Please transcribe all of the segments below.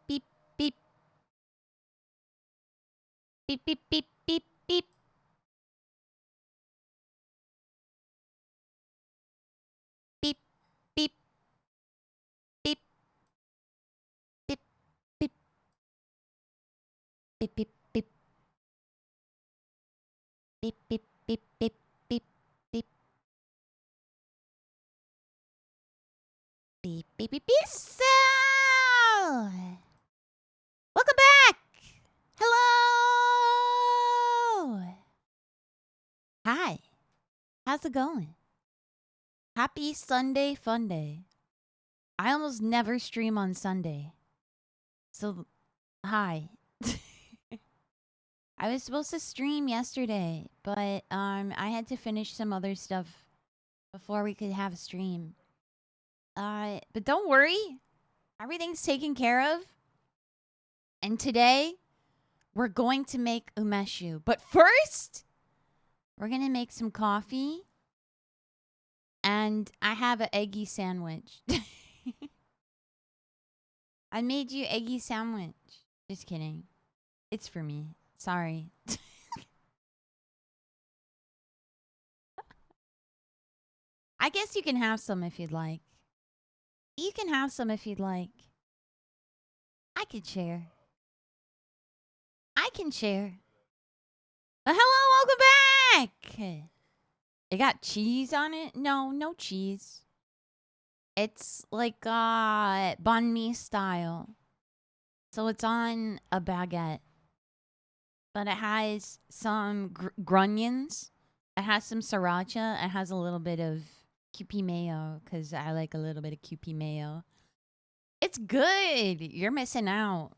beep, beep. Beep, beep, beep, beep, beep. Beep, beep, beep, beep, beep, beep, beep, beep. Beep, beep, beep, beep, beep, beep. Beep, beep, beep, beep. So, welcome back. Hello. Hi. How's it going? Happy Sunday fun day. I almost never stream on Sunday. So, hi. I was supposed to stream yesterday, but I had to finish some other stuff before we could have a stream. But don't worry. Everything's taken care of. And today, we're going to make UMESHU. But first, we're going to make some coffee. And I have an eggy sandwich. I made you eggy sandwich. Just kidding. It's for me. Sorry. I guess you can have some if you'd like. You can have some if you'd like. I can share. I can share. Hello, welcome back. It got cheese on it? No, no cheese. It's like banh mi style. So it's on a baguette. But it has some grunions. It has some sriracha. It has a little bit of Kewpie mayo because I like a little bit of Kewpie mayo. It's good. You're missing out.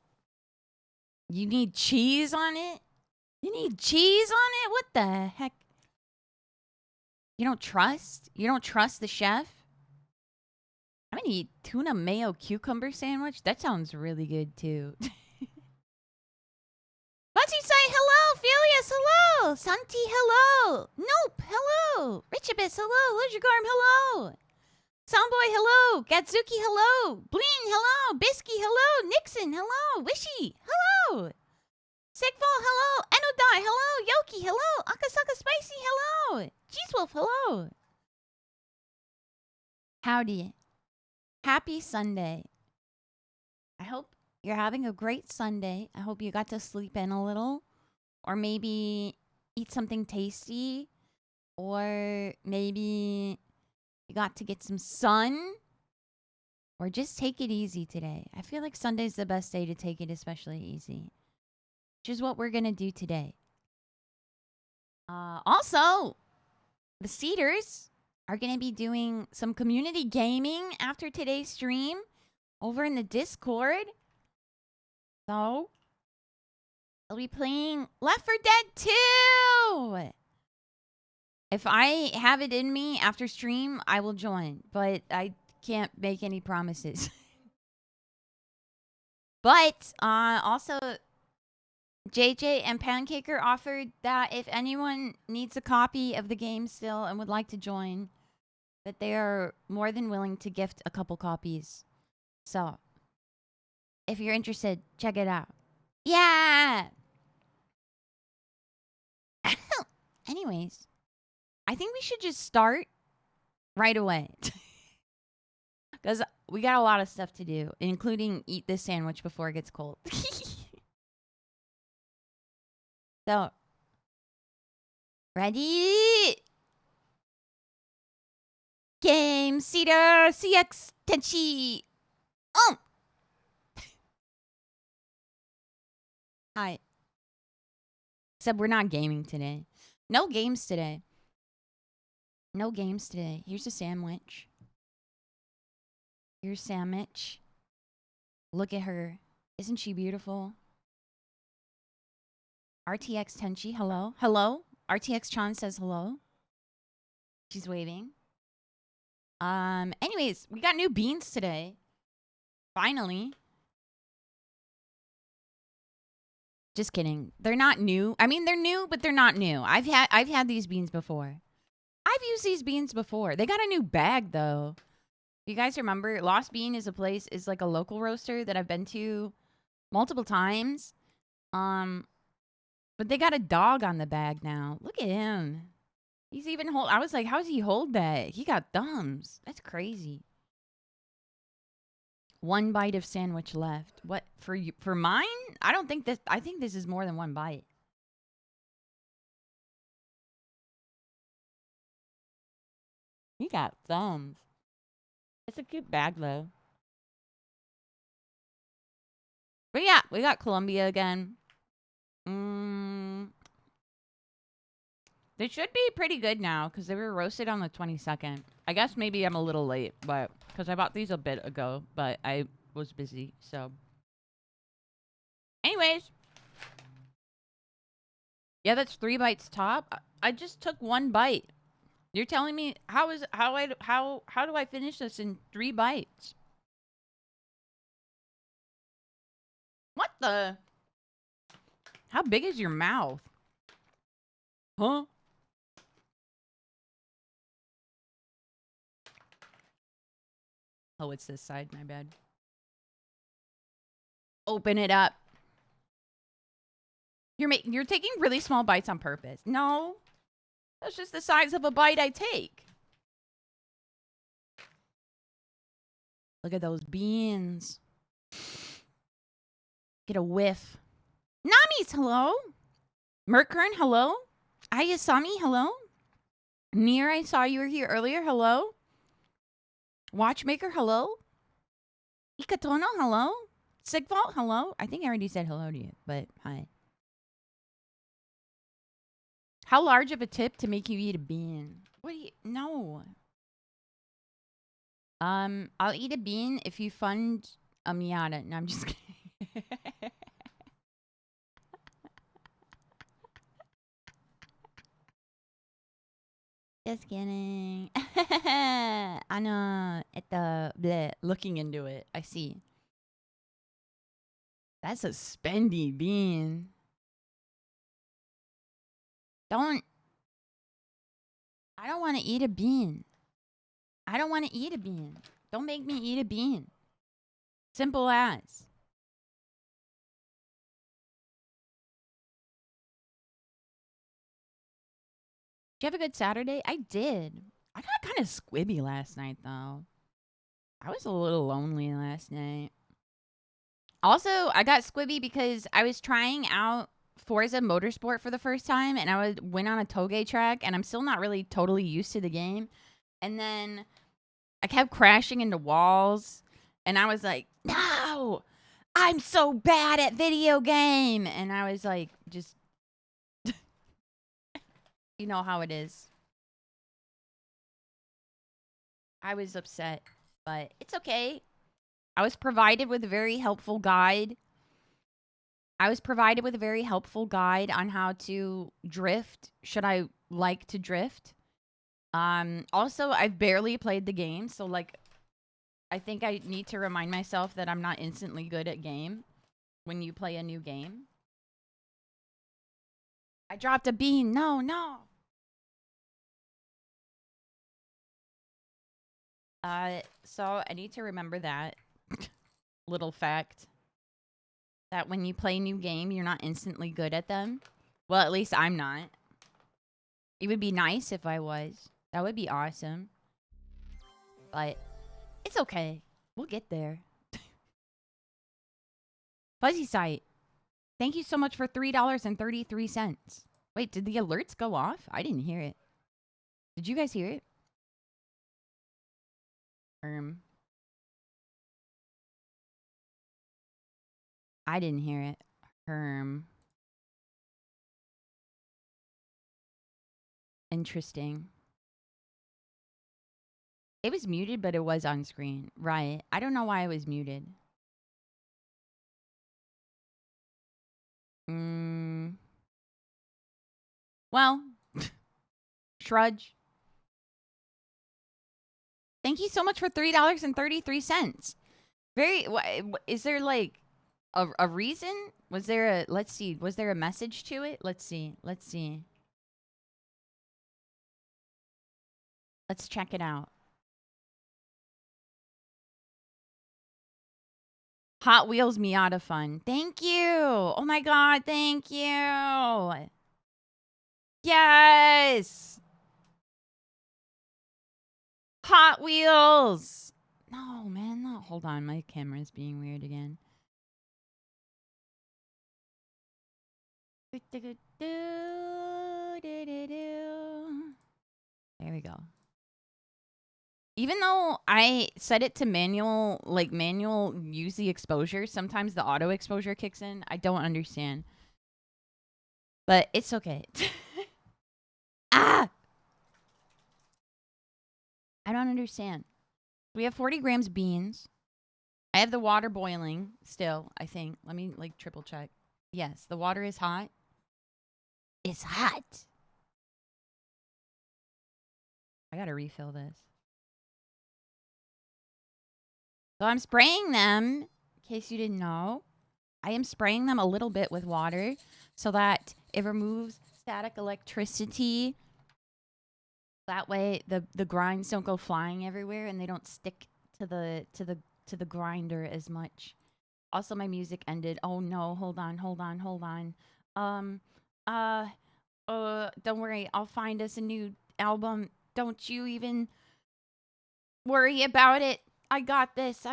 You need cheese on it? You need cheese on it? What the heck? You don't trust? You don't trust the chef? I'm gonna eat tuna mayo cucumber sandwich. That sounds really good too. Butsy say hello, Filius, hello, Santi, hello, Nope, hello, Richibus, hello, Lujigarm, hello, Soundboy, hello, Gatsuki, hello, Bleen, hello, Bisky, hello, Nixon, hello, Wishy, hello, Sigfall, hello, Enodai, hello, Yoki, hello, Akasaka Spicy, hello, Cheesewolf, hello. Howdy. Happy Sunday. I hope you're having a great Sunday. I hope you got to sleep in a little, or maybe eat something tasty, or maybe you got to get some sun, or just take it easy today. I feel like Sunday's the best day to take it especially easy, which is what we're going to do today. Also, the Cedars are going to be doing some community gaming after today's stream over in the Discord. So, I'll be playing Left 4 Dead 2. If I have it in me after stream, I will join. But I can't make any promises. But also, JJ and Pancaker offered that if anyone needs a copy of the game still and would like to join, that they are more than willing to gift a couple copies. So, if you're interested, check it out. Yeah! Anyways, I think we should just start right away. Because we got a lot of stuff to do, including eat this sandwich before it gets cold. So, ready? Game Cedar CX Tenchi. Hi. Except we're not gaming today. No games today. No games today. Here's a sandwich. Here's sandwich. Look at her. Isn't she beautiful? RTX Tenchi, hello. Hello. RTX Chan says hello. She's waving. Anyways, we got new beans today. Finally. Just kidding. They're not new. I mean, they're new, but they're not new. I've had these beans before. I've used these beans before. They got a new bag though. You guys remember Lost Bean is like a local roaster that I've been to multiple times. But they got a dog on the bag now. Look at him. He's even hold. I was like, how does he hold that? He got thumbs. That's crazy. One bite of sandwich left. What for you? For mine? I don't think this. I think this is more than one bite. He got thumbs. It's a cute bag though. But yeah, we got Colombia again. They should be pretty good now because they were roasted on the 22nd. I guess maybe I'm a little late, but because I bought these a bit ago, but I was busy. So, anyways, yeah, that's 3 bites top. I just took 1 bite. You're telling me how do I finish this in 3 bites? What the? How big is your mouth? Huh? Oh, it's this side. My bad. Open it up. You're taking really small bites on purpose. No, that's just the size of a bite I take. Look at those beans. Get a whiff. Nami's hello. Merkern, hello. Ayasami, hello. Near, I saw you were here earlier. Hello. Watchmaker, hello. Ikatono, hello. Sigvault, hello. I think I already said hello to you, but hi. How large of a tip to make you eat a bean? What do you... No. I'll eat a bean if you fund a Miata. No, I'm just kidding. Just kidding. I know. At the bleh, looking into it. I see. That's a spendy bean. I don't want to eat a bean. I don't want to eat a bean. Don't make me eat a bean. Simple as. Did you have a good Saturday? I did. I got kind of squibby last night, though. I was a little lonely last night. Also, I got squibby because I was trying out Forza Motorsport for the first time, and I went on a toge track, and I'm still not really totally used to the game. And then I kept crashing into walls, and I was like, no, I'm so bad at video game. And I was like, just, you know how it is. I was upset, but it's okay. I was provided with a very helpful guide. on how to drift, should I like to drift. Also, I've barely played the game, so like I think I need to remind myself that I'm not instantly good at game when you play a new game. I dropped a bean. No. So I need to remember that little fact that when you play a new game, you're not instantly good at them. Well, at least I'm not. It would be nice if I was. That would be awesome. But it's okay. We'll get there. Fuzzy Sight. Thank you so much for $3.33. Wait, did the alerts go off? I didn't hear it. Did you guys hear it? I didn't hear it. Interesting. It was muted, but it was on screen. Right. I don't know why it was muted. Well, Shrudge. Thank you so much for $3.33. Is there like a reason? Was there let's see, was there a message to it? Let's see. Let's check it out. Hot Wheels Miata fun. Thank you. Oh my God. Thank you. Yes. Hot Wheels. No, man. No. Hold on. My camera's being weird again. There we go. Even though I set it to manual, like manual use the exposure, sometimes the auto exposure kicks in. I don't understand. But it's okay. Ah! I don't understand. We have 40 grams beans. I have the water boiling still, I think. Let me like triple check. Yes, the water is hot. It's hot. I gotta refill this. So I'm spraying them, in case you didn't know. I am spraying them a little bit with water so that it removes static electricity. That way the grinds don't go flying everywhere and they don't stick to the grinder as much. Also, my music ended. Oh no, hold on. Um don't worry, I'll find us a new album. Don't you even worry about it. I got this.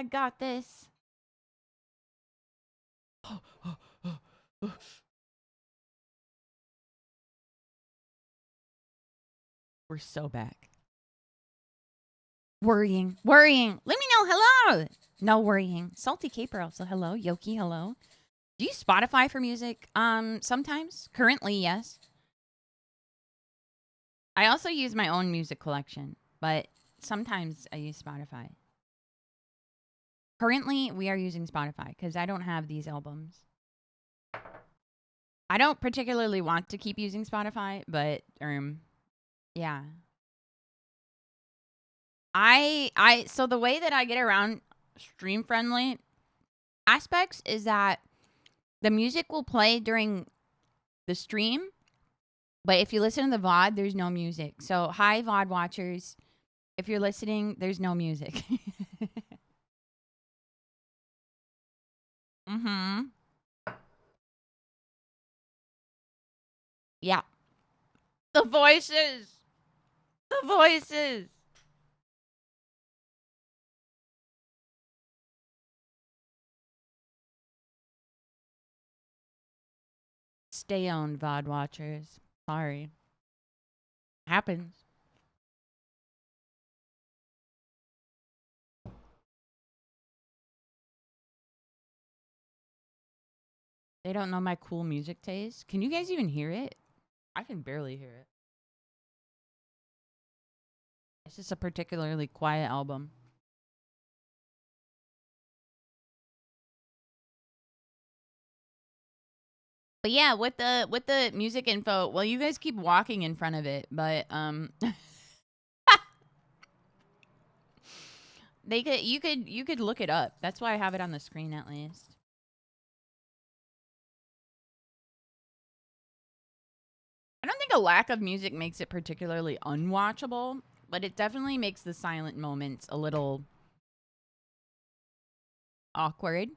We're so back. Worrying. Let me know. Hello. No worrying. Salty Caper also. Hello. Yoki, hello. Do you Spotify for music? Sometimes. Currently, yes. I also use my own music collection, but sometimes I use Spotify. Currently, we are using Spotify because I don't have these albums. I don't particularly want to keep using Spotify, but yeah. So the way that I get around stream friendly aspects is that the music will play during the stream, but if you listen to the VOD, there's no music. So hi VOD watchers, if you're listening, there's no music. Mm-hmm. Yeah. The voices. The voices. Stay on VOD watchers. Sorry. Happens. They don't know my cool music taste. Can you guys even hear it? I can barely hear it. It's just a particularly quiet album. But yeah, with the music info, well, you guys keep walking in front of it, but you could look it up. That's why I have it on the screen at least. I don't think a lack of music makes it particularly unwatchable, but it definitely makes the silent moments a little awkward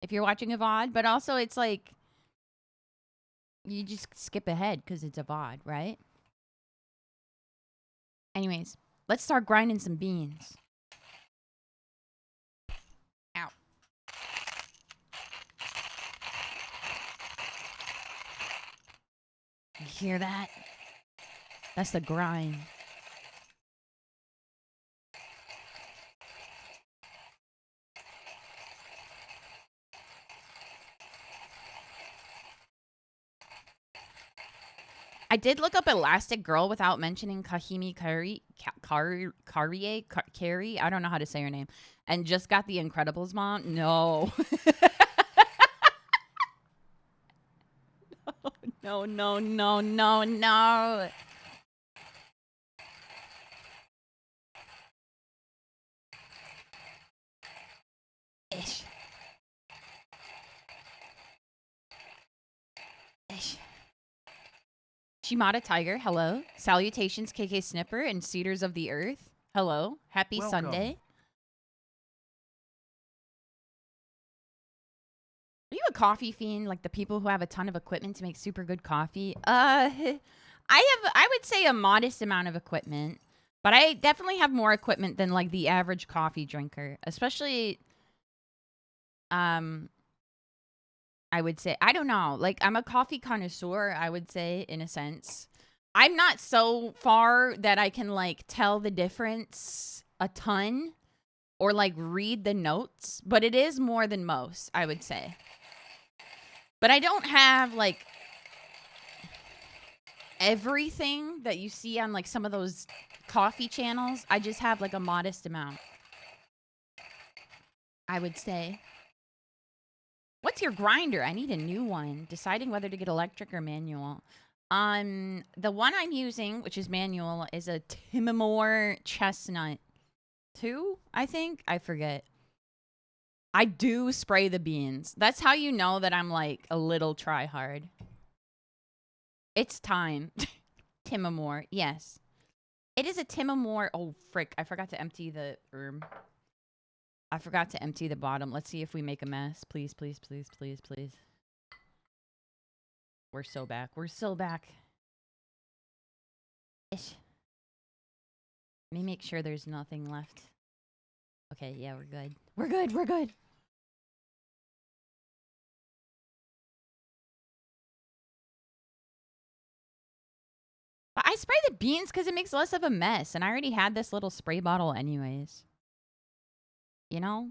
if you're watching a VOD, but also it's like you just skip ahead because it's a VOD, right? Anyways, let's start grinding some beans. Ow. You hear that? That's the grind. I did look up Elastic Girl without mentioning Kahimi Carrie. I don't know how to say her name. And just got the Incredibles mom. No. No. Ish. Shimada Tiger, hello. Salutations, KK Snipper and Cedars of the Earth. Hello. Happy Sunday. coffee fiend, like the people who have a ton of equipment to make super good coffee? I would say a modest amount of equipment, but I definitely have more equipment than like the average coffee drinker, especially I would say, I don't know, like I'm a coffee connoisseur, I would say, in a sense. I'm not so far that I can like tell the difference a ton or like read the notes, but it is more than most, I would say. But I don't have like everything that you see on like some of those coffee channels. I just have like a modest amount, I would say. What's your grinder? I need a new one. Deciding whether to get electric or manual. The one I'm using, which is manual, is a Timamore Chestnut 2, I think. I forget. I do spray the beans. That's how you know that I'm like a little try hard. It's time. Timamore, yes. It is a Timamore. Oh, frick. I forgot to empty the I forgot to empty the bottom. Let's see if we make a mess. Please, please, please, please, please. We're so back. We're so back. Ish. Let me make sure there's nothing left. Okay, yeah, we're good. We're good. We're good. But I spray the beans because it makes less of a mess. And I already had this little spray bottle anyways. You know?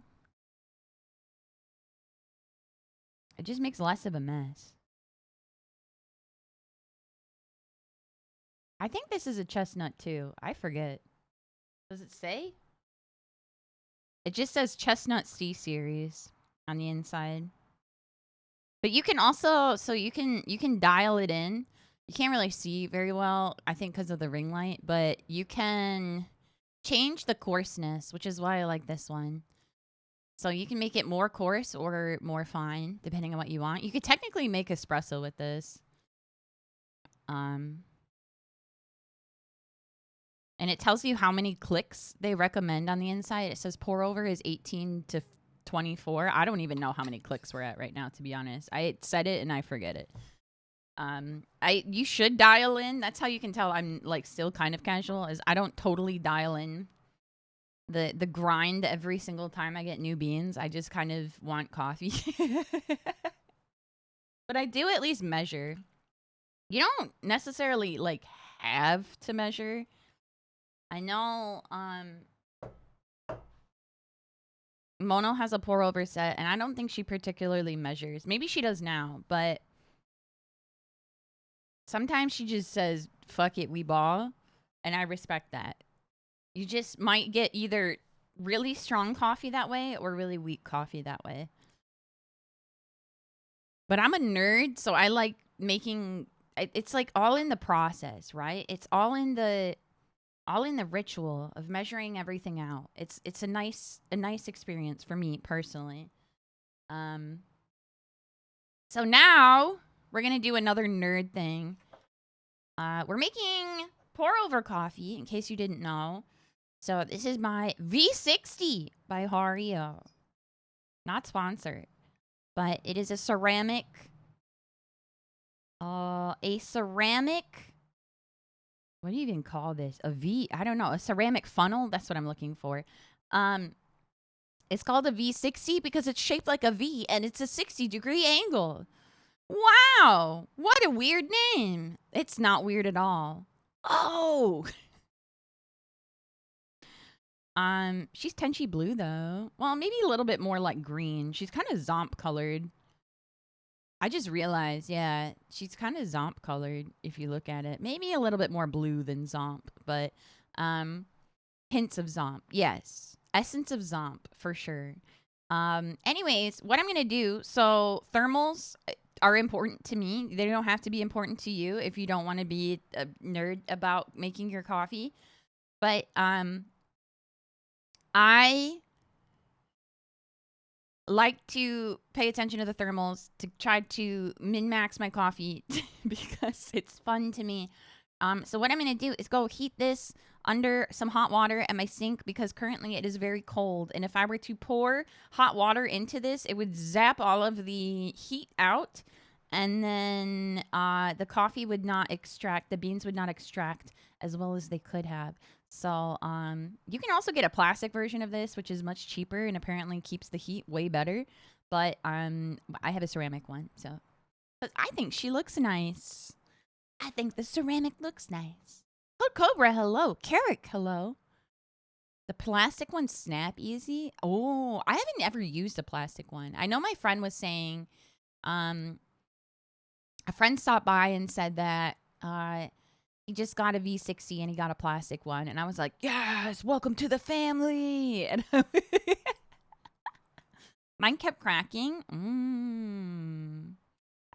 It just makes less of a mess. I think this is a chestnut too. I forget. Does it say? It just says Chestnut C series on the inside. But you can also, so you can dial it in. You can't really see very well, I think because of the ring light, but you can change the coarseness, which is why I like this one. So you can make it more coarse or more fine, depending on what you want. You could technically make espresso with this. And it tells you how many clicks they recommend on the inside. It says pour over is 18 to 24. I don't even know how many clicks we're at right now, to be honest. I said it and I forget it. You should dial in. That's how you can tell I'm like still kind of casual, is I don't totally dial in the grind every single time I get new beans. I just kind of want coffee. But I do at least measure. You don't necessarily like have to measure. I know Mono has a pour over set, and I don't think she particularly measures. Maybe she does now, but sometimes she just says, fuck it, we ball, and I respect that. You just might get either really strong coffee that way or really weak coffee that way. But I'm a nerd, so I like making, it's like all in the process, right? It's all in the ritual of measuring everything out. It's a nice experience for me personally. So now we're gonna do another nerd thing. We're making pour over coffee, in case you didn't know. So this is my V60 by Hario. Not sponsored, but it is a ceramic. What do you even call this? I don't know. A ceramic funnel? That's what I'm looking for. It's called a V60 because it's shaped like a V and it's a 60-degree angle. Wow. What a weird name. It's not weird at all. Oh. She's Tenchi blue though. Well, maybe a little bit more like green. She's kind of Zomp colored. I just realized, yeah, she's kind of Zomp colored if you look at it. Maybe a little bit more blue than Zomp, but hints of Zomp. Yes. Essence of Zomp for sure. Anyways, what I'm going to do, so thermals are important to me. They don't have to be important to you if you don't want to be a nerd about making your coffee. But I like to pay attention to the thermals to try to min-max my coffee because it's fun to me. So what I'm going to do is go heat this under some hot water at my sink because currently it is very cold. And if I were to pour hot water into this, it would zap all of the heat out. And then the coffee would not extract, the beans would not extract as well as they could have. So you can also get a plastic version of this, which is much cheaper and apparently keeps the heat way better. But I have a ceramic one, so. But I think she looks nice. I think the ceramic looks nice. Code Cobra, hello. Carrick, hello. The plastic ones snap easy. Oh, I haven't ever used a plastic one. I know my friend was saying, a friend stopped by and said that he just got a V60 and he got a plastic one. And I was like, yes, welcome to the family. And mine kept cracking.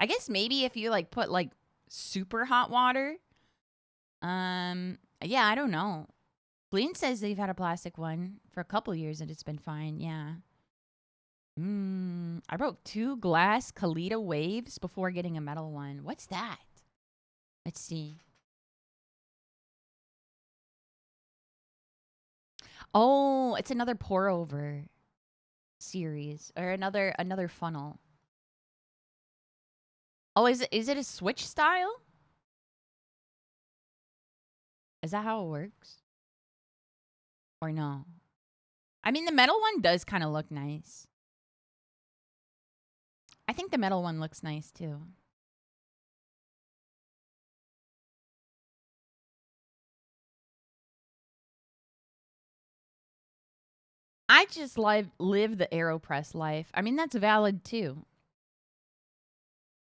I guess maybe if you like put like super hot water. Yeah, I don't know. Glenn says they've had a plastic one for a couple years and it's been fine. Yeah. I broke 2 glass Kalita waves before getting a metal one. What's that? Let's see. Oh, it's another pour over series or another funnel. Oh, is it a switch style? Is that how it works? Or no? I mean, the metal one does kind of look nice. I think the metal one looks nice too. I just live the AeroPress life. I mean, that's valid too.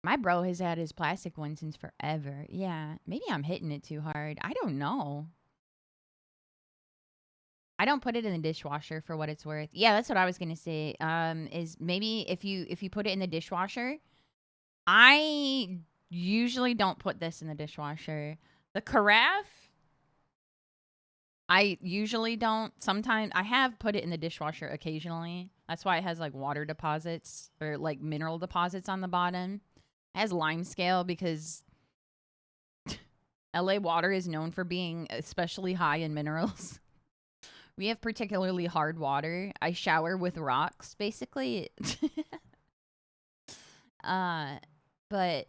My bro has had his plastic one since forever. Yeah, maybe I'm hitting it too hard. I don't know. I don't put it in the dishwasher for what it's worth. Yeah, that's what I was gonna say. Is maybe if you put it in the dishwasher, I usually don't put this in the dishwasher. The carafe, I usually don't. Sometimes I have put it in the dishwasher occasionally. That's why it has like water deposits or like mineral deposits on the bottom. It has lime scale because LA water is known for being especially high in minerals. We have particularly hard water. I shower with rocks, basically. But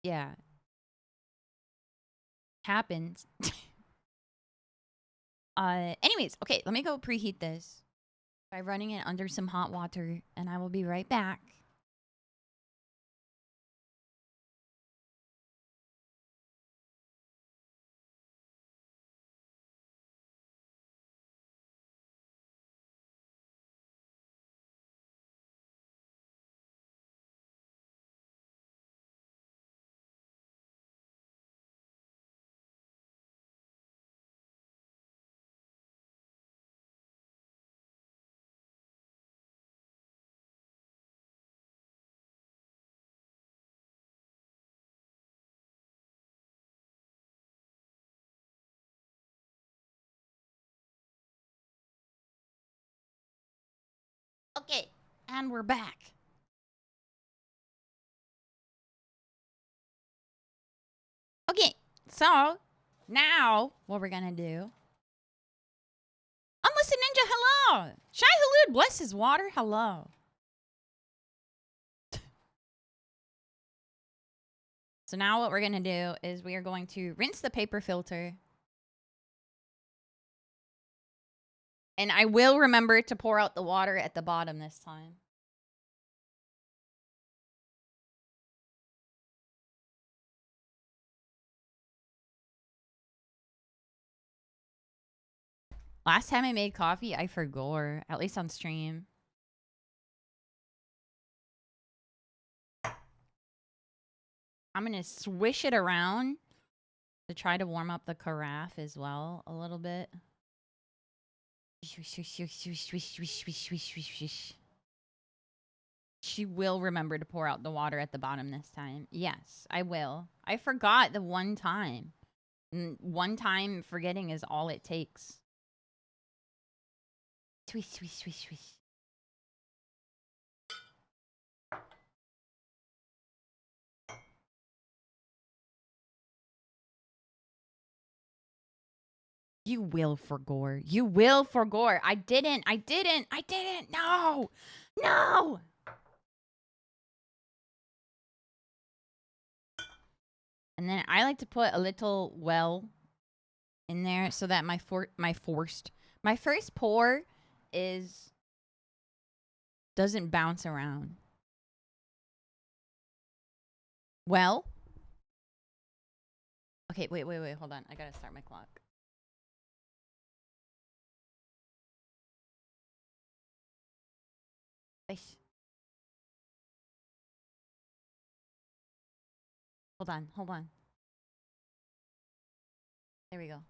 yeah, happens. Anyways, okay, let me go preheat this by running it under some hot water, and I will be right back. Okay, and we're back. Okay, so now what we're gonna do. Unlisted Ninja, hello! Shai Halud, bless his water, hello. So now what we're gonna do is we are going to rinse the paper filter. And I will remember to pour out the water at the bottom this time. Last time I made coffee, I forgot, at least on stream. I'm going to swish it around to try to warm up the carafe as well a little bit. She will remember to pour out the water at the bottom this time. Yes, I will. I forgot the one time. One time forgetting is all it takes. Swish, swish, swish, swish. You will for gore. You will for gore. I didn't. No. No. And then I like to put a little well in there so that my first pour is doesn't bounce around. Well. Okay, wait, hold on. I gotta start my clock. Hold on. There we go.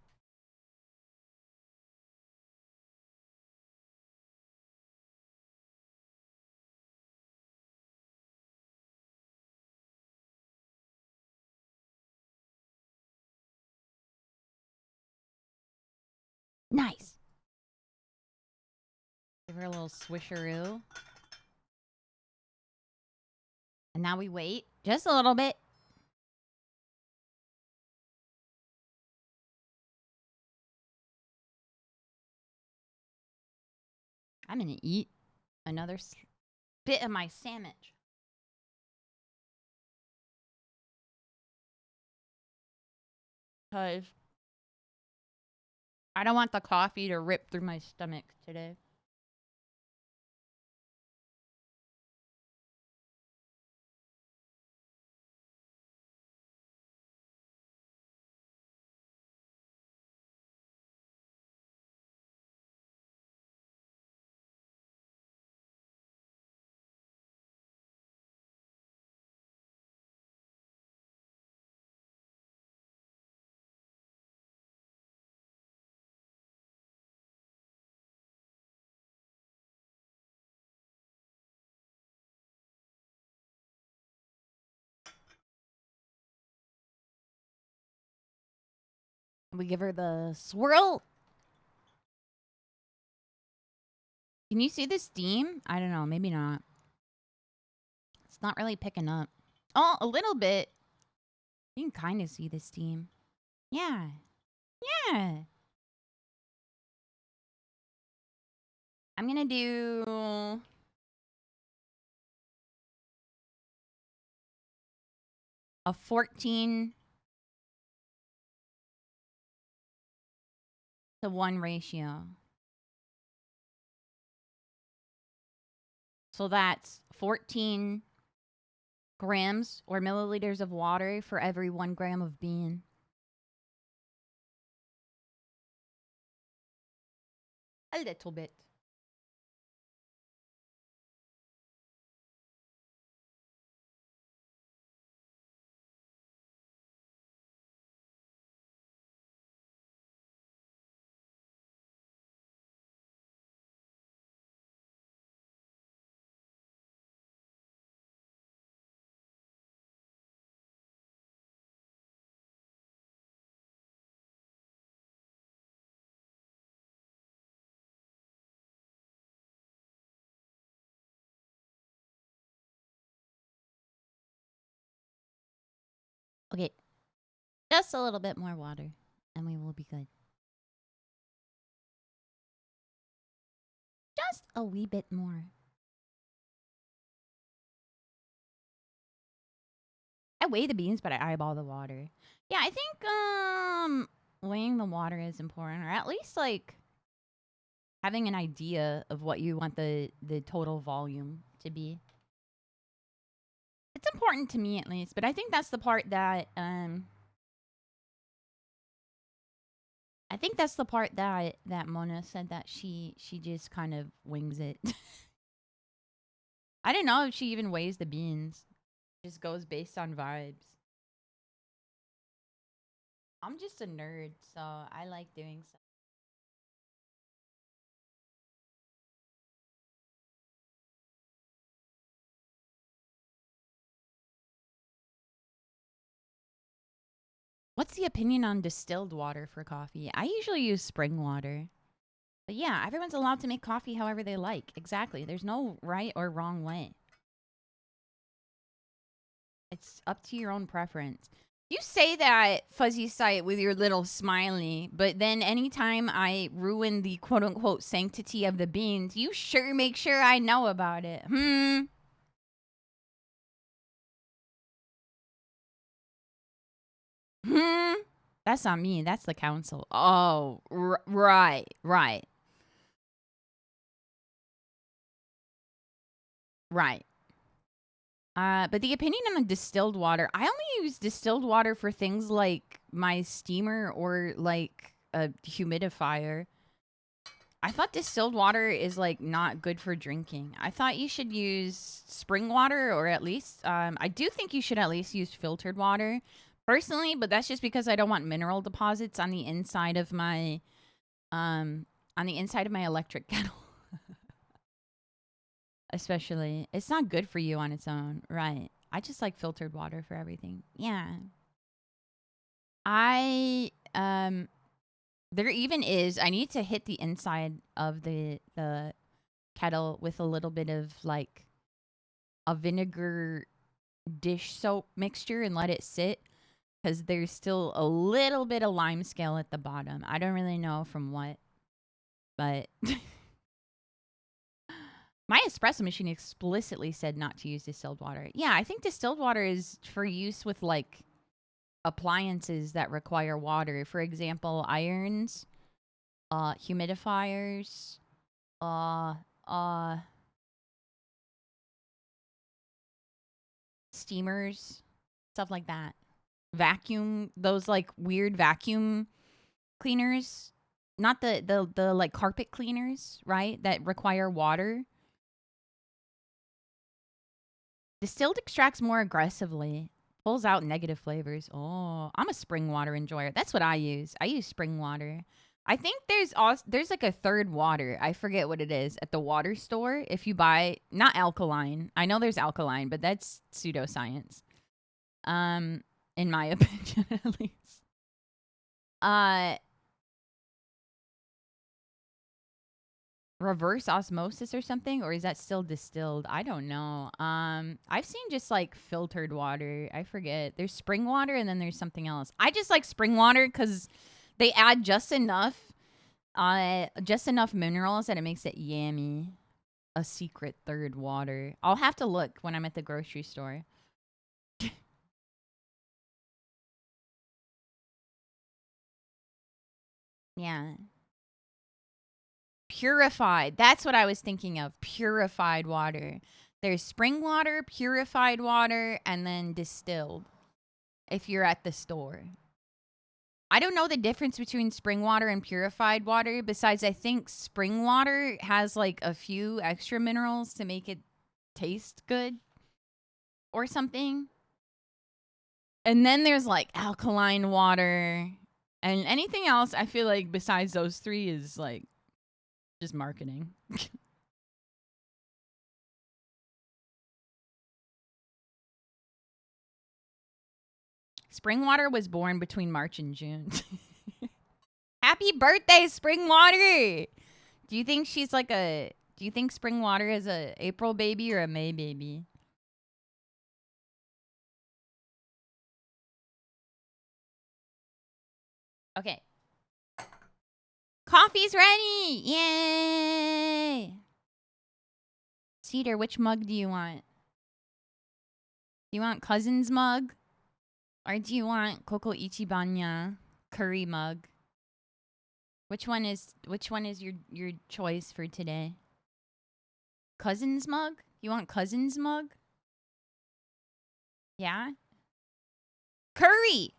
Nice. Give her a little swisheroo. And now we wait just a little bit. I'm going to eat another bit of my sandwich. Because I don't want the coffee to rip through my stomach today. We give her the swirl. Can you see the steam? I don't know. Maybe not. It's not really picking up. Oh, a little bit. You can kind of see the steam. Yeah. Yeah. I'm going to do a 14 to 1 ratio. So that's 14 grams or milliliters of water for every 1 gram of bean. A little bit. Okay. Just a little bit more water and we will be good. Just a wee bit more. I weigh the beans, but I eyeball the water. Yeah, I think weighing the water is important, or at least like having an idea of what you want the total volume to be. It's important to me at least, but I think that's the part that that Mona said that she just kind of wings it. I don't know if she even weighs the beans. Just goes based on vibes. I'm just a nerd, so I like doing so. What's the opinion on distilled water for coffee? I usually use spring water. But yeah, everyone's allowed to make coffee however they like. Exactly. There's no right or wrong way. It's up to your own preference. You say that, Fuzzy Sight, with your little smiley, but then anytime I ruin the quote unquote sanctity of the beans, you sure make sure I know about it. That's not me. That's the council. Oh, right, right, right. But the opinion on the distilled water, I only use distilled water for things like my steamer or like a humidifier. I thought distilled water is like not good for drinking. I thought you should use spring water, or at least I do think you should at least use filtered water personally, but that's just because I don't want mineral deposits on the inside of my electric kettle. Especially, it's not good for you on its own, right? I just like filtered water for everything. Yeah. I there even is, I need to hit the inside of the kettle with a little bit of like a vinegar dish soap mixture and let it sit, because there's still a little bit of lime scale at the bottom. I don't really know from what, but my espresso machine explicitly said not to use distilled water. Yeah, I think distilled water is for use with like appliances that require water. For example, irons, humidifiers, uh, uh, steamers, stuff like that. Vacuum, those like weird vacuum cleaners, not the like carpet cleaners, right? That require water. Distilled extracts more aggressively, pulls out negative flavors. Oh, I'm a spring water enjoyer. That's what I use. I use spring water. I think there's like a third water. I forget what it is at the water store. If you buy not alkaline, I know there's alkaline, but that's pseudoscience. In my opinion, at least. Uh, Reverse osmosis or something, or is that still distilled? I don't know. I've seen just like filtered water. I forget. There's spring water and then there's something else. I just like spring water because they add just enough minerals that it makes it yummy. A secret third water. I'll have to look when I'm at the grocery store. Yeah. Purified. That's what I was thinking of. Purified water. There's spring water, purified water, and then distilled if you're at the store. I don't know the difference between spring water and purified water. Besides, I think spring water has like a few extra minerals to make it taste good or something. And then there's like alkaline water and anything else. I feel like besides those three is like just marketing. Spring water was born between March and June. Happy birthday, spring water! Do you think she's like a? Do you think spring water is a April baby or a May baby? Okay. Coffee's ready! Yay! Cedar, which mug do you want? Do you want cousin's mug? Or do you want Coco Ichibanya curry mug? Which one is your choice for today? Cousin's mug? You want cousin's mug? Yeah? Curry!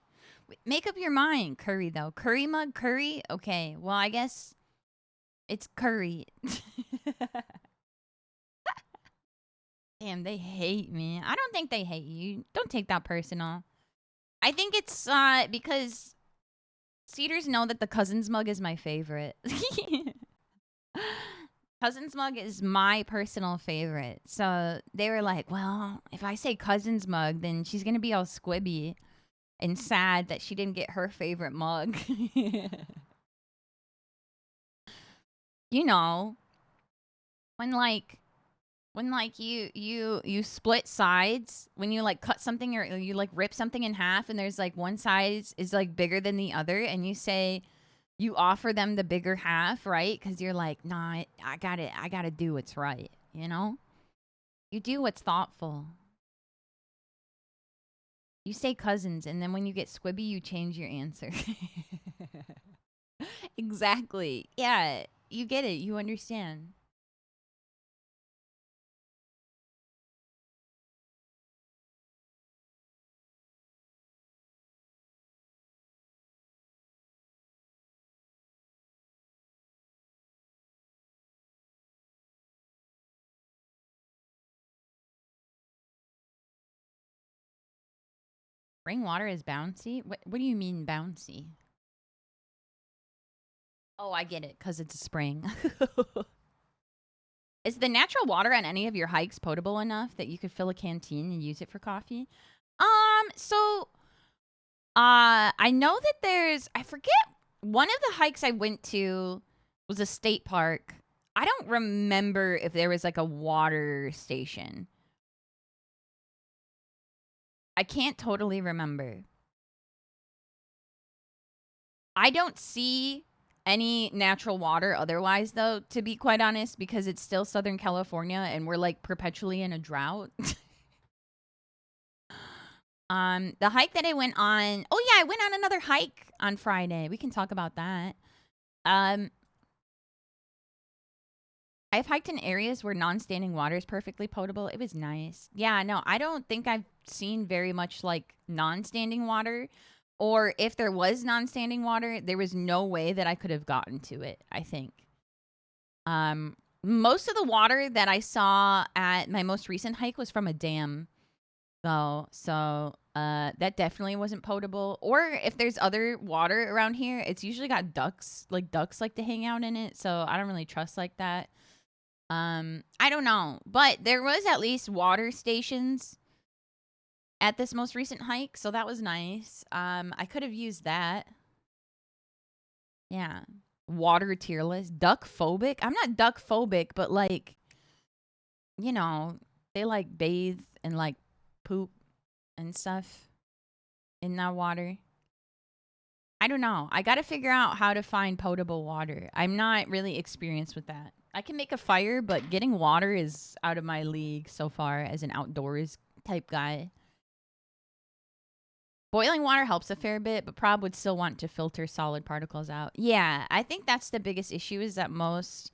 Make up your mind. Curry, though. Curry mug? Curry? Okay. Well, I guess it's curry. Damn, they hate me. I don't think they hate you. Don't take that personal. I think it's because Cedars know that the Cousins mug is my favorite. Cousins mug is my personal favorite. So they were like, well, if I say Cousins mug, then she's going to be all squibby and sad that she didn't get her favorite mug. You know, when like When like you split sides, when you like cut something or you like rip something in half and there's like one side is like bigger than the other and you say you offer them the bigger half, right? Cuz you're like, "Nah, I got to do what's right," you know? You do what's thoughtful. You say cousins and then when you get squibby, you change your answer. Exactly. Yeah, you get it. You understand. Spring water is bouncy? What do you mean bouncy? Oh, I get it cuz it's a spring. Is the natural water on any of your hikes potable enough that you could fill a canteen and use it for coffee? So I know that there's I forget one of the hikes I went to was a state park. I don't remember if there was like a water station. I can't totally remember. I don't see any natural water otherwise though, to be quite honest, because it's still Southern California and we're like perpetually in a drought. The hike that I went on, oh yeah, I went on another hike on Friday. We can talk about that. Um, I've hiked in areas where non-standing water is perfectly potable. It was nice. Yeah, no, I don't think I've seen very much like non-standing water. Or if there was non-standing water, there was no way that I could have gotten to it, I think. Most of the water that I saw at my most recent hike was from a dam. So that definitely wasn't potable. Or if there's other water around here, it's usually got ducks. Like ducks like to hang out in it, so I don't really trust like that. I don't know, but there was at least water stations at this most recent hike, so that was nice. I could have used that. Yeah. Water tier list. Duck phobic? I'm not duck phobic, but like, you know, they like bathe and like poop and stuff in that water. I don't know. I got to figure out how to find potable water. I'm not really experienced with that. I can make a fire, but getting water is out of my league so far as an outdoors type guy. Boiling water helps a fair bit, but prob would still want to filter solid particles out. Yeah, I think that's the biggest issue is that most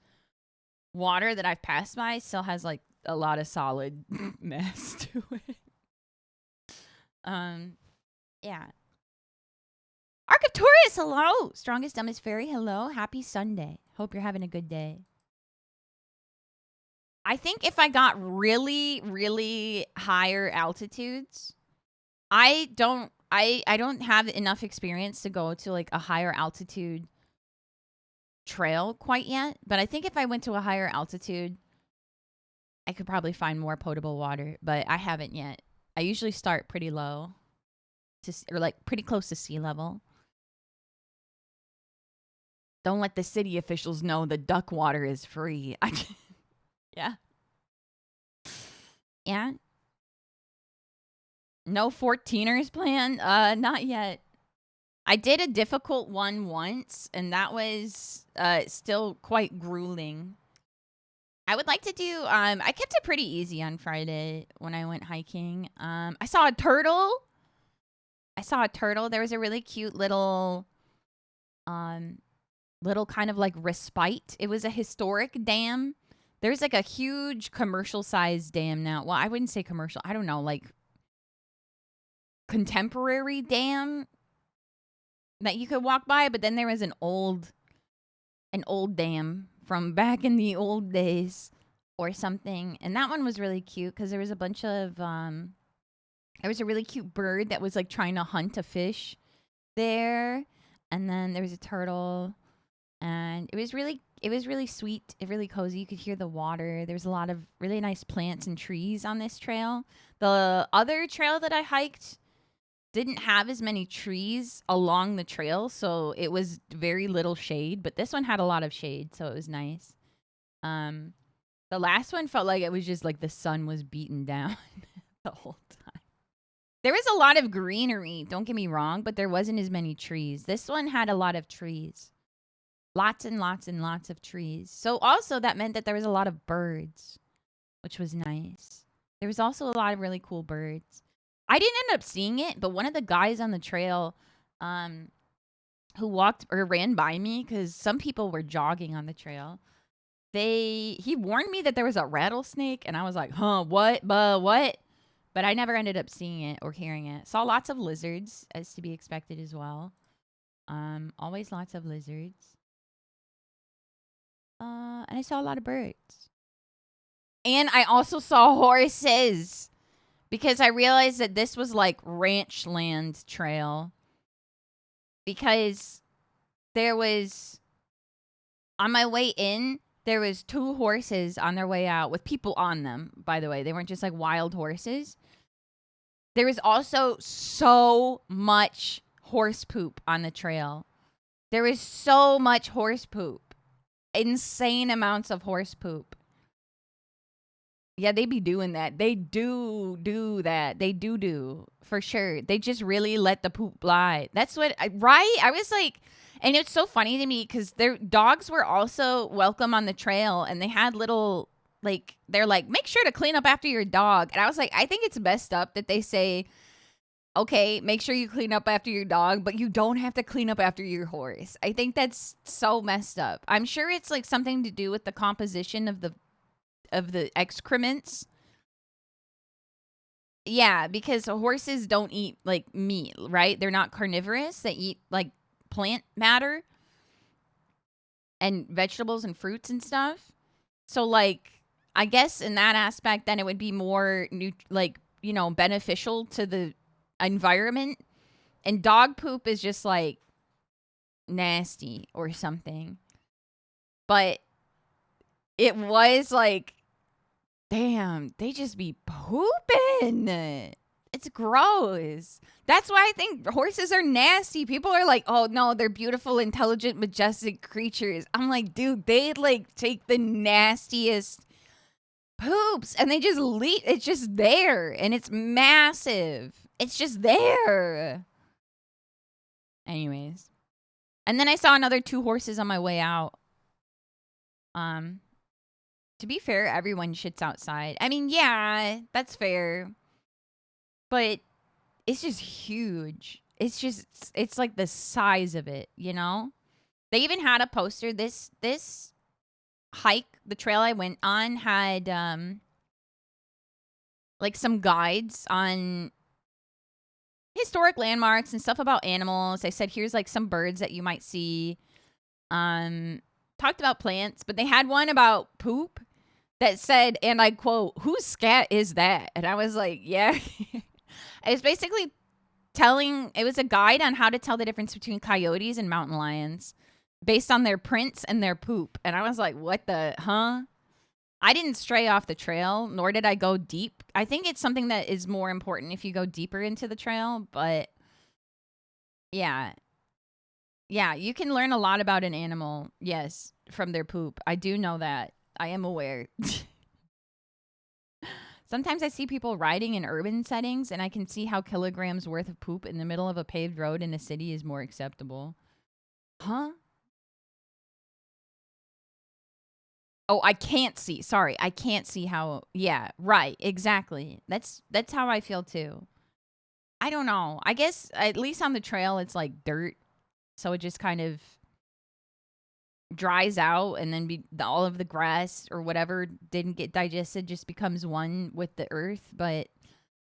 water that I've passed by still has like a lot of solid mess to it. Um, yeah. Arc of Taurus, hello. Strongest, dumbest fairy, hello. Happy Sunday. Hope you're having a good day. I think if I got really, really higher altitudes, I don't have enough experience to go to like a higher altitude trail quite yet. But I think if I went to a higher altitude, I could probably find more potable water. But I haven't yet. I usually start pretty low, or like pretty close to sea level. Don't let the city officials know the duck water is free. Yeah. Yeah. No 14ers plan? Not yet. I did a difficult one once, and that was still quite grueling. I would like to do I kept it pretty easy on Friday when I went hiking. I saw a turtle. There was a really cute um little kind of like respite. It was a historic dam. There's like a huge commercial sized dam now. Well, I wouldn't say commercial. I don't know, like contemporary dam that you could walk by, but then there was an old dam from back in the old days or something. And that one was really cute because there was a bunch of there was a really cute bird that was like trying to hunt a fish there. And then there was a turtle and it was really sweet, really cozy. You could hear the water. There was a lot of really nice plants and trees on this trail. The other trail that I hiked didn't have as many trees along the trail, so it was very little shade, but this one had a lot of shade, so it was nice. The The last one felt like it was just like the sun was beaten down the whole time. There was a lot of greenery, don't get me wrong, but there wasn't as many trees. This one had a lot of trees. Lots and lots and lots of trees. So also that meant that there was a lot of birds, which was nice. There was also a lot of really cool birds. I didn't end up seeing it, but one of the guys on the trail who walked or ran by me, because some people were jogging on the trail, he warned me that there was a rattlesnake, and I was like, huh, what? What? But I never ended up seeing it or hearing it. Saw lots of lizards, as to be expected as well. Always lots of lizards. And I saw a lot of birds. And I also saw horses, because I realized that this was like ranch land trail. Because there was, on my way in, there was 2 horses on their way out with people on them, by the way. They weren't just like wild horses. There was also so much horse poop on the trail. There was so much horse poop. Insane amounts of horse poop. Yeah, they be doing that. They do that. They do for sure. They just really let the poop lie. That's what, right? I was like, and it's so funny to me because their dogs were also welcome on the trail, and they had little, like, they're like, make sure to clean up after your dog. And I was like, I think it's messed up that they say, okay, make sure you clean up after your dog, but you don't have to clean up after your horse. I think that's so messed up. I'm sure it's like something to do with the composition of the excrements. Yeah, because horses don't eat like meat, right? They're not carnivorous. They eat like plant matter and vegetables and fruits and stuff. So like, I guess in that aspect, then it would be more beneficial to the environment. And dog poop is just like nasty or something. But it was like, damn, they just be pooping. It's gross. That's why I think horses are nasty. People are like, oh no, they're beautiful, intelligent, majestic creatures. I'm like, dude, they like take the nastiest poops and they just leave. It's just there and it's massive. It's just there. Anyways. And then I saw another 2 horses on my way out. To be fair, everyone shits outside. I mean, yeah, that's fair. But it's just huge. It's like the size of it, you know? They even had a poster. This hike, the trail I went on, had like some guides on historic landmarks and stuff about animals. They said, here's like some birds that you might see. Talked about plants, but they had one about poop that said, and I quote, whose scat is that? And I was like, yeah. It was basically it was a guide on how to tell the difference between coyotes and mountain lions based on their prints and their poop. And I was like, what the, huh? I didn't stray off the trail, nor did I go deep. I think it's something that is more important if you go deeper into the trail. But yeah. Yeah, you can learn a lot about an animal, yes, from their poop. I do know that. I am aware. Sometimes I see people riding in urban settings, and I can see how kilograms worth of poop in the middle of a paved road in a city is more acceptable. Huh? Oh, I can't see. Sorry, I can't see how. Yeah, right. Exactly. That's how I feel too. I don't know. I guess at least on the trail, it's like dirt, so it just kind of dries out, and then all of the grass or whatever didn't get digested just becomes one with the earth. But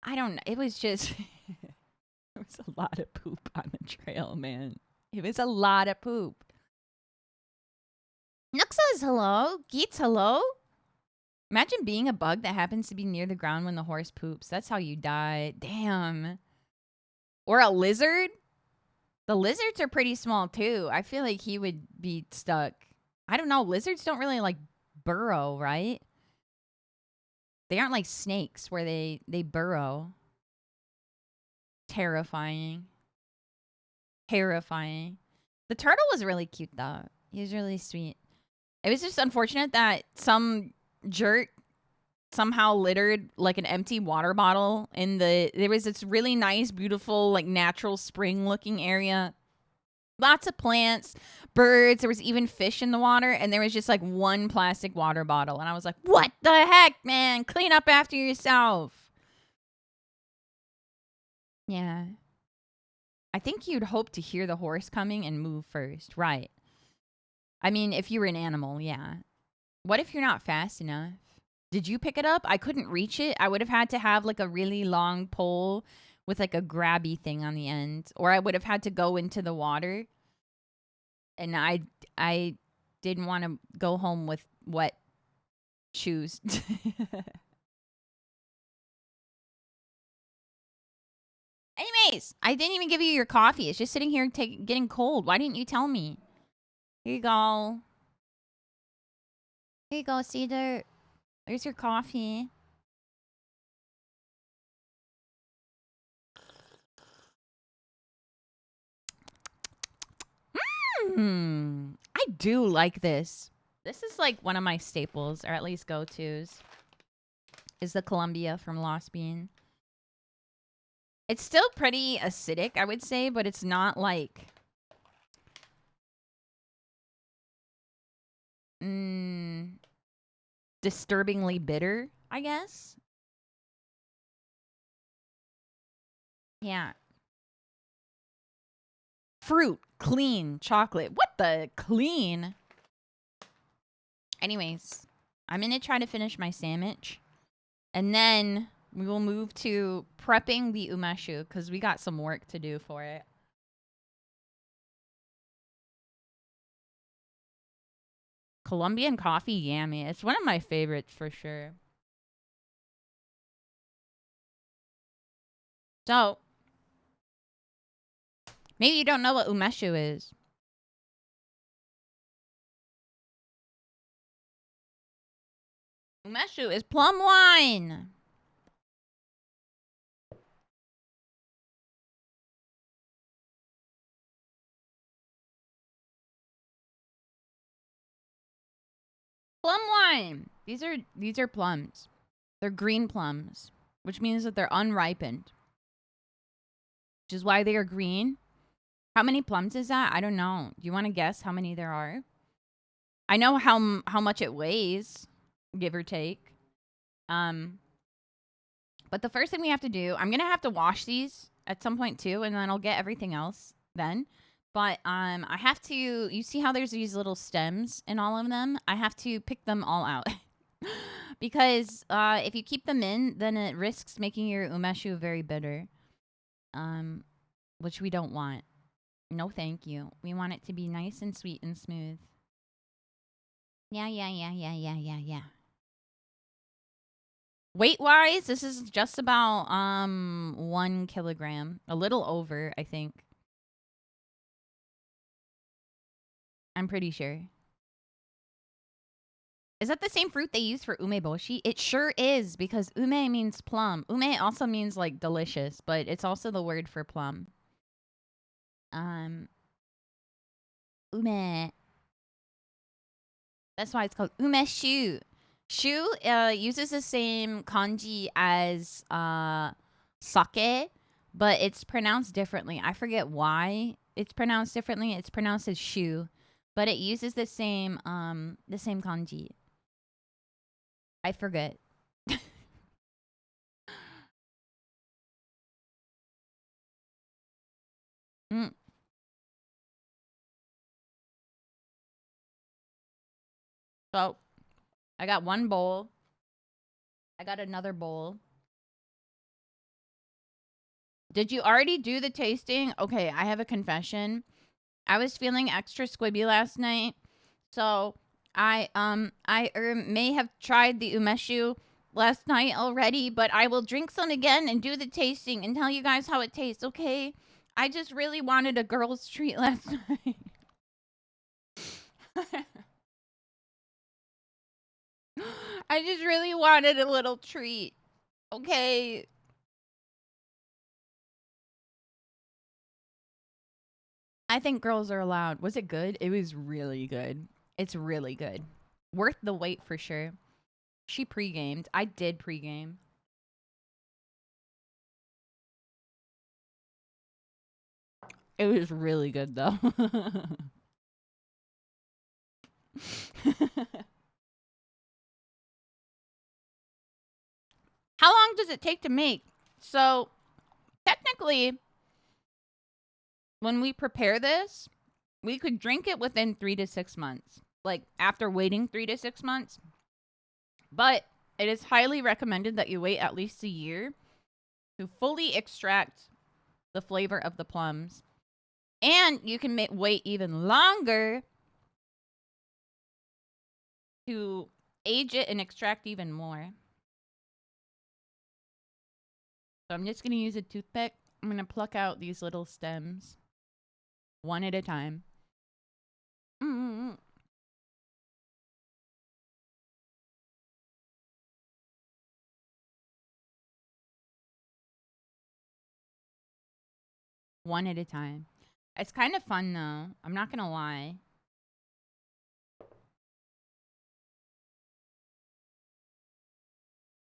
I don't know. It was just there was a lot of poop on the trail, man. It was a lot of poop. Nux says hello. Geets, hello. Imagine being a bug that happens to be near the ground when the horse poops. That's how you die. Damn. Or a lizard. The lizards are pretty small, too. I feel like he would be stuck. I don't know. Lizards don't really, like, burrow, right? They aren't like snakes where they burrow. Terrifying. Terrifying. The turtle was really cute, though. He was really sweet. It was just unfortunate that some jerk somehow littered like an empty water bottle in there was this really nice, beautiful, like natural spring looking area. Lots of plants, birds, there was even fish in the water, and there was just like one plastic water bottle. And I was like, what the heck, man? Clean up after yourself. Yeah. I think you'd hope to hear the horse coming and move first. Right. I mean, if you were an animal, yeah. What if you're not fast enough? Did you pick it up? I couldn't reach it. I would have had to have like a really long pole with like a grabby thing on the end, or I would have had to go into the water. And I didn't want to go home with wet shoes. Anyways, I didn't even give you your coffee. It's just sitting here getting cold. Why didn't you tell me? Here you go. Here you go, Cedar. There's your coffee. I do like this. This is like one of my staples, or at least go-tos. Is the Columbia from Lost Bean. It's still pretty acidic, I would say, but it's not like disturbingly bitter, I guess. Yeah. Fruit, clean, chocolate. What the clean? Anyways, I'm going to try to finish my sandwich. And then we will move to prepping the umeshu because we got some work to do for it. Colombian coffee, yummy. It's one of my favorites for sure. So, maybe you don't know what umeshu is. Umeshu is plum wine. Plum wine. These are plums. They're green plums, which means that they're unripened. Which is why they are green. How many plums is that? I don't know. Do you want to guess how many there are? I know how much it weighs, give or take. But the first thing we have to do, I'm gonna have to wash these at some point too, and then I'll get everything else then. But I have to. You see how there's these little stems in all of them? I have to pick them all out because if you keep them in, then it risks making your umeshu very bitter, which we don't want. No, thank you. We want it to be nice and sweet and smooth. Yeah. Weight wise, this is just about 1 kilogram. A little over, I think. I'm pretty sure. Is that the same fruit they use for umeboshi? It sure is, because ume means plum. Ume also means like delicious, but it's also the word for plum. Ume. That's why it's called umeshu. Shu uses the same kanji as sake, but it's pronounced differently. I forget why it's pronounced differently. It's pronounced as shu, but it uses the same kanji. I forget. So, I got one bowl. I got another bowl. Did you already do the tasting? Okay, I have a confession. I was feeling extra squibby last night, so I may have tried the umeshu last night already, but I will drink some again and do the tasting and tell you guys how it tastes, okay? I just really wanted a girl's treat last night. I just really wanted a little treat. Okay. I think girls are allowed. Was it good? It was really good. It's really good. Worth the wait for sure. She pre-gamed. I did pre-game. It was really good though. How long does it take to make? So, technically, when we prepare this, we could drink it within 3 to 6 months. Like after waiting 3 to 6 months. But it is highly recommended that you wait at least a year to fully extract the flavor of the plums. And you can wait even longer to age it and extract even more. So I'm just going to use a toothpick. I'm going to pluck out these little stems one at a time. Mm-hmm. One at a time. It's kind of fun though. I'm not going to lie.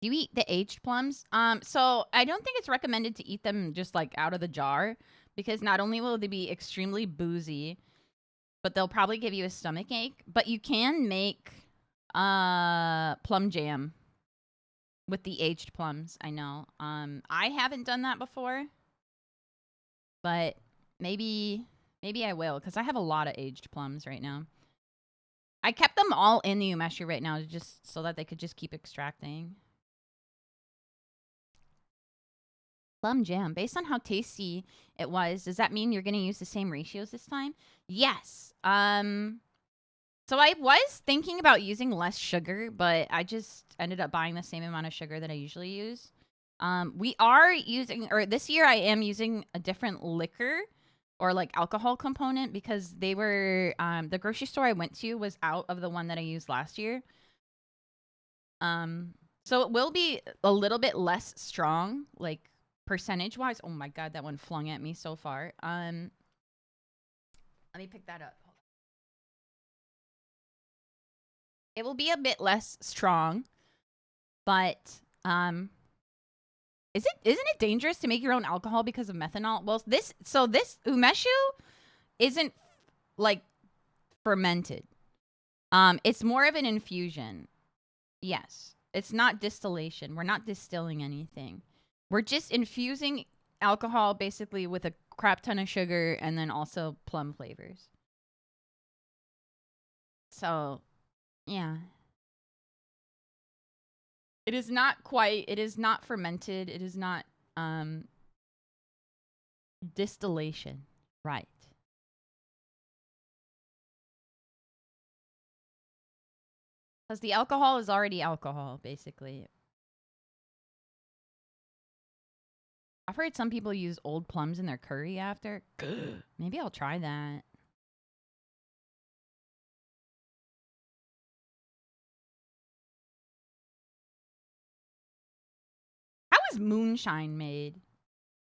Do you eat the aged plums? So I don't think it's recommended to eat them just like out of the jar because not only will they be extremely boozy, but they'll probably give you a stomach ache. But you can make plum jam with the aged plums. I know. I haven't done that before, but maybe I will because I have a lot of aged plums right now. I kept them all in the UMESHU right now just so that they could just keep extracting. Plum jam. Based on how tasty it was, does that mean you're going to use the same ratios this time? Yes. So I was thinking about using less sugar, but I just ended up buying the same amount of sugar that I usually use. We are using, or this year I am using a different liquor or like alcohol component because they were, the grocery store I went to was out of the one that I used last year. So it will be a little bit less strong, like percentage wise. Oh my god, that one flung at me so far. Let me pick that up. It will be a bit less strong, but isn't it dangerous to make your own alcohol because of methanol? Well, this umeshu isn't like fermented. It's more of an infusion. Yes. It's not distillation. We're not distilling anything. We're just infusing alcohol basically with a crap ton of sugar and then also plum flavors. So, yeah. It is not fermented. It is not distillation. Right. Because the alcohol is already alcohol, basically. I've heard some people use old plums in their curry after. Maybe I'll try that. How is moonshine made?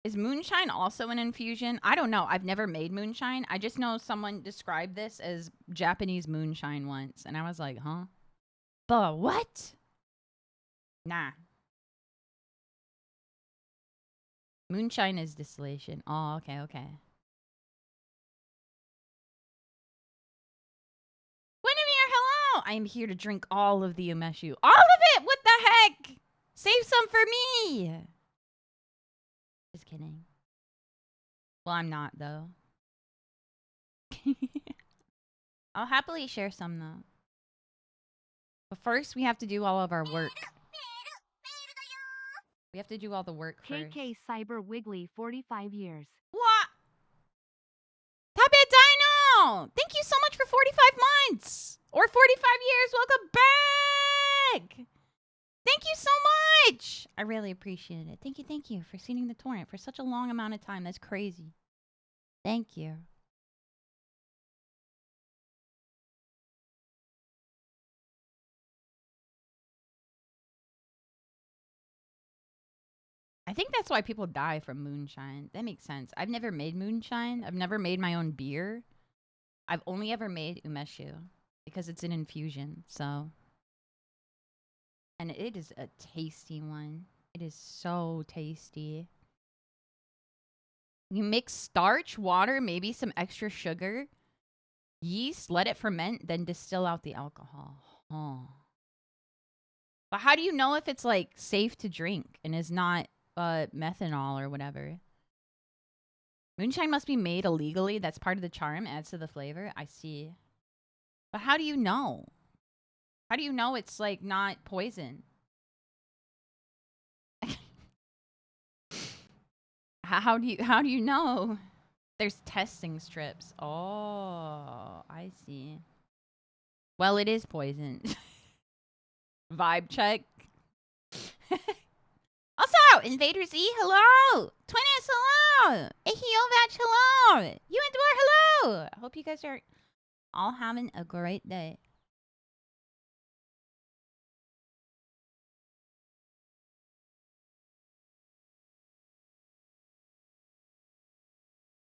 Is moonshine also an infusion? I don't know. I've never made moonshine. I just know someone described this as Japanese moonshine once. And I was like, huh? But what? Nah. Moonshine is distillation. Oh, okay, okay. Winnemere, hello! I am here to drink all of the umeshu. All of it! What the heck? Save some for me! Just kidding. Well, I'm not, though. I'll happily share some, though. But first, we have to do all of our work. We have to do all the work first. KK Cyber Wiggly, 45 years. What? Tabe Dino! Thank you so much for 45 months! Or 45 years! Welcome back! Thank you so much! I really appreciate it. Thank you for seeing the torrent for such a long amount of time. That's crazy. Thank you. I think that's why people die from moonshine. That makes sense. I've never made moonshine. I've never made my own beer. I've only ever made umeshu because it's an infusion. So And it is a tasty one. It is so tasty. You mix starch, water, maybe some extra sugar, yeast, let it ferment, then distill out the alcohol. Oh. But how do you know if it's like safe to drink and is not methanol or whatever? Moonshine must be made illegally. That's part of the charm. Adds to the flavor. I see. But how do you know? How do you know it's like not poison? How do you know? There's testing strips. Oh, I see. Well, it is poison. Vibe check. Also, Invaders E, hello. Twinnis, hello. Ahiovatch, hello. You and Dwar, hello. I hope you guys are all having a great day.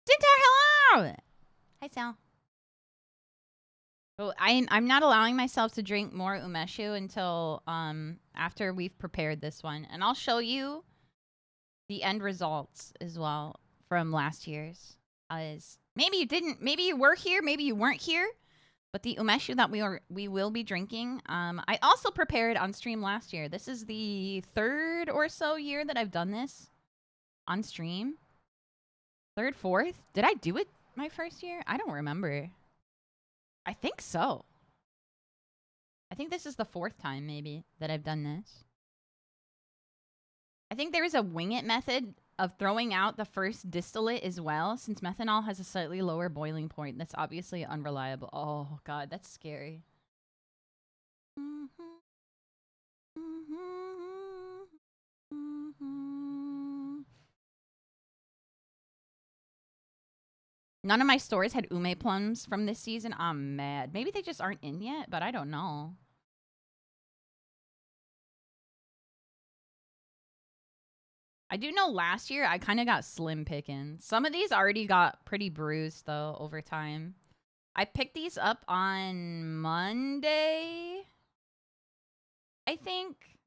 Dintar, hello. Hi, Sal. Oh, I'm not allowing myself to drink more umeshu until after we've prepared this one, and I'll show you the end results as well from last year's. As maybe you didn't, maybe you were here, maybe you weren't here, but the umeshu that we will be drinking, I also prepared on stream last year. This is the third or so year that I've done this on stream. Third, fourth? Did I do it my first year? I don't remember. I think so. I think this is the fourth time, maybe, that I've done this. I think there is a wing it method of throwing out the first distillate as well, since methanol has a slightly lower boiling point. That's obviously unreliable. Oh, God, that's scary. None of my stores had ume plums from this season. I'm mad. Maybe they just aren't in yet, but I don't know. I do know last year I kind of got slim picking. Some of these already got pretty bruised, though, over time. I picked these up on Monday, I think.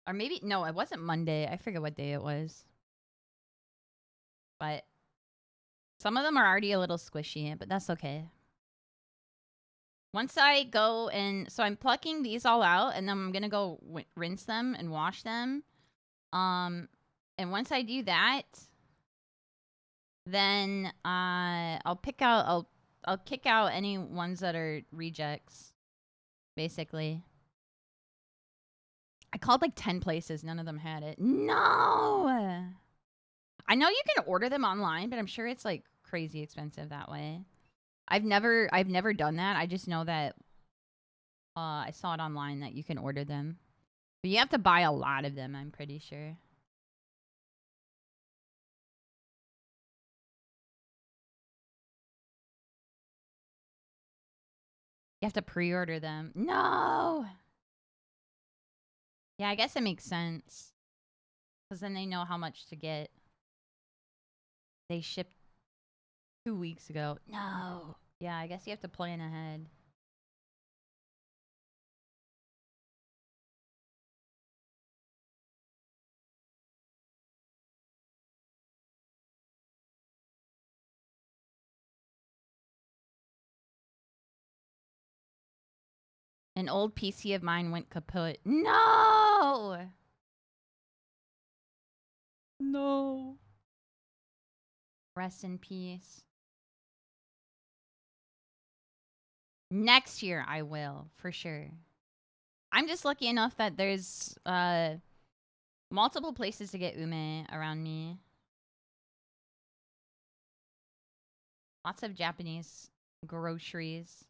Or maybe, no, it wasn't Monday. I forget what day it was. But some of them are already a little squishy, but that's okay. Once I go and... So I'm plucking these all out, and then I'm going to go rinse them and wash them. And once I do that, then I'll pick out... I'll kick out any ones that are rejects, basically. I called like 10 places. None of them had it. No! I know you can order them online, but I'm sure it's like crazy expensive that way. I've never done that. I just know that I saw it online that you can order them. But you have to buy a lot of them, I'm pretty sure. You have to pre-order them. No! Yeah, I guess it makes sense. Because then they know how much to get. They shipped 2 weeks ago. No! Yeah, I guess you have to plan ahead. An old PC of mine went kaput. No! No. Rest in peace. Next year I will, for sure. I'm just lucky enough that there's multiple places to get ume around me. Lots of Japanese groceries.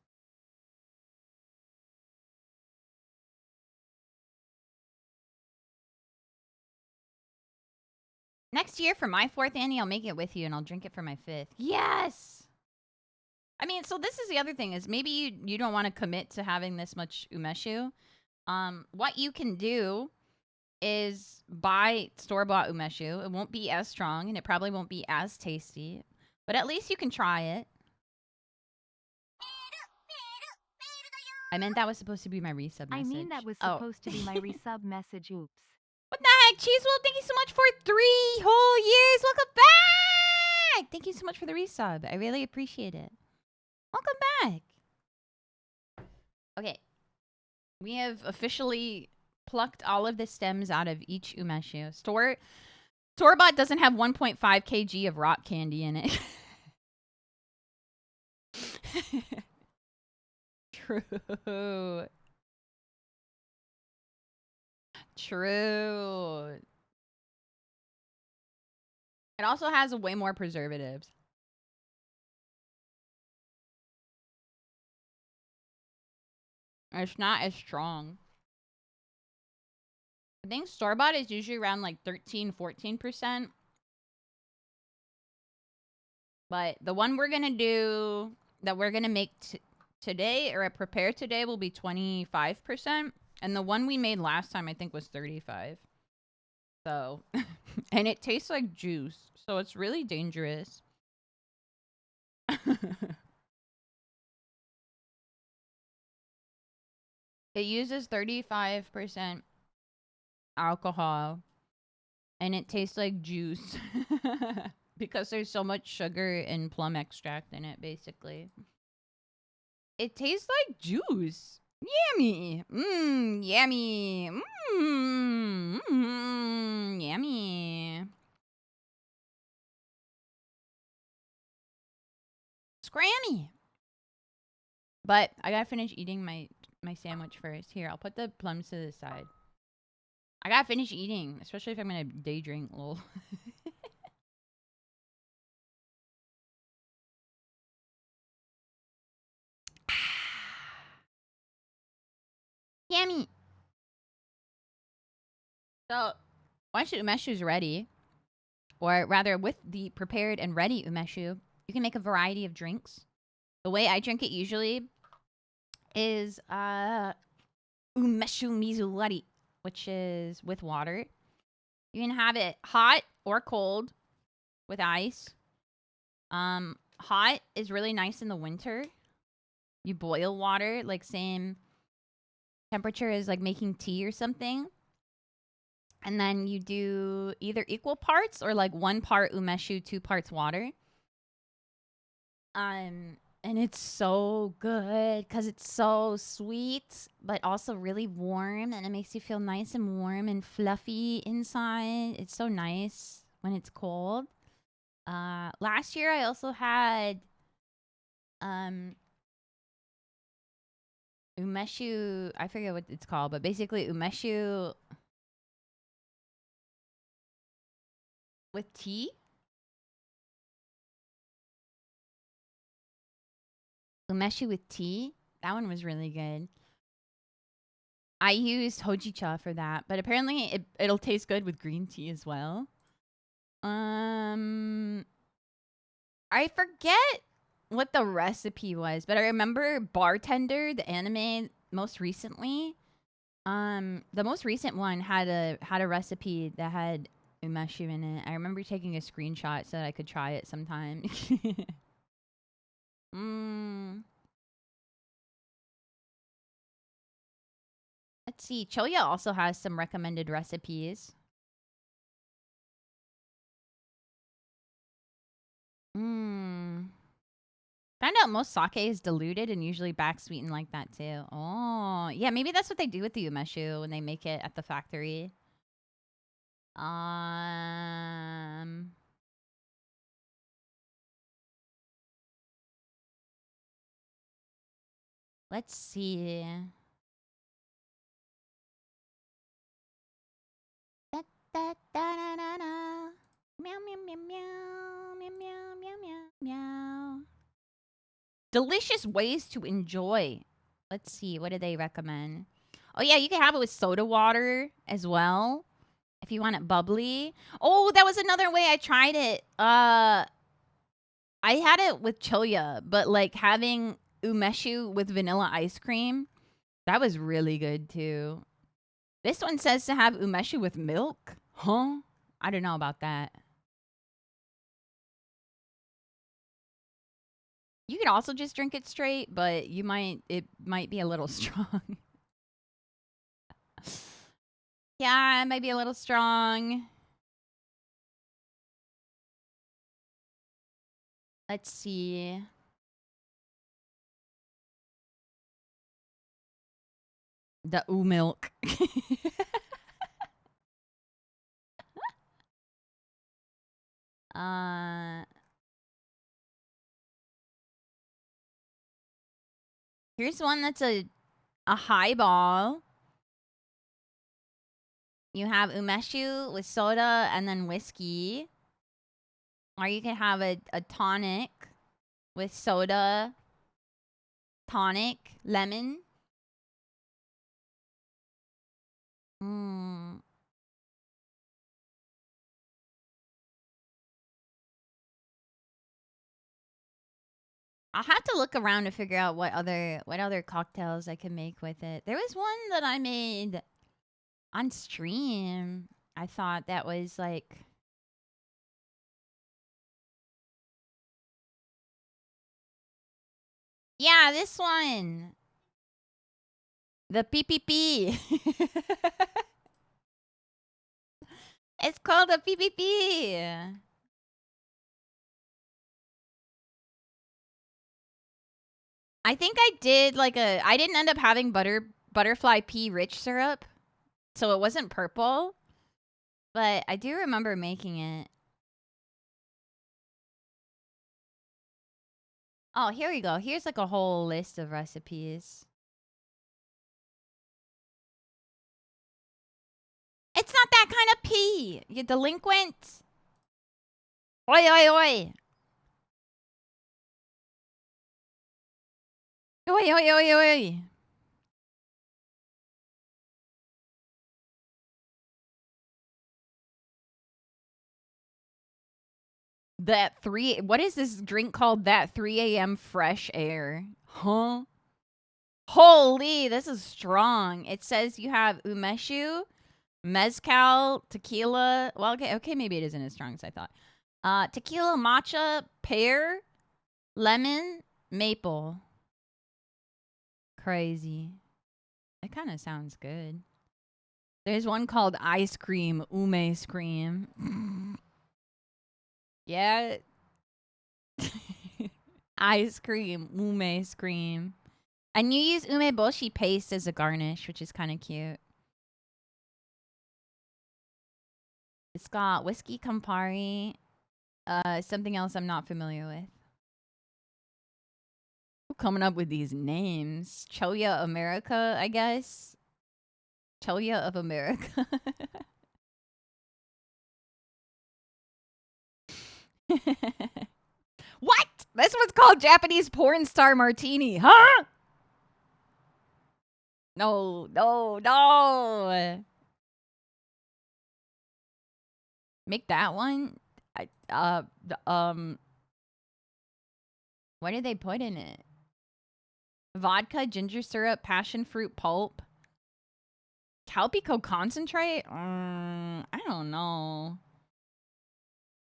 Next year for my 4th Annie, I'll make it with you and I'll drink it for my 5th. Yes! I mean, so this is the other thing is maybe you don't want to commit to having this much umeshu. What you can do is buy store-bought umeshu. It won't be as strong and it probably won't be as tasty, but at least you can try it. I meant that was supposed to be my resub message. I mean that was Oh. supposed to be my resub message. Oops. What the heck? Cheesewell, thank you so much for 3 whole years. Welcome back. Thank you so much for the resub. I really appreciate it. Welcome back. Okay. We have officially plucked all of the stems out of each umeshu. Store-bought doesn't have 1.5 kg of rock candy in it. True. True. It also has way more preservatives. It's not as strong. I think store-bought is usually around like 13-14%. But the one we're going to do, that we're going to make today, or prepare today, will be 25%. And the one we made last time, I think, was 35%. So, and it tastes like juice. So it's really dangerous. It uses 35% alcohol. And it tastes like juice. Because there's so much sugar and plum extract in it, basically. It tastes like juice. Yummy. Yummy. Yummy. Scrammy. But I gotta finish eating my sandwich first. Here, I'll put the plums to the side. I gotta finish eating, especially if I'm gonna day drink. Lol. Yummy. So, once your umeshu is ready, or rather with the prepared and ready umeshu, you can make a variety of drinks. The way I drink it usually is umeshu mizurari, which is with water. You can have it hot or cold with ice. Hot is really nice in the winter. You boil water, like same temperature as like making tea or something. And then you do either equal parts or like 1 part umeshu, 2 parts water. And it's so good because it's so sweet, but also really warm. And it makes you feel nice and warm and fluffy inside. It's so nice when it's cold. Last year I also had umeshu, I forget what it's called, but basically umeshu with tea. Umeshu with tea. That one was really good. I used hojicha for that, but apparently it'll taste good with green tea as well. I forget what the recipe was, but I remember Bartender, the anime, most recently. The most recent one had a recipe that had umeshu in it. I remember taking a screenshot so that I could try it sometime. Let's see. Choya also has some recommended recipes. Found out most sake is diluted and usually back sweetened like that too. Oh, yeah, maybe that's what they do with the umeshu when they make it at the factory. Let's see. Da, da, da, da, da, da. Meow, meow, meow, meow, meow, meow, meow, meow, meow. Delicious ways to enjoy. Let's see. What do they recommend? Oh, yeah, you can have it with soda water as well if you want it bubbly. Oh, that was another way I tried it. I had it with choya, but like having umeshu with vanilla ice cream, that was really good too. This one says to have umeshu with milk. Huh? I don't know about that. You could also just drink it straight, but it might be a little strong. Yeah, it might be a little strong. Let's see. The milk. uh Here's one that's a highball. You have umeshu with soda and then whiskey. Or you can have a tonic with soda, tonic, lemon. Mm. I'll have to look around to figure out what other cocktails I can make with it. There was one that I made on stream. I thought that was like, yeah, this one. The PPP. It's called a PPP. I think I did like I didn't end up having butterfly pea rich syrup, so it wasn't purple. But I do remember making it. Oh, here we go. Here's like a whole list of recipes. It's not that kind of pea, you delinquent. Oi, oi, oi. Oi, oi, oi, oi. What is this drink called? That 3 a.m. fresh air. Huh? Holy, this is strong. It says you have umeshu, mezcal, tequila. Well, okay, maybe it isn't as strong as I thought. Tequila, matcha, pear, lemon, maple. Crazy. It kind of sounds good. There's one called ice cream, ume scream. Yeah. Ice cream, ume scream. And you use umeboshi paste as a garnish, which is kind of cute. It's got whiskey Campari, something else I'm not familiar with. Who coming up with these names? Choya America, I guess. Choya of America. What? This one's called Japanese porn star martini, huh? No, no, no. Make that one. What did they put in it? Vodka, ginger syrup, passion fruit pulp, Calpico concentrate. I don't know.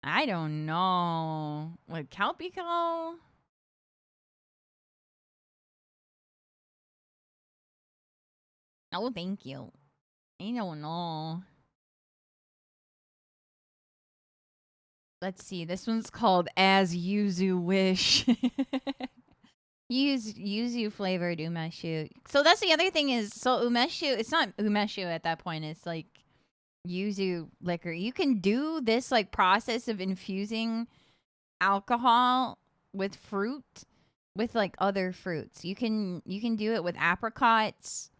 I don't know. What, Calpico? No, thank you. I don't know. Let's see. This one's called As Yuzu Wish. Use yuzu flavored umeshu. So that's the other thing is, so umeshu, it's not umeshu at that point. It's like yuzu liquor. You can do this like process of infusing alcohol with fruit, with like other fruits. You can do it with apricots.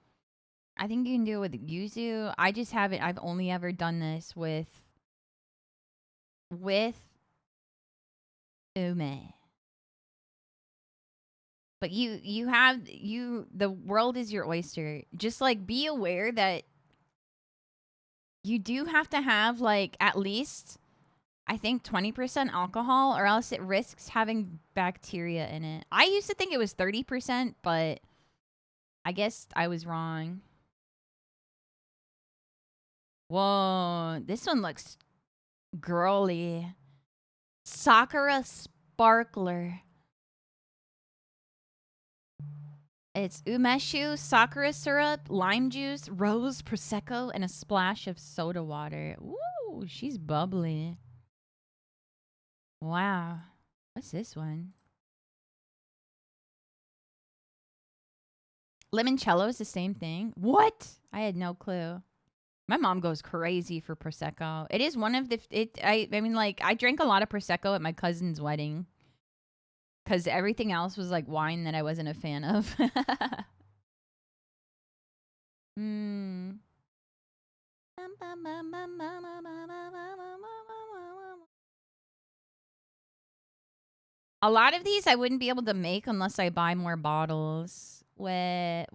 I think you can do it with yuzu. I just haven't. I've only ever done this with ume. But the world is your oyster. Just like be aware that you do have to have like at least, I think, 20% alcohol, or else it risks having bacteria in it. I used to think it was 30%, but I guess I was wrong. Whoa, this one looks girly. Sakura Sparkler. It's umeshu, sakura syrup, lime juice, rose, prosecco, and a splash of soda water. Ooh, she's bubbly. Wow. What's this one? Limoncello is the same thing. What? I had no clue. My mom goes crazy for prosecco. It is one of the I mean like I drank a lot of prosecco at my cousin's wedding cuz everything else was like wine that I wasn't a fan of. Hmm. A lot of these I wouldn't be able to make unless I buy more bottles. Where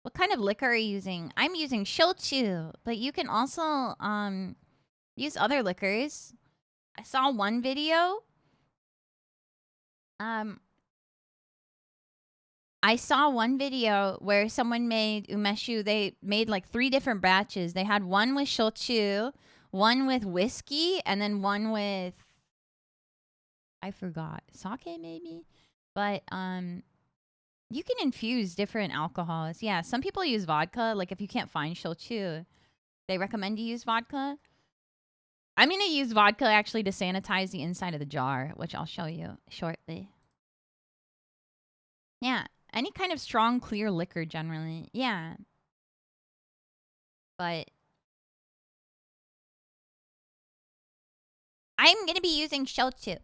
what kind of liquor are you using? I'm using shochu, but you can also use other liquors. I saw one video. I saw one video where someone made umeshu. They made like 3 different batches. They had one with shochu, one with whiskey, and then one with I forgot, sake maybe. But you can infuse different alcohols. Yeah, some people use vodka. Like if you can't find shochu, they recommend you use vodka. I'm going to use vodka actually to sanitize the inside of the jar, which I'll show you shortly. Yeah, any kind of strong, clear liquor generally. Yeah. But I'm going to be using shochu.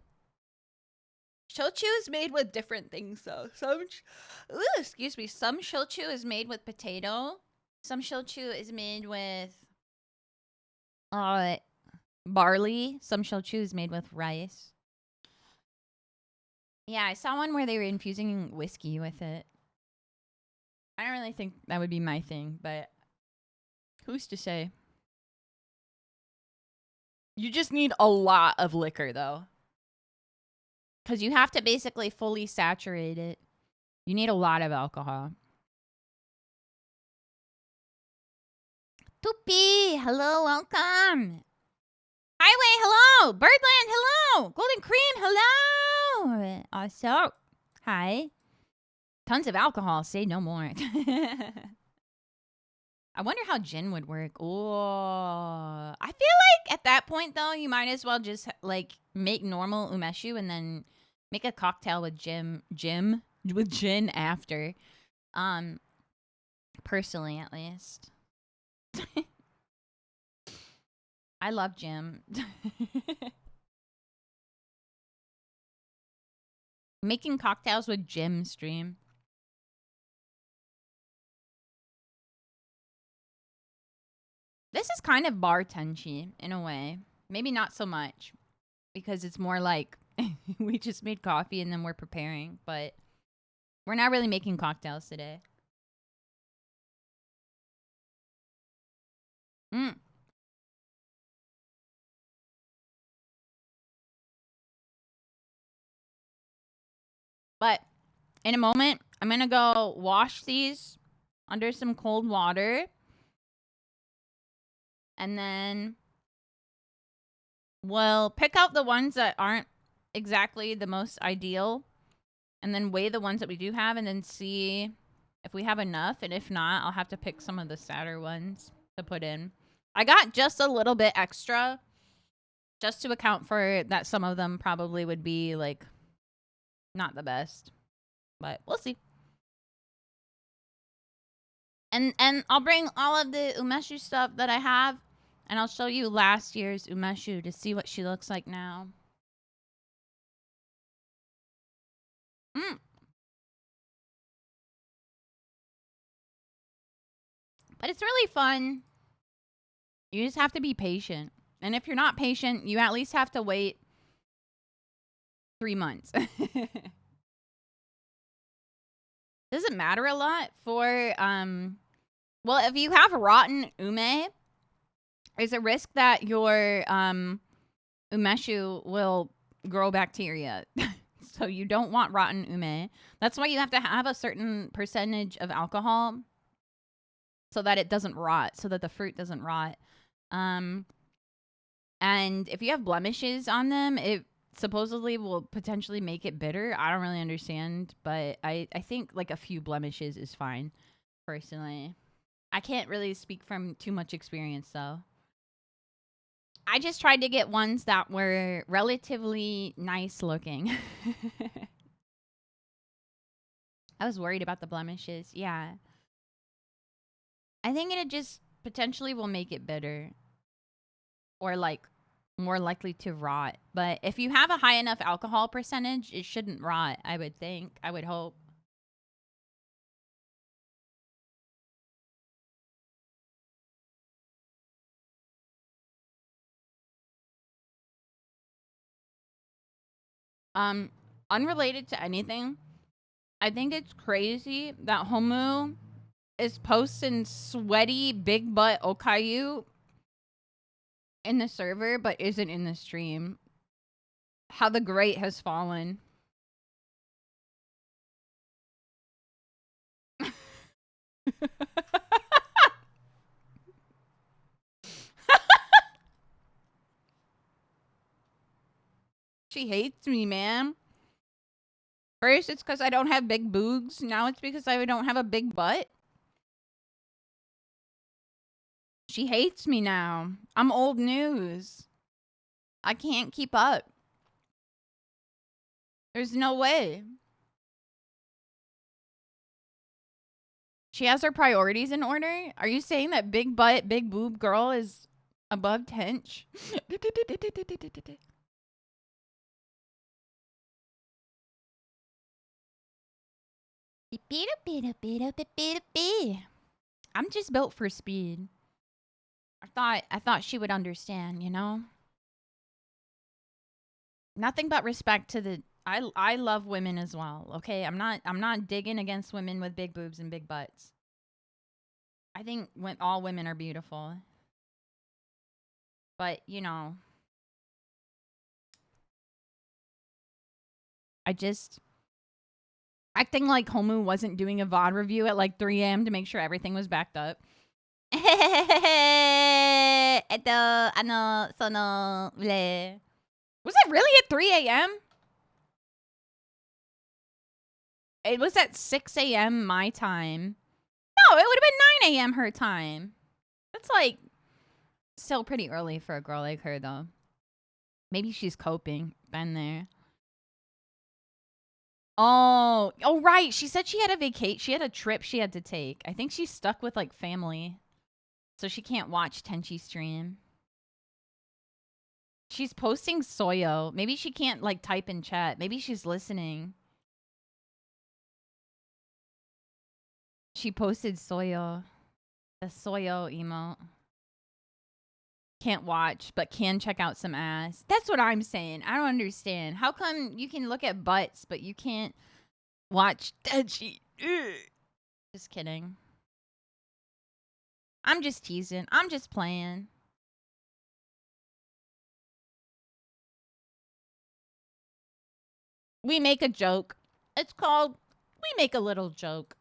Shochu is made with different things though. Some shochu is made with potato. Some shochu is made with barley. Some shochu is made with rice. Yeah, I saw one where they were infusing whiskey with it. I don't really think that would be my thing, but who's to say? You just need a lot of liquor, though. Because you have to basically fully saturate it. You need a lot of alcohol. Tupi, hello, welcome. Highway, hello. Birdland, hello. Golden Cream, hello. Also, hi. Tons of alcohol, say no more. I wonder how gin would work. Oh, I feel like at that point though, you might as well just like make normal umeshu and then make a cocktail with gin after. Personally, at least, I love gin. Making cocktails with gin stream. This is kind of bartending in a way. Maybe not so much because it's more like we just made coffee and then we're preparing, but we're not really making cocktails today. But in a moment, I'm going to go wash these under some cold water. And then we'll pick out the ones that aren't exactly the most ideal. And then weigh the ones that we do have and then see if we have enough. And if not, I'll have to pick some of the sadder ones to put in. I got just a little bit extra just to account for that some of them probably would be like not the best. But we'll see. And I'll bring all of the umeshu stuff that I have. And I'll show you last year's umeshu to see what she looks like now. But it's really fun. You just have to be patient. And if you're not patient, you at least have to wait 3 months. Does it matter a lot for, well, if you have rotten ume, there's a risk that your umeshu will grow bacteria. So you don't want rotten ume. That's why you have to have a certain percentage of alcohol so that it doesn't rot, so that the fruit doesn't rot. And if you have blemishes on them, it supposedly will potentially make it bitter. I don't really understand, but I think like a few blemishes is fine, personally. I can't really speak from too much experience, though. I just tried to get ones that were relatively nice looking. I was worried about the blemishes. Yeah. I think it just potentially will make it bitter or like more likely to rot. But if you have a high enough alcohol percentage, it shouldn't rot, I would think. I would hope. Um, Unrelated to anything, I think it's crazy that Homu is posting sweaty big butt okayu in the server but isn't in the stream. How the great has fallen. She hates me, man. First, it's because I don't have big boogs. Now it's because I don't have a big butt. She hates me now. I'm old news. I can't keep up. There's no way. She has her priorities in order? Are you saying that big butt, big boob girl is above tench? I'm just built for speed. I thought she would understand, you know? Nothing but respect to the I love women as well, okay? I'm not digging against women with big boobs and big butts. I think when all women are beautiful. But, you know, I just acting like Homu wasn't doing a VOD review at like 3 a.m. to make sure everything was backed up. Was it really at 3 a.m.? It was at 6 a.m. my time. No, it would have been 9 a.m. her time. That's like still pretty early for a girl like her, though. Maybe she's coping. Been there. Oh, right. She said she had a vacation. She had a trip she had to take. I think she's stuck with like family, so she can't watch Tenchi stream. She's posting Soyo. Maybe she can't like type in chat. Maybe she's listening. She posted Soyo. The Soyo emote. Can't watch, but can check out some ass. That's what I'm saying. I don't understand. How come you can look at butts, but you can't watch Tenchi? Just kidding. I'm just teasing. I'm just playing. We make a joke. It's called We Make a Little Joke.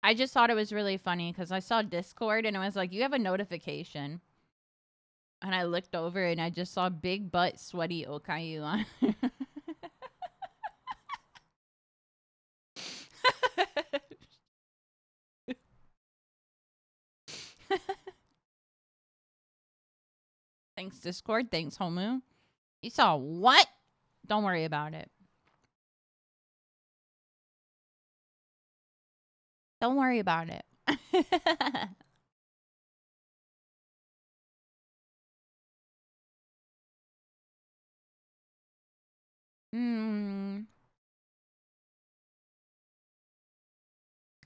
I just thought it was really funny because I saw Discord and it was like, you have a notification. And I looked over and I just saw big butt sweaty Okayu on. Thanks, Discord. Thanks, Homu. You saw what? Don't worry about it. Don't worry about it.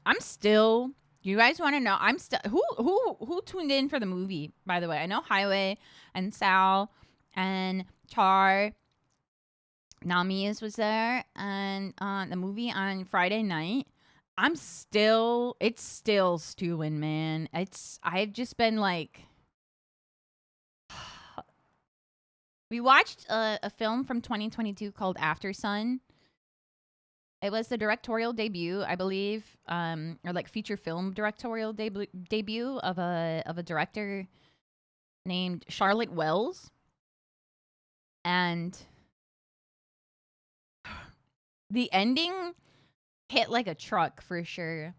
I'm still. You guys want to know? I'm still. Who tuned in for the movie? By the way, I know Highway and Sal and Char. Nami's was there, and the movie on Friday night. It's still stewing, man. I've just been like, we watched a film from 2022 called After Sun, It was the directorial debut, I believe, or like feature film directorial debut of a director named Charlotte Wells, and the ending hit like a truck for sure.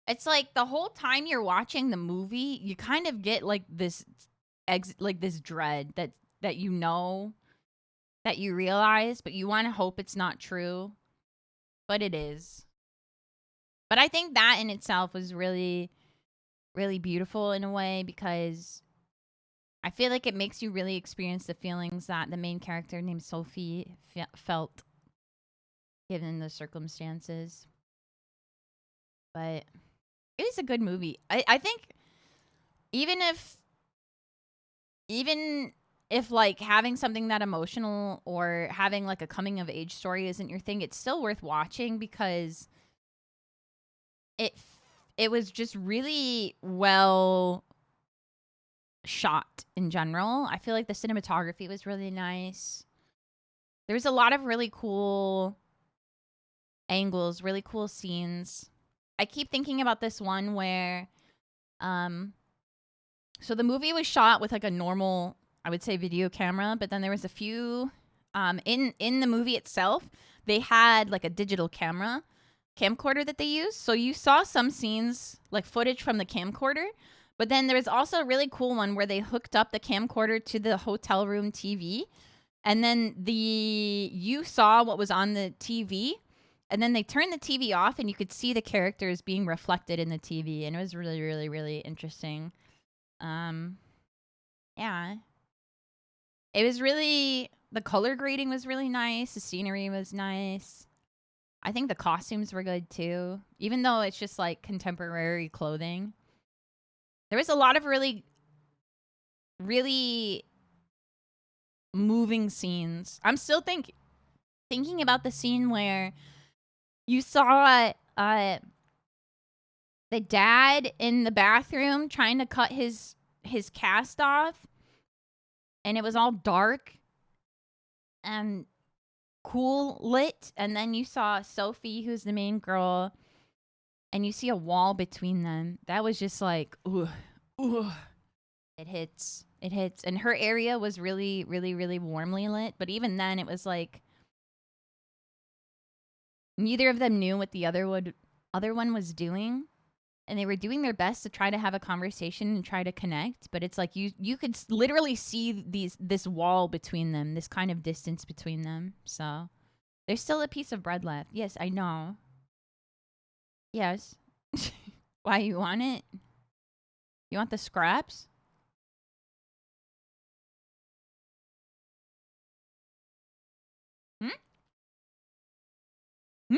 It's like the whole time you're watching the movie, you kind of get like this like this dread that you know, that you realize, but you want to hope it's not true, but it is. But I think that in itself was really really beautiful in a way, because I feel like it makes you really experience the feelings that the main character named Sophie felt given the circumstances. But it was a good movie. I think even if even if like having something that emotional or having like a coming of age story isn't your thing, it's still worth watching because it it was just really well shot in general. I feel like the cinematography was really nice. There was a lot of really cool angles, really cool scenes. I keep thinking about this one where um so the movie was shot with like a normal, I would say, video camera, but then there was a few in the movie itself, they had like a digital camcorder that they used. So you saw some scenes like footage from the camcorder, but then there was also a really cool one where they hooked up the camcorder to the hotel room TV, and then you saw what was on the TV, and then they turned the TV off and you could see the characters being reflected in the TV, and it was really really really interesting. Um yeah. It was really, the color grading was really nice, the scenery was nice. I think the costumes were good too, even though it's just like contemporary clothing. There was a lot of really really moving scenes. I'm still thinking about the scene where you saw the dad in the bathroom trying to cut his cast off, and it was all dark and cool lit, and then you saw Sophie, who's the main girl, and you see a wall between them. That was just like, ooh, ooh. It hits. It hits. And her area was really, really, really warmly lit. But even then, it was like neither of them knew what the other one was doing, and they were doing their best to try to have a conversation and try to connect. But it's like you could literally see this wall between them, this kind of distance between them. So there's still a piece of bread left. Yes, I know. Yes. Why you want it? You want the scraps? Hmm? Hmm?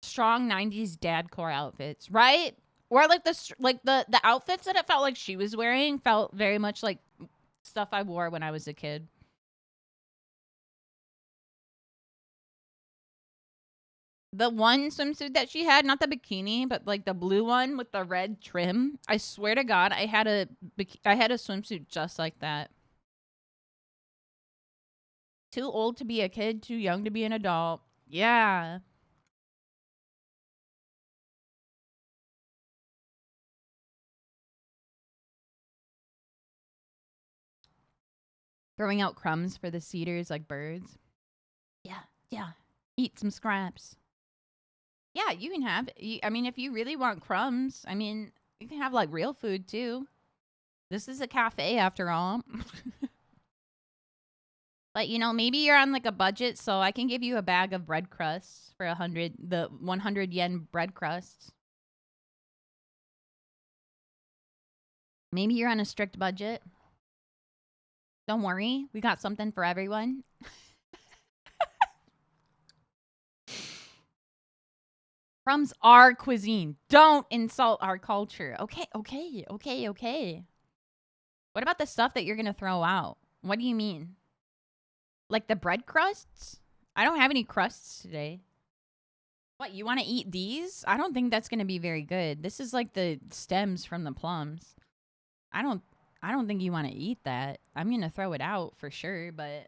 Strong 90s dadcore outfits, right? Or like the outfits that it felt like she was wearing felt very much like stuff I wore when I was a kid. The one swimsuit that she had, not the bikini, but like the blue one with the red trim. I swear to God, I had a swimsuit just like that. Too old to be a kid, too young to be an adult. Yeah. Throwing out crumbs for the cedars like birds. Yeah, yeah. Eat some scraps. Yeah, you can have. I mean, if you really want crumbs, I mean, you can have like real food too. This is a cafe after all. But you know, maybe you're on like a budget, so I can give you a bag of bread crusts for 100 yen bread crusts. Maybe you're on a strict budget. Don't worry, we got something for everyone. Crumbs are cuisine. Don't insult our culture. Okay, okay, okay, okay. What about the stuff that you're gonna throw out? What do you mean? Like the bread crusts? I don't have any crusts today. What, you want to eat these? I don't think that's going to be very good. This is like the stems from the plums. I don't I don't think you want to eat that. I'm going to throw it out for sure, but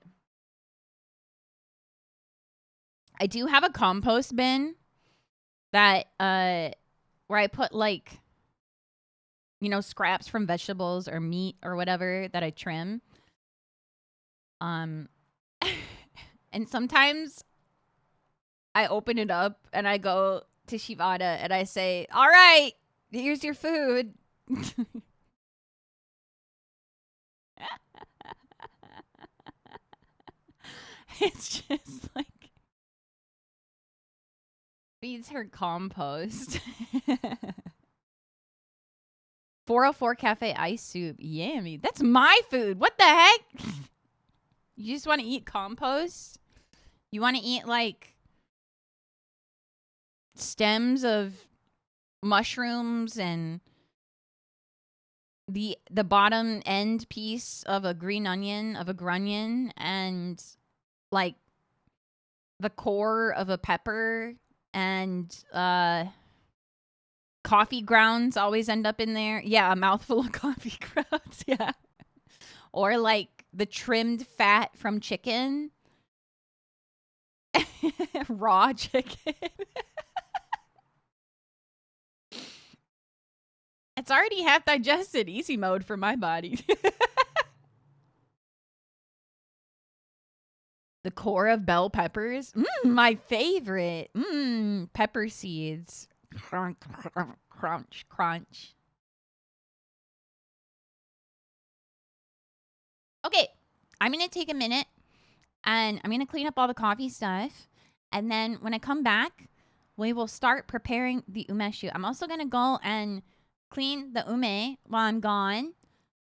I do have a compost bin that where I put like, you know, scraps from vegetables or meat or whatever that I trim. And sometimes I open it up and I go to Shivada and I say, "All right, here's your food." It's just like feeds her compost. 404 Cafe ice soup. Yummy. That's my food. What the heck? You just want to eat compost? You want to eat like stems of mushrooms and the bottom end piece of a green onion, of a grunion, and like the core of a pepper, and coffee grounds always end up in there. Yeah, a mouthful of coffee grounds. Yeah. Or like the trimmed fat from chicken. Raw chicken. It's already half digested. Easy mode for my body. The core of bell peppers. My favorite. Pepper seeds. Crunch, crunch, crunch. Okay, I'm going to take a minute and I'm going to clean up all the coffee stuff. And then when I come back, we will start preparing the umeshu. I'm also going to go and clean the ume while I'm gone.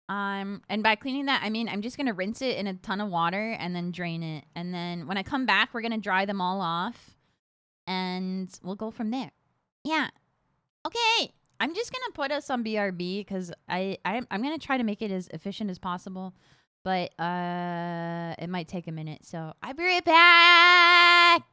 And by cleaning that, I mean I'm just going to rinse it in a ton of water and then drain it. And then when I come back, we're going to dry them all off. And we'll go from there. Yeah. Okay. I'm just going to put us on BRB because I'm going to try to make it as efficient as possible. But it might take a minute. So I'll be right back.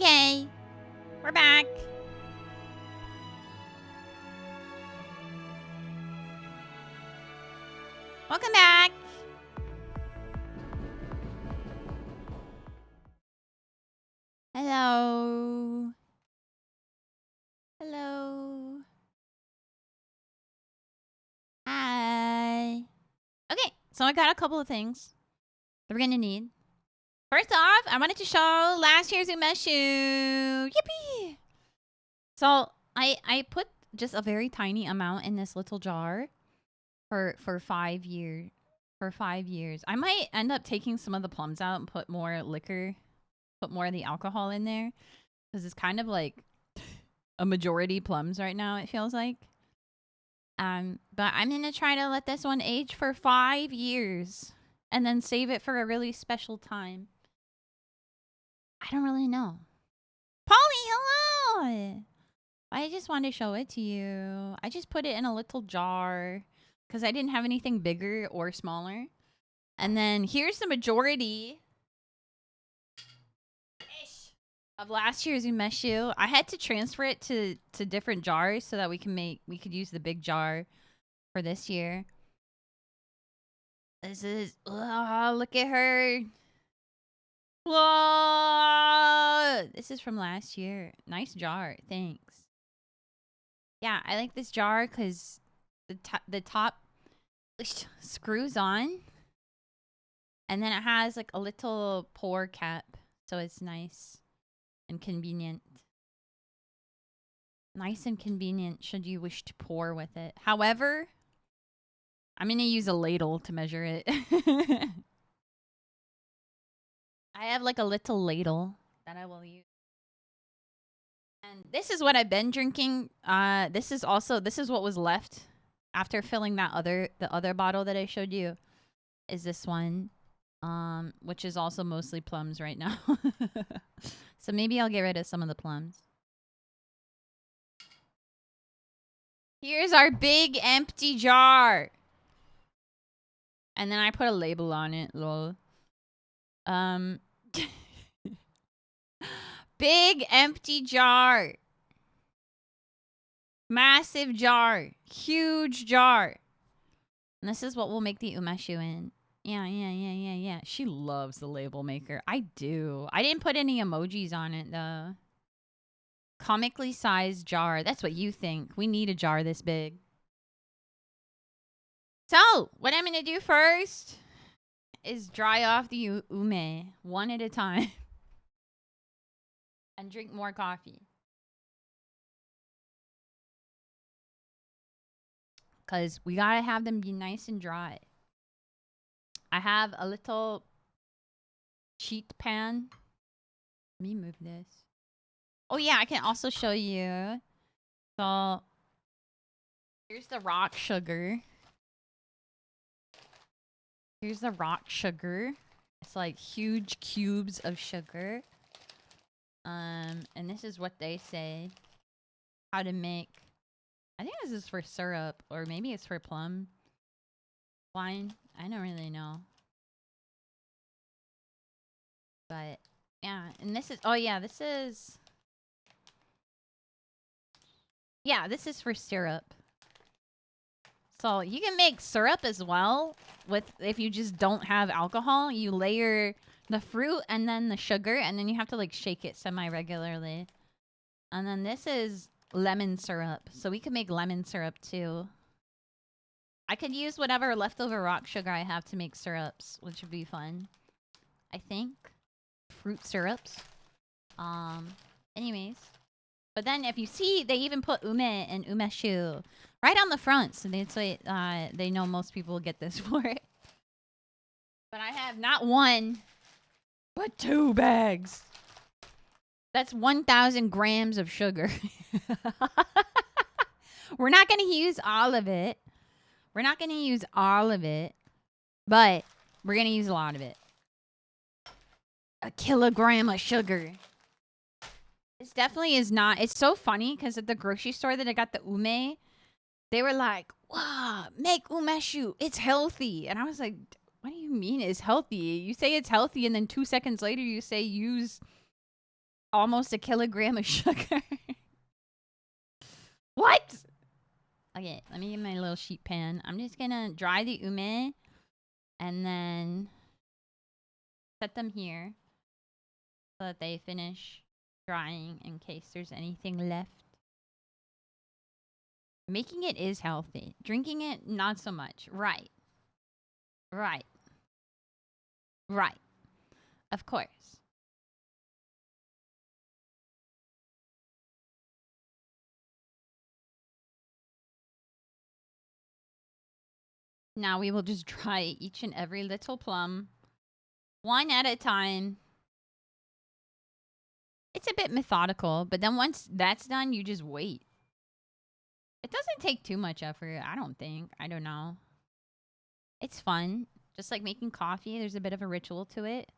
Okay. We're back. Welcome back. Hello. Hello. Hi. Okay, so I got a couple of things that we're gonna need. First off, I wanted to show last year's UMESHU. Yippee! So I put just a very tiny amount in this little jar for 5 years. For 5 years, I might end up taking some of the plums out and put more liquor, put more of the alcohol in there, because it's kind of like a majority plums right now. It feels like. But I'm gonna try to let this one age for 5 years, and then save it for a really special time. I don't really know. Polly, hello. I just wanted to show it to you. I just put it in a little jar because I didn't have anything bigger or smaller. And then here's the majority of last year's UMESHU. I had to transfer it to different jars so that we could use the big jar for this year. This is, look at her. Whoa! This is from last year. Nice jar. Thanks. Yeah, I like this jar because the top screws on. And then it has like a little pour cap. So it's nice and convenient. Nice and convenient should you wish to pour with it. However, I'm going to use a ladle to measure it. I have like a little ladle that I will use. And this is what I've been drinking. This is what was left after filling the other bottle that I showed you. Is this one, which is also mostly plums right now. So maybe I'll get rid of some of the plums. Here's our big empty jar. And then I put a label on it, lol. Big empty jar. Massive jar. Huge jar. And this is what we'll make the UMESHU in. Yeah. She loves the label maker. I do. I didn't put any emojis on it, though. Comically sized jar. That's what you think. We need a jar this big. So, what I'm going to do first is dry off the ume one at a time. And drink more coffee. Because we got to have them be nice and dry. I have a little sheet pan. Let me move this. Oh, yeah, I can also show you. So, here's the rock sugar. Here's the rock sugar. It's like huge cubes of sugar. And this is what they say. How to make. I think this is for syrup. Or maybe it's for plum wine. I don't really know. But, yeah. And this is... Oh, yeah. This is... Yeah, this is for syrup. So, you can make syrup as well. If you just don't have alcohol. You layer the fruit and then the sugar. And then you have to, like, shake it semi-regularly. And then this is lemon syrup. So, we could make lemon syrup, too. I could use whatever leftover rock sugar I have to make syrups, which would be fun. I think. Fruit syrups. Anyways. But then if you see, they even put ume and UMESHU right on the front. So they know most people get this for it. But I have not one, but 2 bags. That's 1,000 grams of sugar. We're not going to use all of it. But we're going to use a lot of it. A kilogram of sugar. This definitely is not. It's so funny because at the grocery store that I got the ume, they were like, wow, make UMESHU. It's healthy. And I was like, what do you mean it's healthy? You say it's healthy and then 2 seconds later you say use almost a kilogram of sugar. What? Okay, let me get my little sheet pan. I'm just gonna dry the ume and then set them here so that they finish drying in case there's anything left. Making it is healthy. Drinking it, not so much. Right. Right. Right. Of course. Now we will just dry each and every little plum, one at a time. It's a bit methodical, but then once that's done, you just wait. It doesn't take too much effort, I don't think. I don't know. It's fun. Just like making coffee, there's a bit of a ritual to it.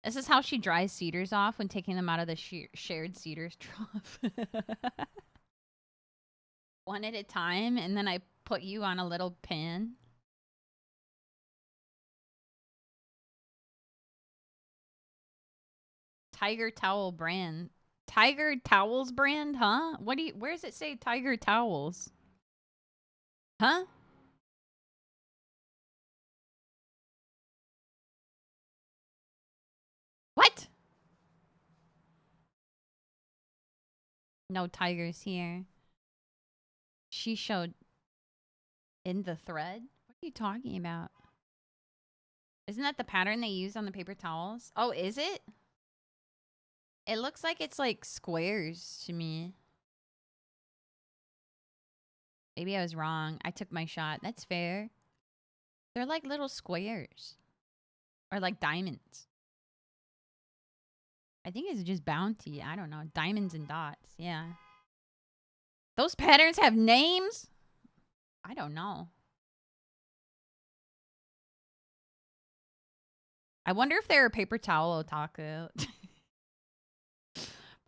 This is how she dries cedars off when taking them out of the shared cedars trough. One at a time, and then I put you on a little pan. Tiger Towel brand. Tiger Towels brand, huh? Where does it say Tiger Towels? Huh? What? No tigers here. She showed in the thread? What are you talking about? Isn't that the pattern they use on the paper towels? Oh, is it? It looks like it's like squares to me. Maybe I was wrong. I took my shot. That's fair. They're like little squares. Or like diamonds. I think it's just bounty. I don't know. Diamonds and dots. Yeah. Those patterns have names? I don't know. I wonder if they're a paper towel otaku.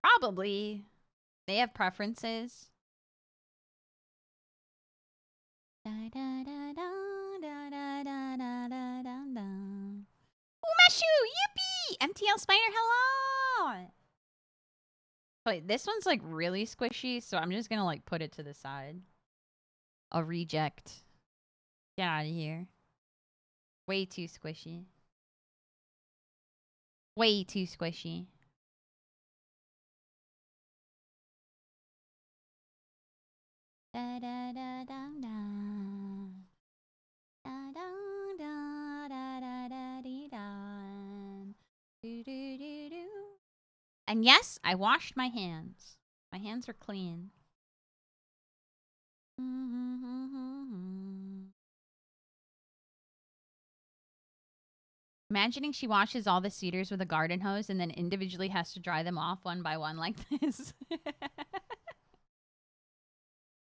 Probably. They have preferences. UMESHU! Yippee! MTL Spider, hello! Wait, this one's like really squishy, so I'm just gonna like put it to the side. I'll reject. Get out of here. Way too squishy. Way too squishy. Da da da da da. Da da da da da da dee da. Do do do do. And yes, I washed my hands. My hands are clean. Imagining she washes all the cedars with a garden hose and then individually has to dry them off one by one like this.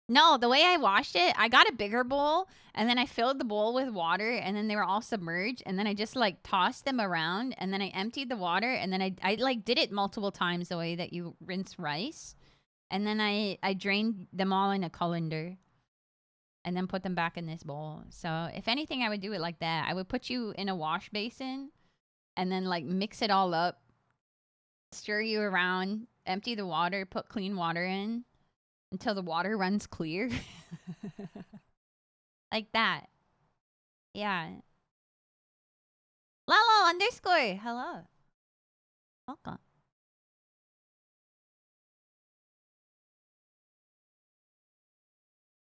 No, the way I washed it, I got a bigger bowl and then I filled the bowl with water and then they were all submerged and then I just like tossed them around and then I emptied the water and then I like did it multiple times the way that you rinse rice. And then I drained them all in a colander and then put them back in this bowl. So if anything, I would do it like that. I would put you in a wash basin and then like mix it all up, stir you around, empty the water, put clean water in until the water runs clear. Like that. Yeah. Lalo _ hello. Welcome.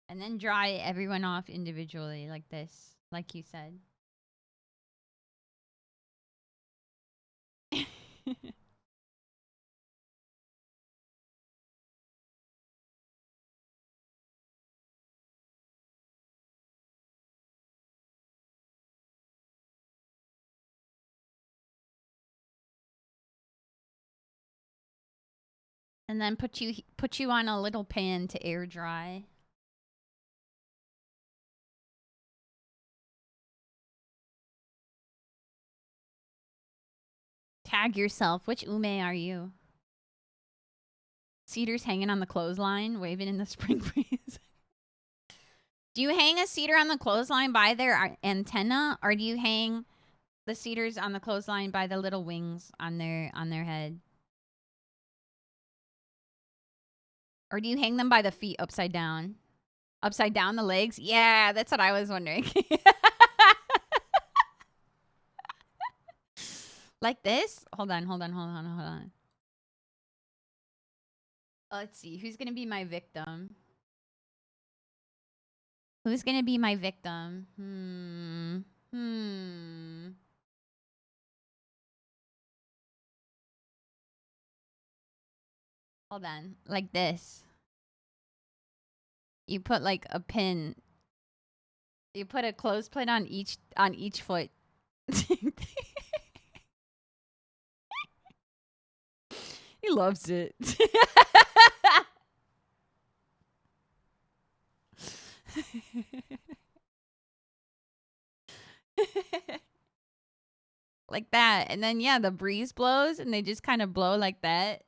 And then dry everyone off individually like this, like you said. And then put you on a little pan to air dry. Tag yourself. Which ume are you? Cedars hanging on the clothesline, waving in the spring breeze. Do you hang a cedar on the clothesline by their antenna, or do you hang The cedars on the clothesline by the little wings on their head. Or do you hang them by the feet upside down? Upside down the legs? Yeah, that's what I was wondering. Like this? Hold on. Let's see. Who's going to be my victim? Who's going to be my victim? Hold on. Like this. You put like a pin. You put a clothespin on each foot. He loves it. Like that. And then yeah, the breeze blows and they just kind of blow like that.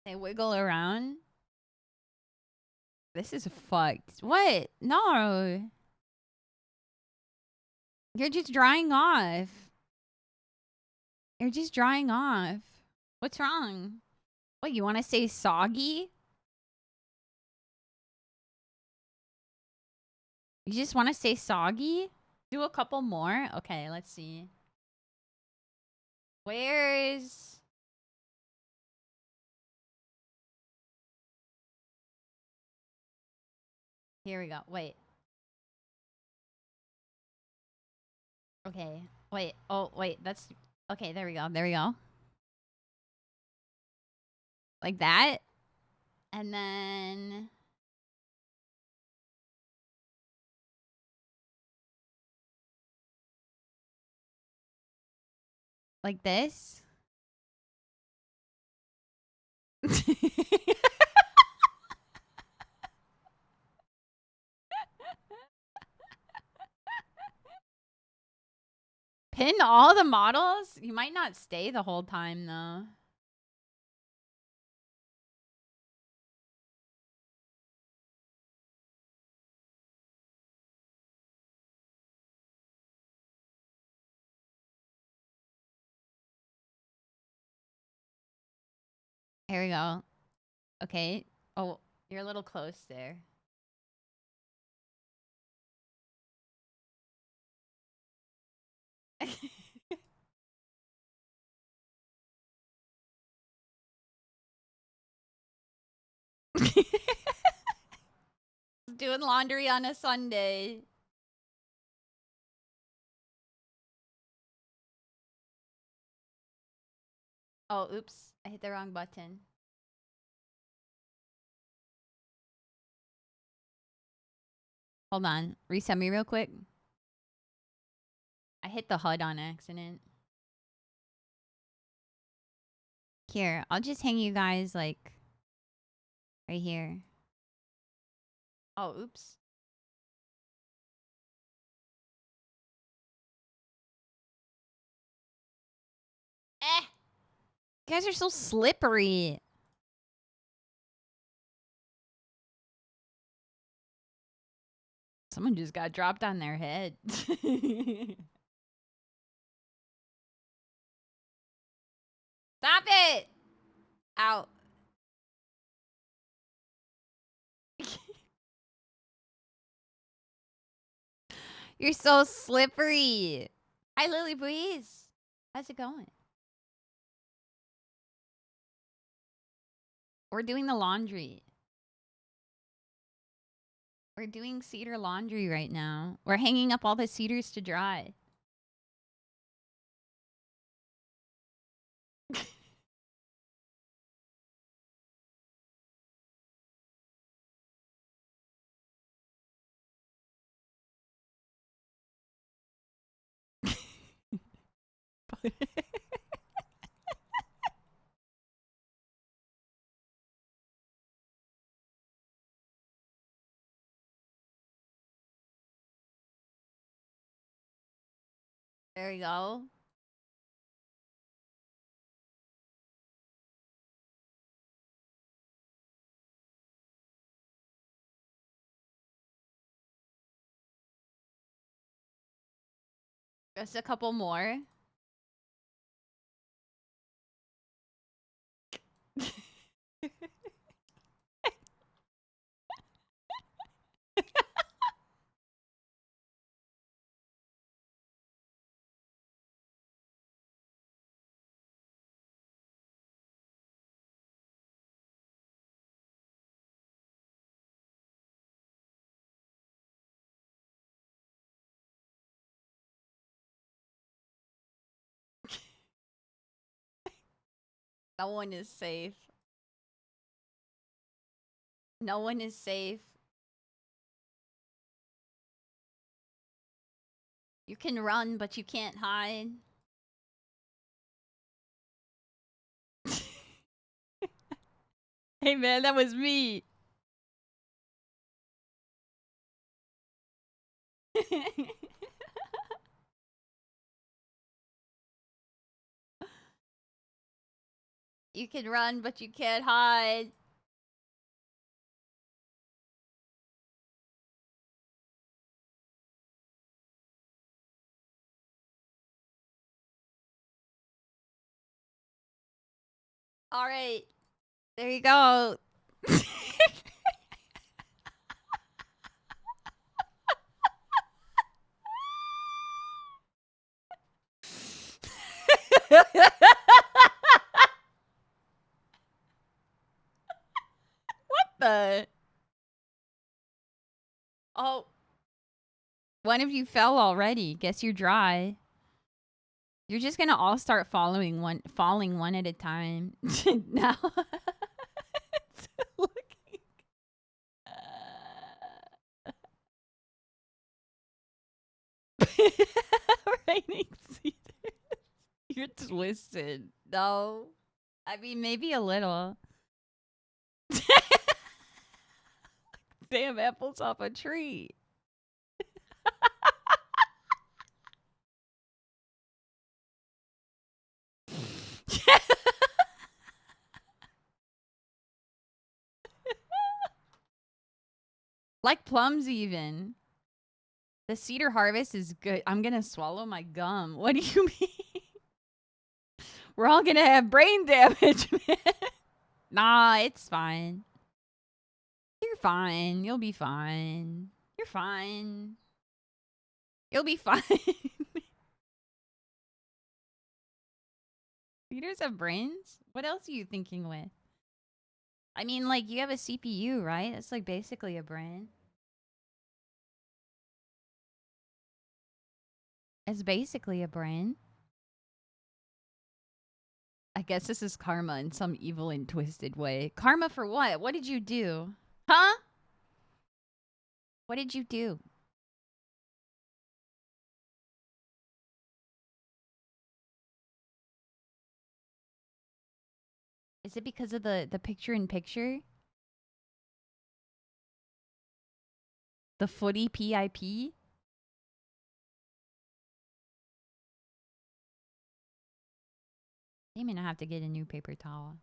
They wiggle around. This is fucked. What? No. You're just drying off. You're just drying off. What's wrong? What, you want to say soggy? You just want to say soggy? Do a couple more? Okay, let's see. Where's... Here we go. Wait. Okay. Wait. Oh, wait. That's... Okay, there we go. There we go. Like that. And then... Like this. Pin all the models? You might not stay the whole time, though. Here we go. Okay. Oh, you're a little close there. Doing laundry on a Sunday. Oh, oops. I hit the wrong button. Hold on. Reset me real quick. I hit the HUD on accident. Here, I'll just hang you guys, like, right here. Oh, oops. Eh! You guys are so slippery. Someone just got dropped on their head. Stop it! Ow. You're so slippery. Hi, Lily Breeze. How's it going? We're doing the laundry. We're doing cedar laundry right now. We're hanging up all the cedars to dry. There we go. Just a couple more. No one is safe. No one is safe. You can run, but you can't hide. Hey man, that was me. You can run, but you can't hide. All right. There you go. What the? Oh, one of you fell already. Guess you're dry. You're just gonna all start falling one at a time. Now it's looking. Raining season. You're twisted. No, I mean maybe a little. Damn apples off a tree. Like plums, even. The cedar harvest is good. I'm gonna swallow my gum. What do you mean? We're all gonna have brain damage, man. Nah, it's fine. You're fine. You'll be fine. You're fine. You'll be fine. Cedars have brains? What else are you thinking with? I mean, like, you have a CPU, right? It's like basically a brain. It's basically a brain. I guess this is karma in some evil and twisted way. Karma for what? What did you do? Huh? What did you do? Is it because of the picture in picture? The footy PIP? They may not have to get a new paper towel.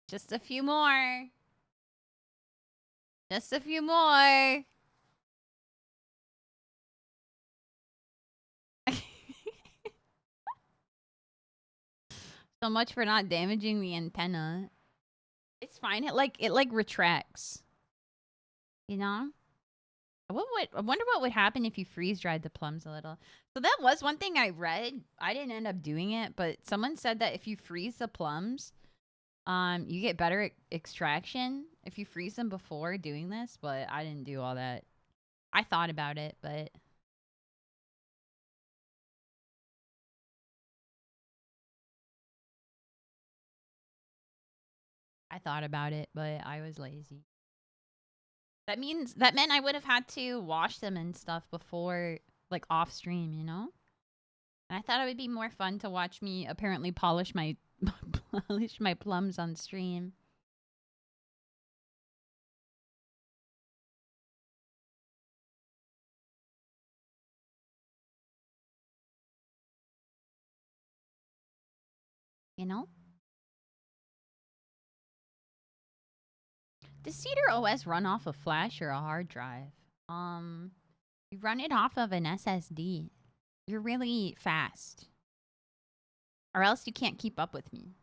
Just a few more. Just a few more. So much for not damaging the antenna. It's fine. It retracts. You know? I wonder what would happen if you freeze dried the plums a little. So that was one thing I read. I didn't end up doing it, but someone said that if you freeze the plums, you get better extraction if you freeze them before doing this, but I didn't do all that. I thought about it, but I was lazy. That meant I would have had to wash them and stuff before, like, off stream, you know? And I thought it would be more fun to watch me apparently polish my polish my plums on stream. You know? Does Cedar OS run off a flash or a hard drive? You run it off of an SSD. You're really fast. Or else you can't keep up with me.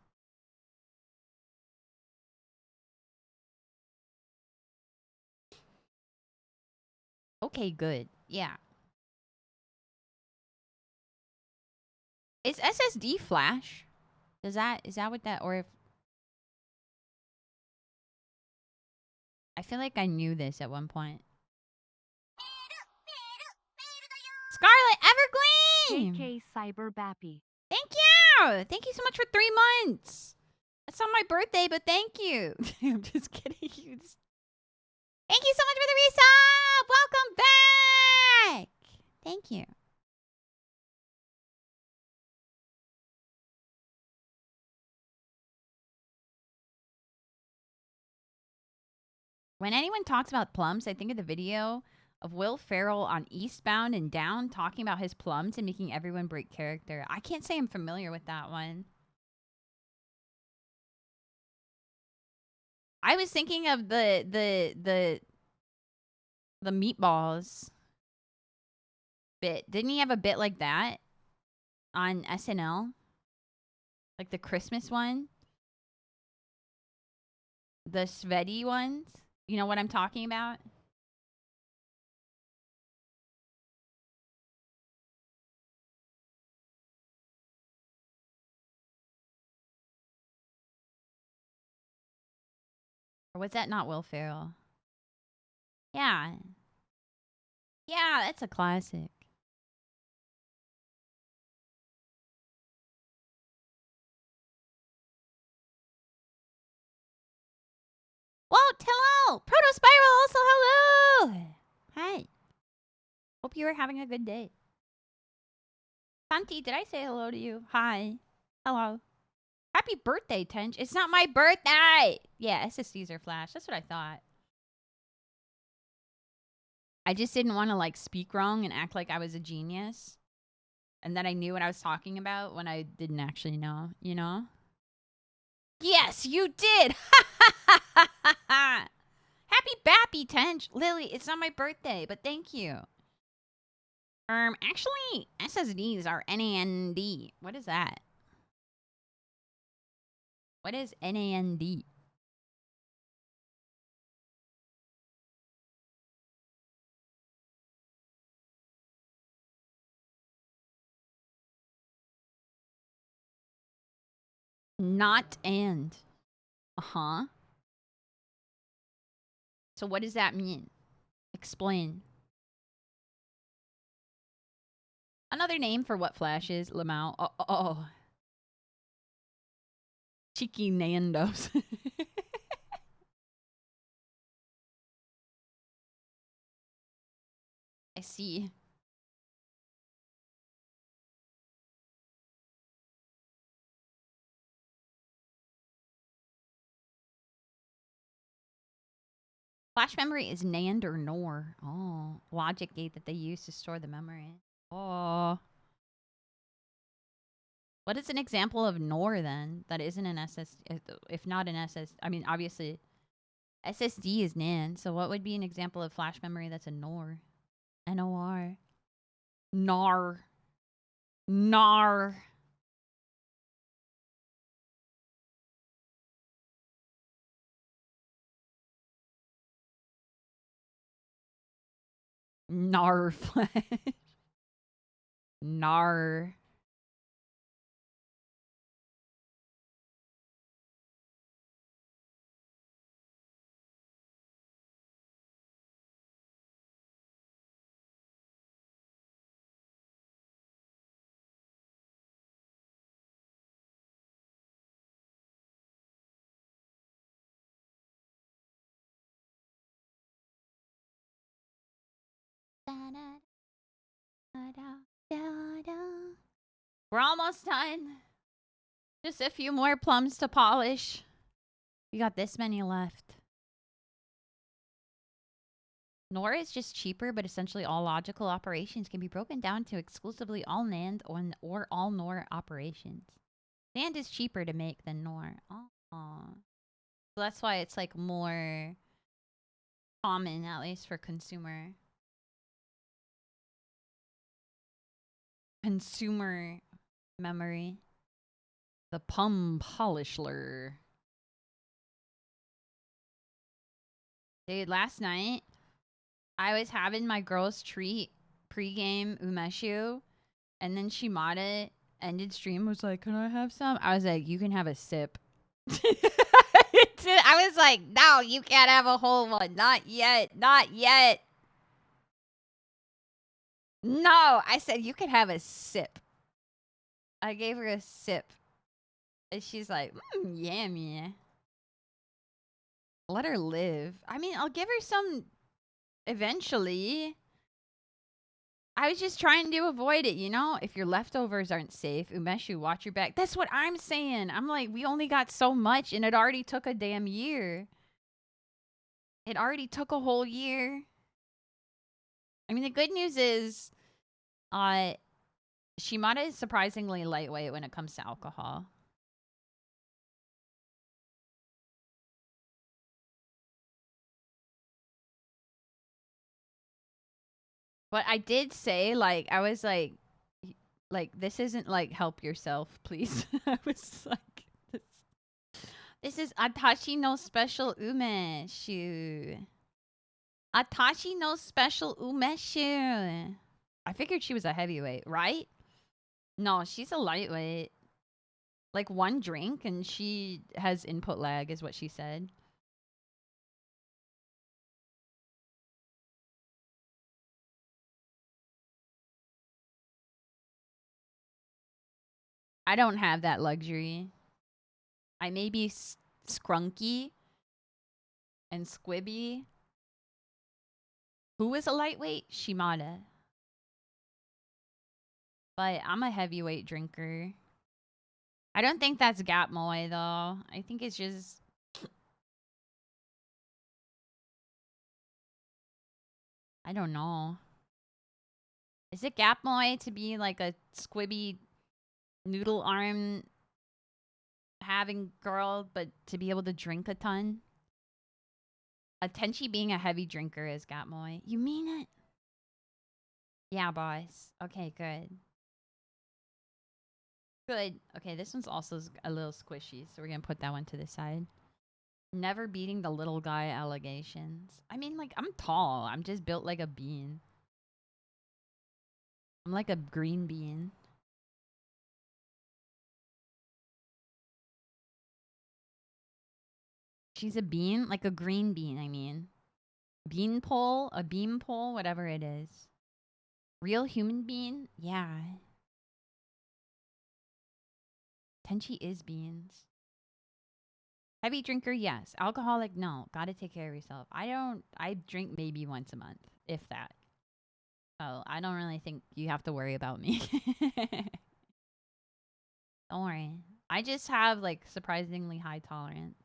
Okay, good. Yeah. Is SSD flash? Is that what that, or if I feel like I knew this at one point. Scarlet Evergreen! JK Cyber Bappy. Thank you! Thank you so much for 3 months. That's not my birthday, but thank you. I'm just kidding. Thank you so much for the resub! Welcome back! Thank you. When anyone talks about plums, I think of the video of Will Ferrell on Eastbound and Down talking about his plums and making everyone break character. I can't say I'm familiar with that one. I was thinking of the meatballs bit. Didn't he have a bit like that on SNL? Like the Christmas one? The Sveti ones? You know what I'm talking about? Or was that not Will Ferrell? Yeah. Yeah, that's a classic. Whoa, hello! Proto Spiral also hello! Hi. Hope you are having a good day. Santi, did I say hello to you? Hi. Hello. Happy birthday, Tench. It's not my birthday! Yeah, SSDs are flash. That's what I thought. I just didn't want to, like, speak wrong and act like I was a genius. And that I knew what I was talking about when I didn't actually know, you know? Yes, you did! Happy Bappy, Tench. Lily, it's not my birthday, but thank you. Actually, SSDs are NAND. What is that? What is NAND? Not and. Uh-huh. So what does that mean? Explain. Another name for what flash is, Lamau. Oh. Cheeky Nandos. I see. Flash memory is NAND or NOR. Oh, logic gate that they use to store the memory. Oh. What is an example of NOR then? That isn't an SSD. If not an SSD. I mean, obviously, SSD is NAND. So what would be an example of flash memory that's a NOR? NOR. NAR. NAR. NAR flash. NAR. We're almost done. Just a few more plums to polish. We got this many left. NOR is just cheaper, but essentially all logical operations can be broken down to exclusively all NAND or all NOR operations. NAND is cheaper to make than NOR. Oh. So that's why it's like more common, at least for consumer memory. The Pum Polishler. Dude, last night I was having my girl's treat pregame UMESHU, and then Shimada ended stream, was like, "Can I have some?" I was like, "You can have a sip." I was like, "No, you can't have a whole one. Not yet. Not yet." No, I said, "You can have a sip." I gave her a sip. And she's like, yummy. Let her live. I mean, I'll give her some eventually. I was just trying to avoid it, you know? If your leftovers aren't safe, Umeshu, watch your back. That's what I'm saying. I'm like, we only got so much, and it already took a damn year. It already took a whole year. I mean, the good news is, Shimada is surprisingly lightweight when it comes to alcohol. But I did say, like, I was like, this isn't like help yourself, please. I was like, this is Atashi no special umeshu. Atashi no special umeshu. I figured she was a heavyweight, right? No, she's a lightweight. Like one drink and she has input lag, is what she said. I don't have that luxury. I may be scrunky and squibby. Who is a lightweight? Shimada. But I'm a heavyweight drinker. I don't think that's Gap Moe, though. I think it's just... I don't know. Is it Gap Moe to be like a squibby noodle arm having girl, but to be able to drink a ton? Tenchi being a heavy drinker is Gap Moe. You mean it? Yeah, boss. Okay, good. Good. Okay, this one's also a little squishy, so we're gonna put that one to the side. Never beating the little guy allegations. I mean, like, I'm tall. I'm just built like a bean. I'm like a green bean. She's a bean? Like a green bean, I mean. Bean pole? A beam pole? Whatever it is. Real human bean? Yeah. Tenchi is beans. Heavy drinker, yes. Alcoholic, no. Gotta take care of yourself. I drink maybe once a month, if that. So I don't really think you have to worry about me. Don't worry. I just have like surprisingly high tolerance.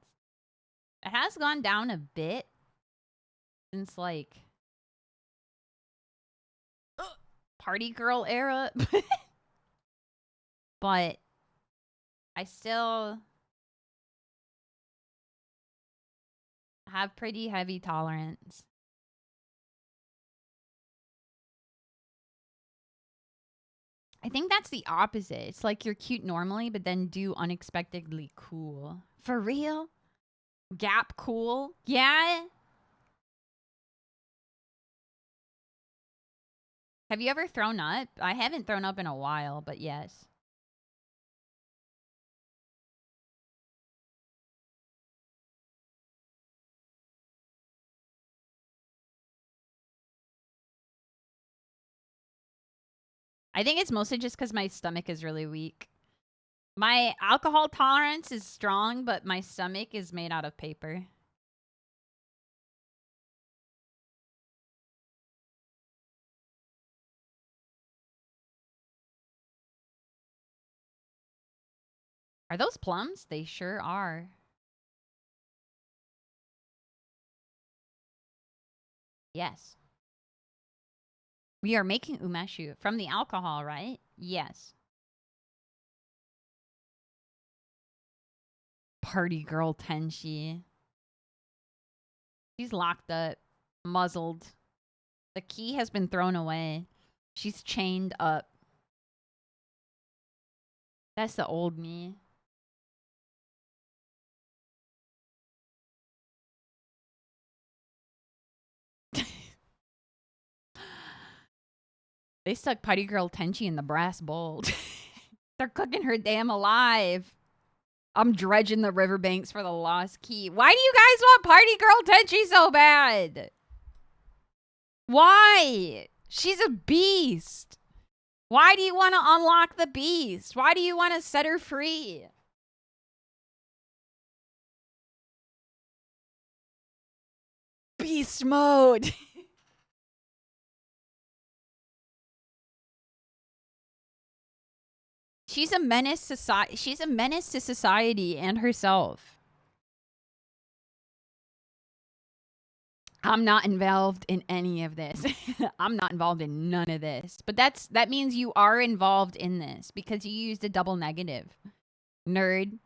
It has gone down a bit since like party girl era. But I still have pretty heavy tolerance. I think that's the opposite. It's like you're cute normally, but then do unexpectedly cool. For real? Gap cool? Yeah. Have you ever thrown up? I haven't thrown up in a while, but yes. I think it's mostly just because my stomach is really weak. My alcohol tolerance is strong, but my stomach is made out of paper. Are those plums? They sure are. Yes. We are making umeshu from the alcohol, right? Yes. Party girl Tenshi. She's locked up. Muzzled. The key has been thrown away. She's chained up. That's the old me. They stuck Putty Girl Tenchi in the brass bowl. They're cooking her damn alive. I'm dredging the riverbanks for the lost key. Why do you guys want Party Girl Tenchi so bad? Why? She's a beast. Why do you want to unlock the beast? Why do you want to set her free? Beast mode. She's a menace to society and herself. I'm not involved in any of this. I'm not involved in none of this. But that means you are involved in this because you used a double negative. Nerd.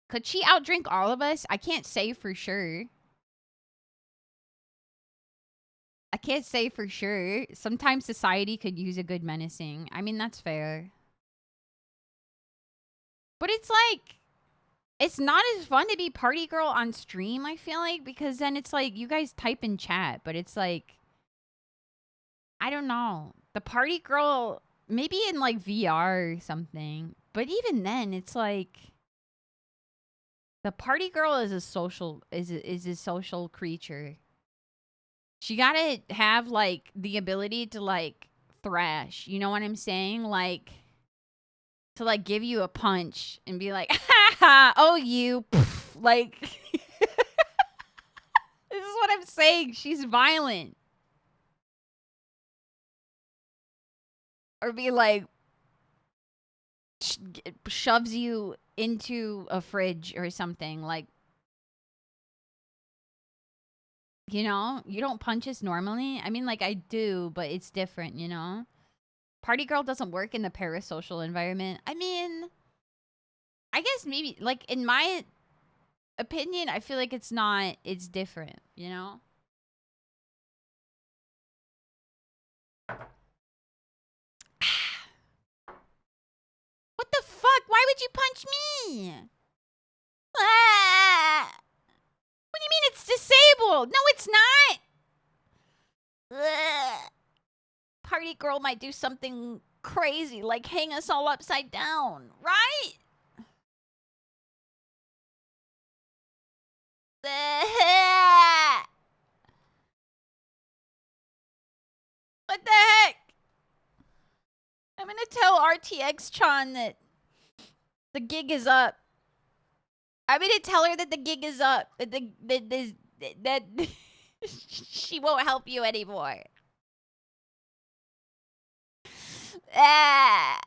Could she outdrink all of us? I can't say for sure. I can't say for sure. Sometimes society could use a good menacing. I mean, that's fair. But it's like, it's not as fun to be party girl on stream, I feel like, because then it's like you guys type in chat, but it's like, I don't know. The party girl, maybe in like VR or something, but even then, it's like the party girl is a social creature. She gotta have like the ability to like thrash. You know what I'm saying? Like to like give you a punch and be like, ha ha, oh you, poof. Like this is what I'm saying. She's violent. Or be like, shoves you into a fridge or something. Like, you know, you don't punch us normally. I mean, like, I do, but it's different, you know? Party girl doesn't work in the parasocial environment. I mean, I guess maybe, like, in my opinion, I feel like it's different, you know? What the fuck? Why would you punch me? Ah! What do you mean it's disabled? No, it's not. Ugh. Party girl might do something crazy, like hang us all upside down, right? What the heck? I'm gonna tell RTX Chan that the gig is up. I'm gonna tell her that the gig is up. That she won't help you anymore. Ah.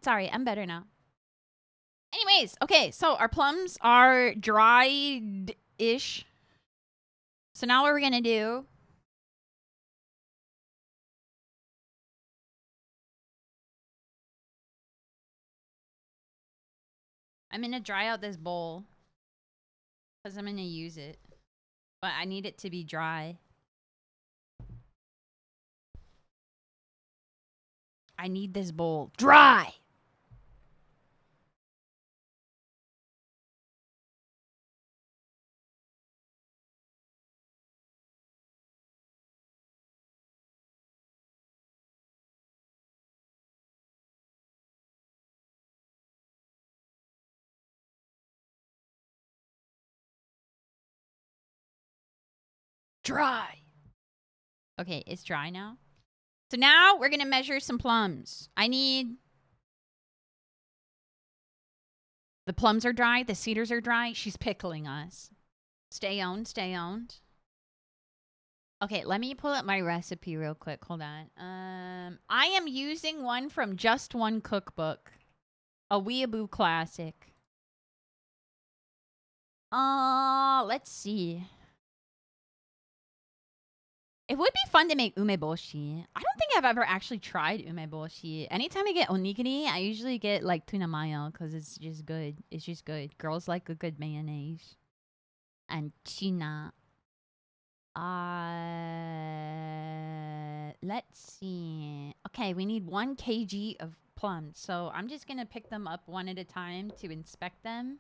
Sorry, I'm better now. Anyways, okay, so our plums are dried-ish. So now what we're gonna do... I'm gonna dry out this bowl. Because I'm gonna use it. But I need it to be dry. I need this bowl dry! Dry! Okay, it's dry now. So now we're gonna measure some plums. I need... The plums are dry. The cedars are dry. She's pickling us. Stay owned. Stay owned. Okay, let me pull up my recipe real quick. Hold on. I am using one from Just One Cookbook. A Weeaboo classic. Let's see. It would be fun to make umeboshi. I don't think I've ever actually tried umeboshi. Anytime I get onigiri, I usually get like tuna mayo because it's just good. It's just good. Girls like a good mayonnaise. And tuna. Let's see. Okay, we need 1 kg of plums. So I'm just going to pick them up one at a time to inspect them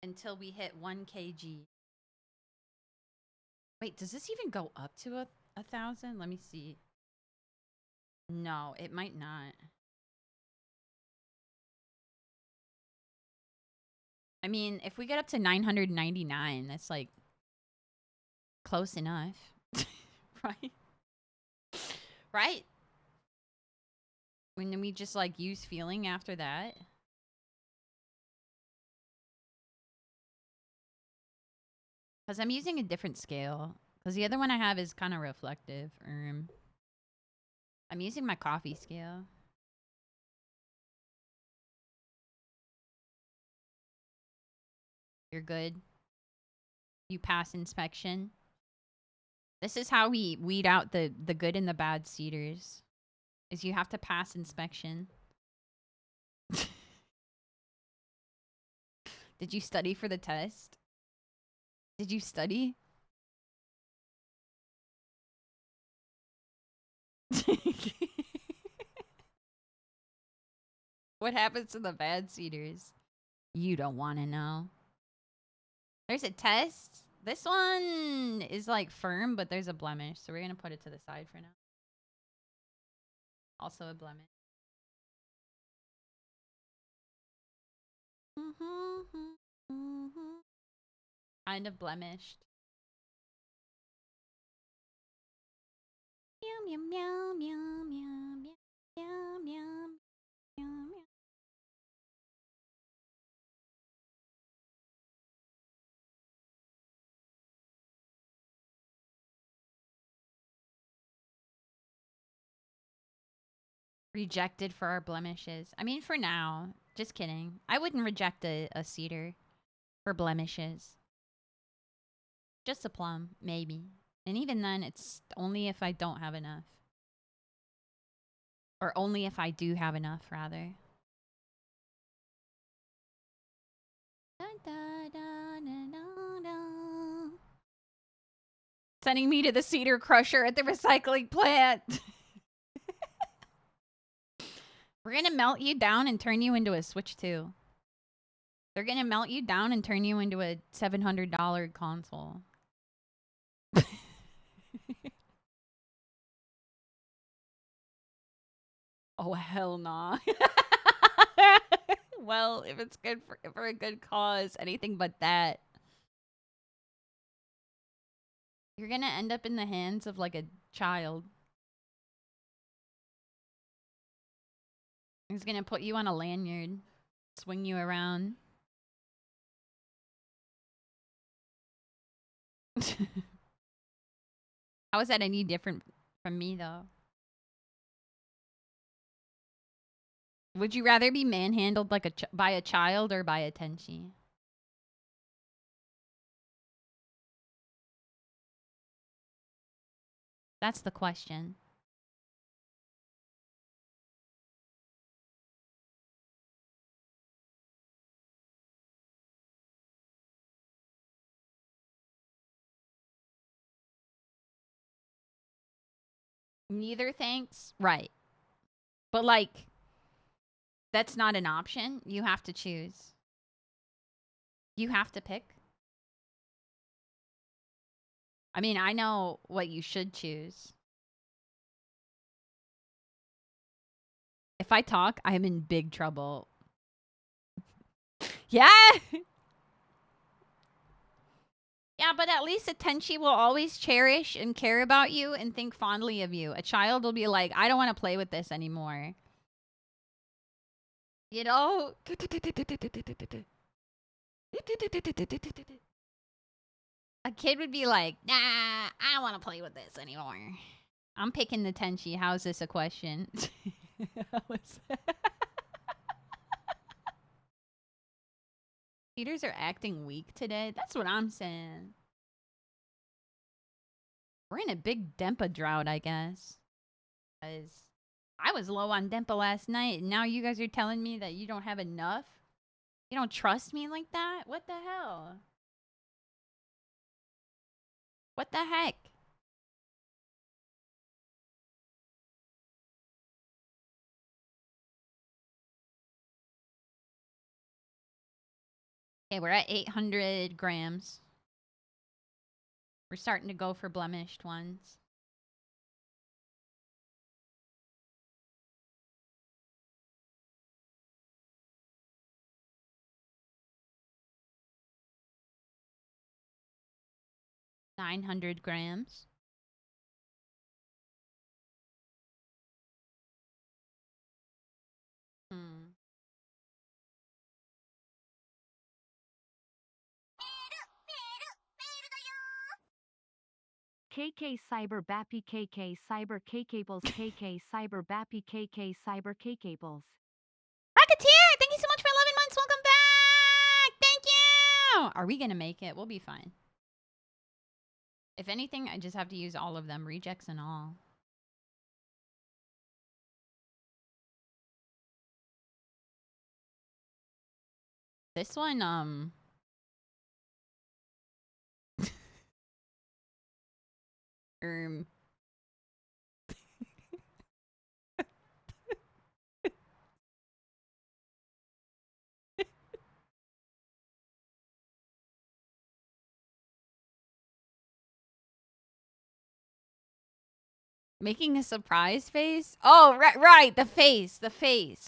until we hit 1 kg. Wait, does this even go up to a 1,000? Let me see. No, it might not. I mean, if we get up to 999, that's like close enough. Right? Right? When we just like use feeling after that. Because I'm using a different scale. Because the other one I have is kind of reflective. I'm using my coffee scale. You're good. You pass inspection. This is how we weed out the good and the bad cedars. Is you have to pass inspection. Did you study for the test? Did you study? What happens to the bad cedars? You don't want to know. There's a test. This one is like firm, but there's a blemish. So we're going to put it to the side for now. Also a blemish. Kind of blemished. Meow, meow, meow, meow, meow, meow, meow, meow, meow. Rejected for our blemishes. I mean, for now. Just kidding. I wouldn't reject a cedar for blemishes. Just a plum, maybe. And even then, it's only if I don't have enough. Or only if I do have enough, rather. Sending me to the cedar crusher at the recycling plant. We're gonna melt you down and turn you into a Switch 2. They're gonna melt you down and turn you into a $700 console. Oh, hell nah. Well, if it's good for a good cause, anything but that. You're gonna end up in the hands of like a child. He's gonna put you on a lanyard, swing you around. How is that any different from me, though? Would you rather be manhandled like by a child or by a tenchi? That's the question. Neither thanks. Right. But like, that's not an option. You have to choose. You have to pick. I mean, I know what you should choose. If I talk, I'm in big trouble. Yeah. Yeah, but at least a tenchi will always cherish and care about you and think fondly of you. A child will be like, I don't want to play with this anymore. You know? A kid would be like, nah, I don't want to play with this anymore. I'm picking the tenchi. How is this a question? Cheaters are acting weak today. That's what I'm saying. We're in a big Dempa drought, I guess. 'Cause I was low on Dempa last night, and now you guys are telling me that you don't have enough? You don't trust me like that? What the hell? What the heck? Okay, we're at 800 grams. We're starting to go for blemished ones. $900 grams. Hmm. KK Cyber Bappy KK Cyber KKables KK Cyber Bappy KK Cyber KKables. Rocketeer, thank you so much for 11 months. Welcome back. Thank you. Are we going to make it? We'll be fine. If anything, I just have to use all of them, rejects and all. This one, making a surprise face? Oh, right, the face,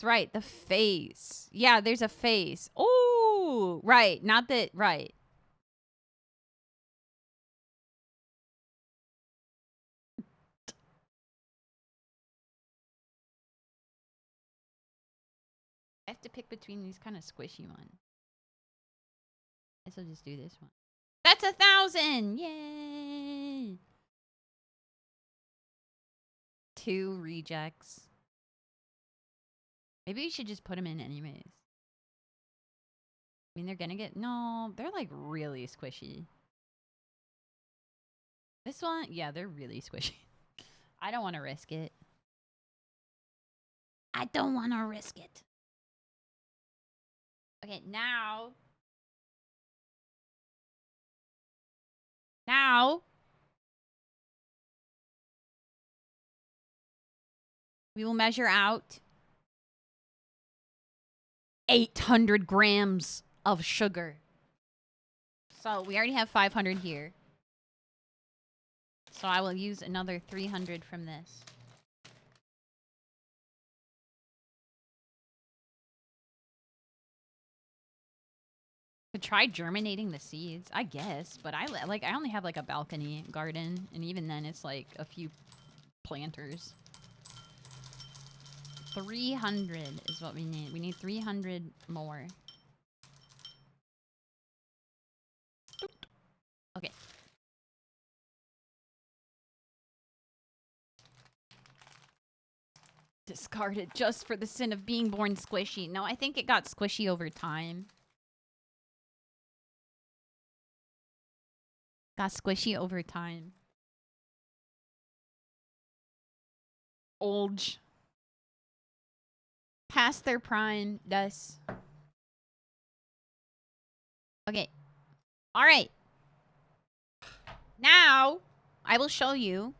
right, the face. Yeah, there's a face. Oh, right, not that, right. I have to pick between these kind of squishy ones. I guess I'll just do this one. That's 1,000! Yay! 2 rejects. Maybe we should just put them in anyways. I mean, they're gonna get... No, they're like really squishy. This one, yeah, they're really squishy. I don't want to risk it. I don't want to risk it. Okay, now... we will measure out 800 grams of sugar. So we already have 500 here. So I will use another 300 from this. Could try germinating the seeds, I guess, but I only have like a balcony garden, and even then it's like a few planters. 300 is what we need. We need 300 more. Okay. Discarded just for the sin of being born squishy. No, I think it got squishy over time. Got squishy over time. Old. Past their prime, thus. Okay. All right. Now, I will show you.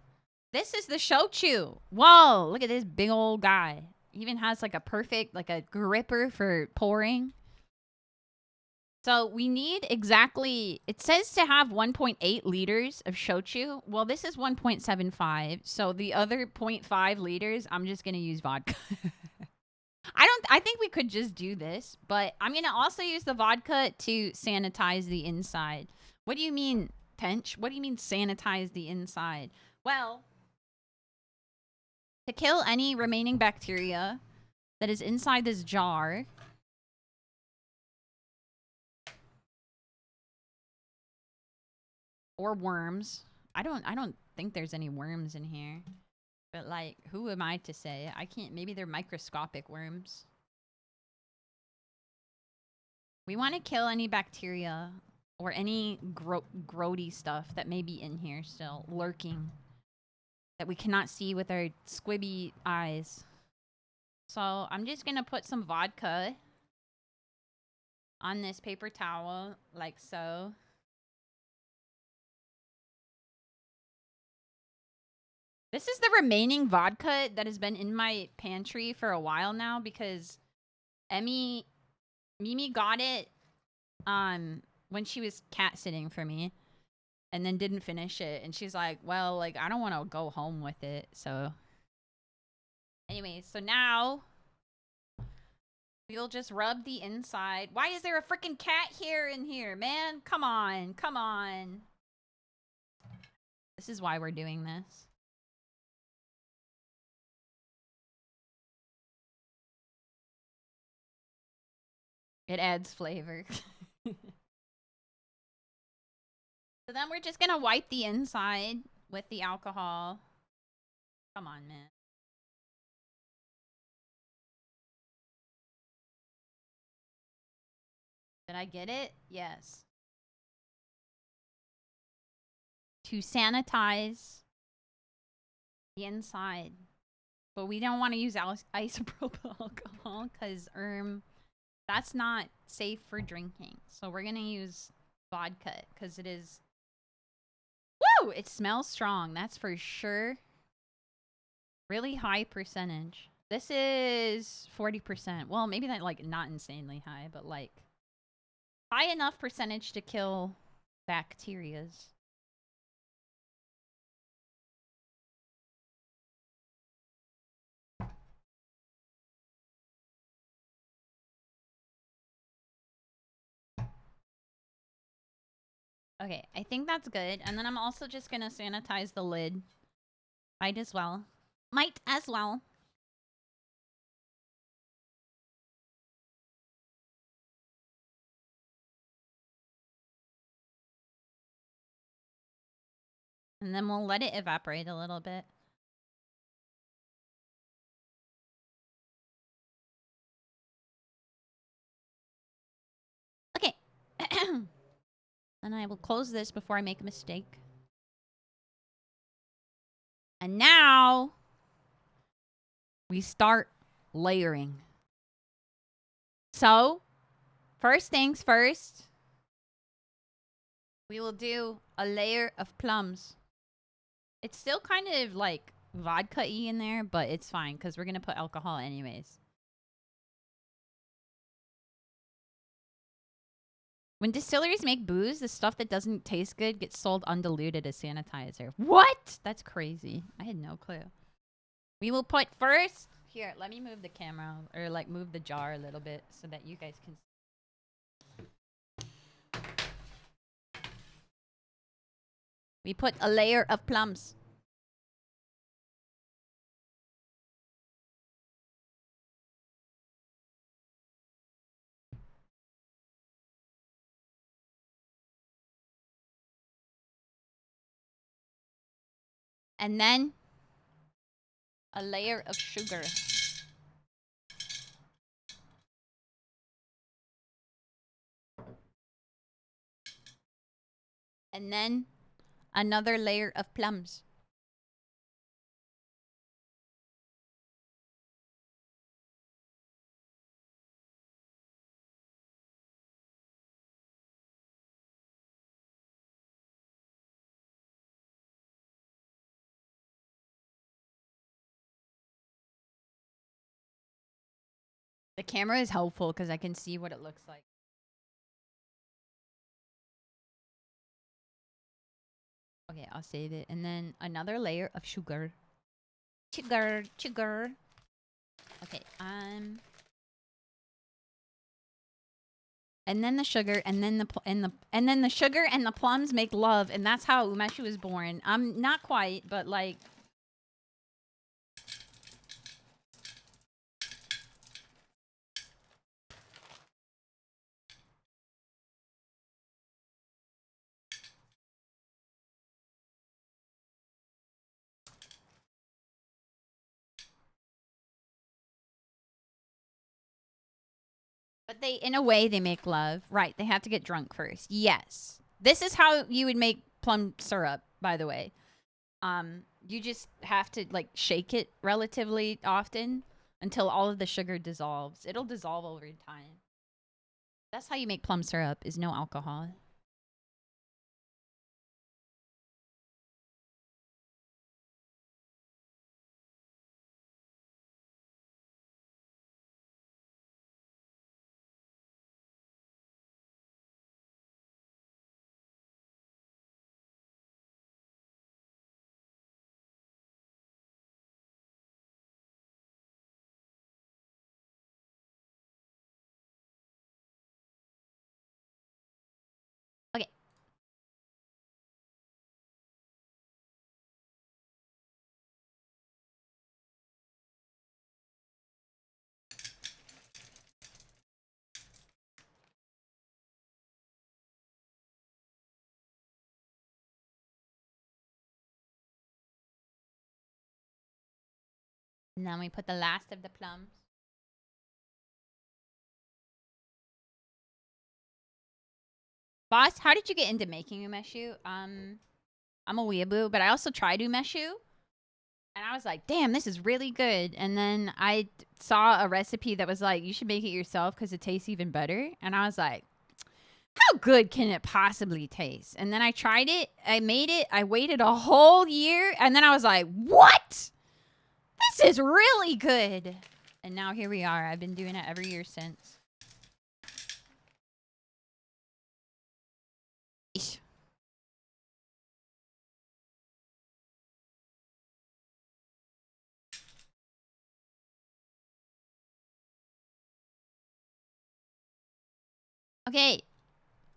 This is the shochu. Whoa, look at this big old guy. He even has like a perfect, like a gripper for pouring. So we need exactly, it says to have 1.8 liters of shochu. Well, this is 1.75. So the other 0.5 liters, I'm just going to use vodka. I think we could just do this, but I'm going to also use the vodka to sanitize the inside. What do you mean, Tench? What do you mean sanitize the inside? Well, to kill any remaining bacteria that is inside this jar, or worms. I don't think there's any worms in here. But like, who am I to say? I can't, maybe they're microscopic worms. We want to kill any bacteria or any grody stuff that may be in here still lurking that we cannot see with our squibby eyes. So I'm just gonna put some vodka on this paper towel, like so. This is the remaining vodka that has been in my pantry for a while now because Mimi got it when she was cat sitting for me and then didn't finish it, and she's like, well, like, I don't want to go home with it. So anyway, so now we'll just rub the inside. Why is there a freaking cat hair in here, man? Come on, come on. This is why we're doing this. It adds flavor. So then we're just gonna wipe the inside with the alcohol. Come on, man. Did I get it? Yes. To sanitize the inside. But we don't want to use isopropyl alcohol because that's not safe for drinking. So we're gonna use vodka because it is. Woo! It smells strong. That's for sure. Really high percentage. This is 40%. Well, maybe that like not insanely high, but like high enough percentage to kill bacterias. Okay, I think that's good. And then I'm also just gonna sanitize the lid. Might as well. Might as well. And then we'll let it evaporate a little bit. Okay. And I will close this before I make a mistake. And now we start layering. So, first things first, we will do a layer of plums. It's still kind of like vodka-y in there, but it's fine because we're going to put alcohol anyways. When distilleries make booze, the stuff that doesn't taste good gets sold undiluted as sanitizer. What? That's crazy. I had no clue. We will put first... Here, let me move the camera, or like move the jar a little bit so that you guys can... We put a layer of plums. And then a layer of sugar. And then another layer of plums. The camera is helpful because I can see what it looks like. Okay, I'll save it. And then another layer of sugar. Sugar, sugar. Okay, and then the sugar, and then the sugar and the plums make love, and that's how Umeshu was born. Not quite, but like. But they, in a way, they make love. Right. They have to get drunk first. Yes. This is how you would make plum syrup, by the way. You just have to like shake it relatively often until all of the sugar dissolves. It'll dissolve over time. That's how you make plum syrup, is no alcohol. Okay. And then we put the last of the plums. Boss, how did you get into making umeshu? I'm a weeaboo, but I also tried umeshu. And I was like, damn, this is really good. And then I saw a recipe that was like, you should make it yourself because it tastes even better. And I was like, how good can it possibly taste? And then I tried it. I made it. I waited a whole year. And then I was like, what? This is really good. And now here we are. I've been doing it every year since. Eesh. Okay.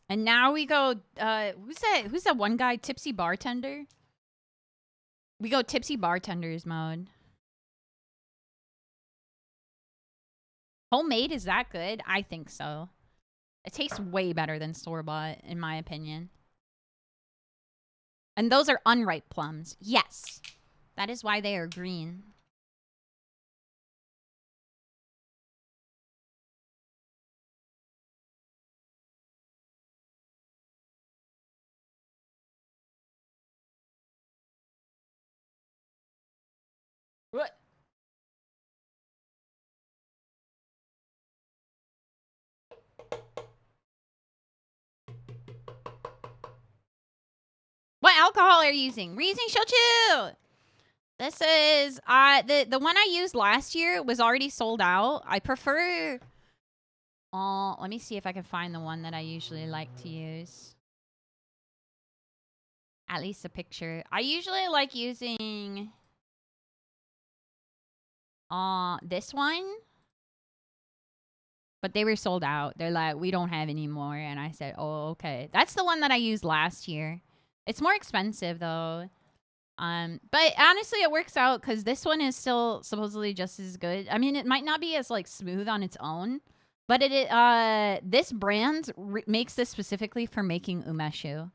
And now we go, who's that one guy? Tipsy Bartender? We go Tipsy Bartenders mode. Homemade, is that good? I think so. It tastes way better than store-bought, in my opinion. And those are unripe plums. Yes. That is why they are green. What? What alcohol are you using? Riesling Shochu! This is the one I used last year was already sold out. I prefer let me see if I can find the one that I usually like to use. At least a picture. I usually like using this one. But they were sold out. They're like, we don't have any more. And I said, oh, okay. That's the one that I used last year. It's more expensive though. But honestly, it works out because this one is still supposedly just as good. I mean, it might not be as like smooth on its own, but this brand makes this specifically for making umeshu.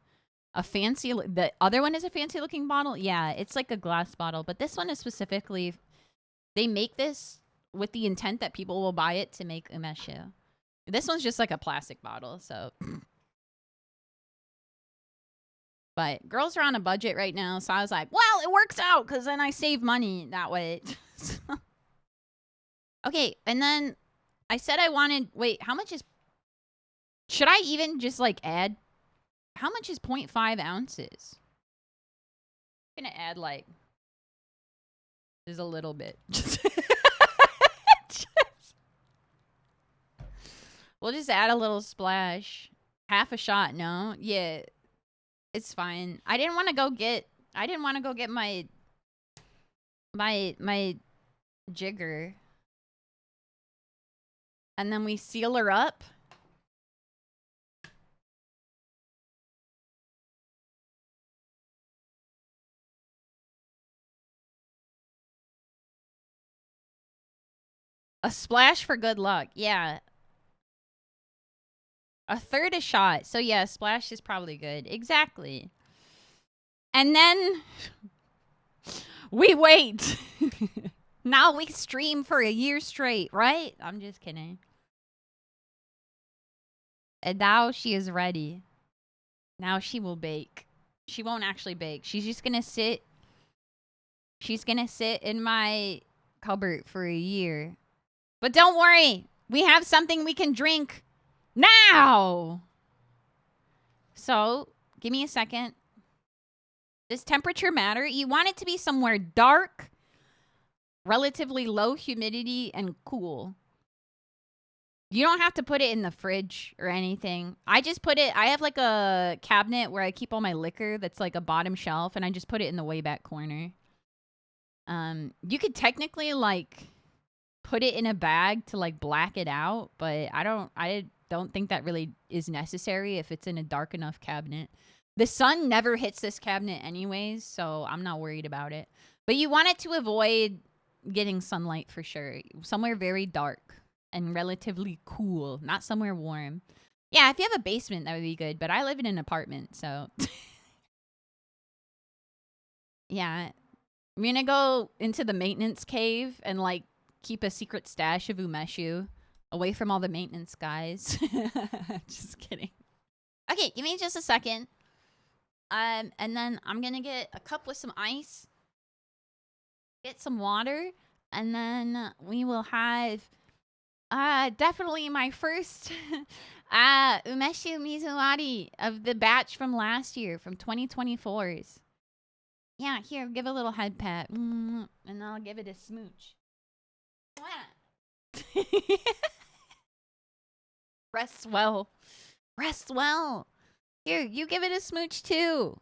The other one is a fancy looking bottle. Yeah, it's like a glass bottle, but this one is specifically, they make this with the intent that people will buy it to make umeshu. This one's just like a plastic bottle, so. But girls are on a budget right now, so I was like, well, it works out because then I save money that way. Okay, and then I said I wanted, wait, how much is, should I even just like add, how much is 0.5 ounces? I'm gonna add like, just a little bit. We'll just add a little splash. Half a shot, no? Yeah. It's fine. I didn't want to go get my jigger. And then we seal her up. A splash for good luck. Yeah. A third a shot. So yeah, splash is probably good. Exactly. And then we wait. Now we stream for a year straight, right? I'm just kidding. And now she is ready. Now she will bake. She won't actually bake. She's just gonna sit. She's gonna sit in my cupboard for a year. But don't worry, we have something we can drink now. So give me a second. Does temperature matter? You want it to be somewhere dark, relatively low humidity, and cool. You don't have to put it in the fridge or anything. I just put it, I have like a cabinet where I keep all my liquor that's like a bottom shelf, and I just put it in the way back corner. You could technically like put it in a bag to like black it out, but I don't think that really is necessary if it's in a dark enough cabinet. The sun never hits this cabinet anyways, so I'm not worried about it. But you want it to avoid getting sunlight for sure. Somewhere very dark and relatively cool, not somewhere warm. Yeah, if you have a basement, that would be good, but I live in an apartment, so yeah. I'm gonna go into the maintenance cave and like keep a secret stash of umeshu away from all the maintenance guys. Just kidding. Okay, give me just a second. And then I'm gonna get a cup with some ice, get some water, and then we will have definitely my first umeshu mizuwari of the batch from last year, from 2024's. Yeah, here, give a little head pat. And I'll give it a smooch. Rest well. Rest well. Here, you give it a smooch too.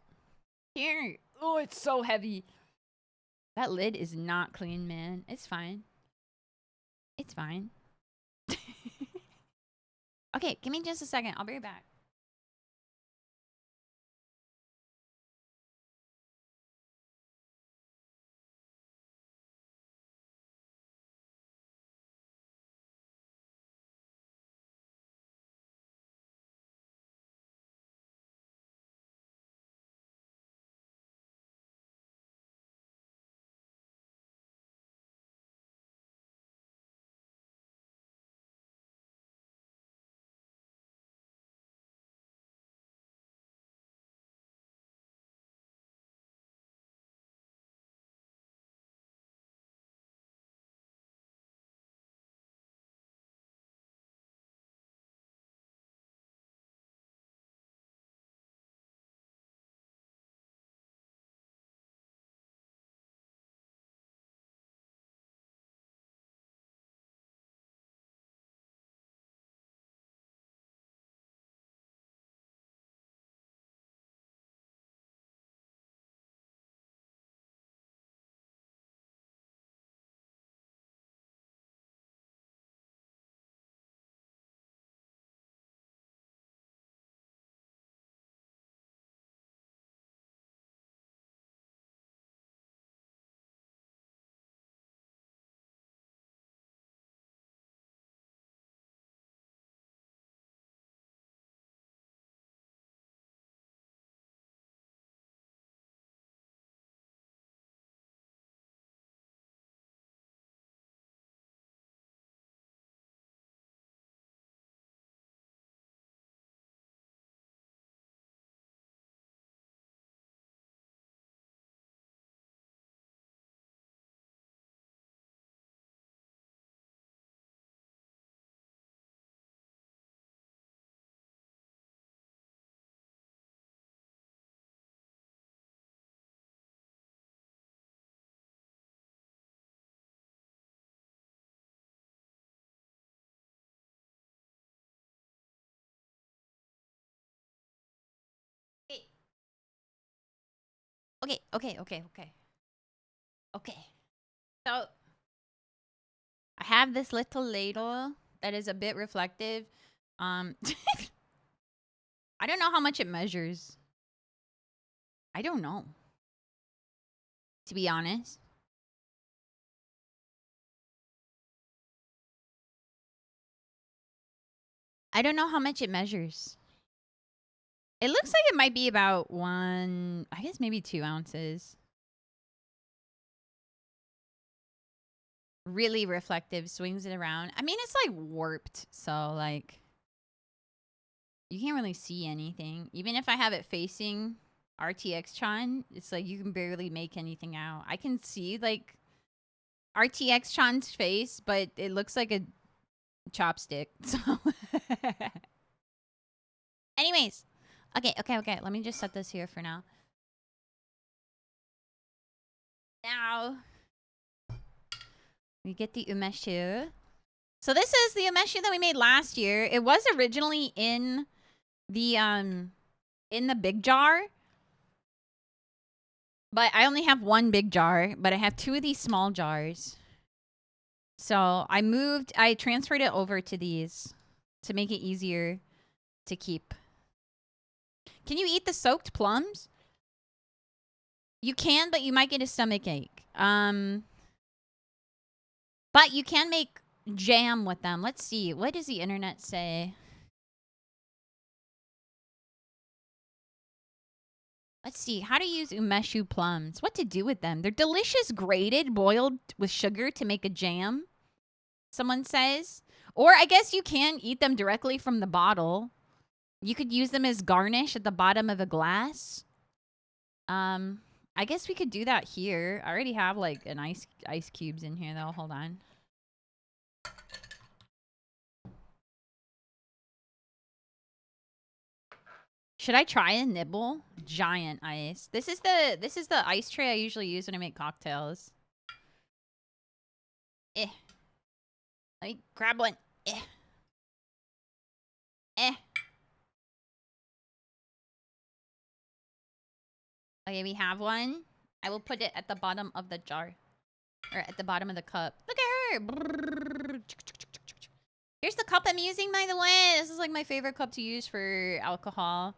Here. Oh, it's so heavy. That lid is not clean, man. It's fine. It's fine. Okay, give me just a second. I'll be right back. Okay. Okay. So I have this little ladle that is a bit reflective. I don't know how much it measures. I don't know, to be honest. I don't know how much it measures. It looks like it might be about I guess maybe 2 ounces. Really reflective, swings it around. I mean, it's like warped, so like You can't really see anything. Even if I have it facing RTX Chan, it's like you can barely make anything out. I can see like RTX Chan's face, but it looks like a chopstick. So anyways. Okay. Let me just set this here for now. Now we get the UMESHU. So this is the UMESHU that we made last year. It was originally in the big jar. But I only have one big jar, but I have two of these small jars. So I transferred it over to these to make it easier to keep. Can you eat the soaked plums? You can, but you might get a stomach ache. But you can make jam with them. Let's see. What does the internet say? Let's see. How to use umeshu plums. What to do with them. They're delicious grated, boiled with sugar to make a jam, someone says. Or I guess you can eat them directly from the bottle. You could use them as garnish at the bottom of a glass. I guess we could do that here. I already have like an ice cubes in here though. Hold on. Should I try a nibble? Giant ice. This is the ice tray I usually use when I make cocktails. Let me grab one. Okay, we have one. I will put it at the bottom of the jar. Or at the bottom of the cup. Look at her! Here's the cup I'm using, by the way. This is like my favorite cup to use for alcohol.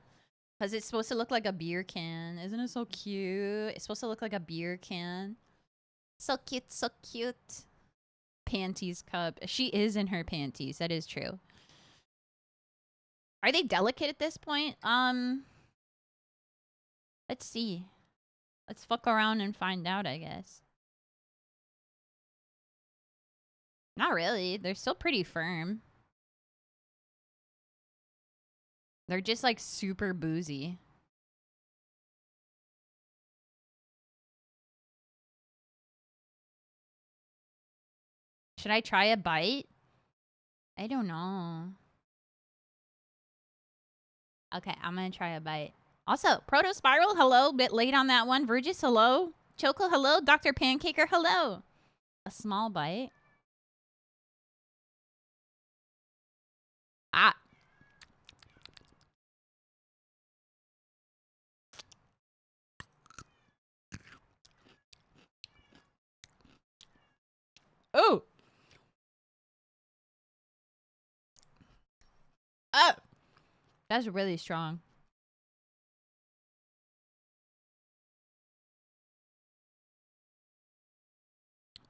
Because it's supposed to look like a beer can. Isn't it so cute? It's supposed to look like a beer can. So cute, so cute. Panties cup. She is in her panties. That is true. Are they delicate at this point? Let's see. Let's fuck around and find out, I guess. Not really. They're still pretty firm. They're just like super boozy. Should I try a bite? I don't know. Okay, I'm gonna try a bite. Also, Proto Spiral, hello. Bit late on that one. Virgis, hello. Choco, hello. Dr. Pancaker, hello. A small bite. Ah. Oh. Oh. That's really strong.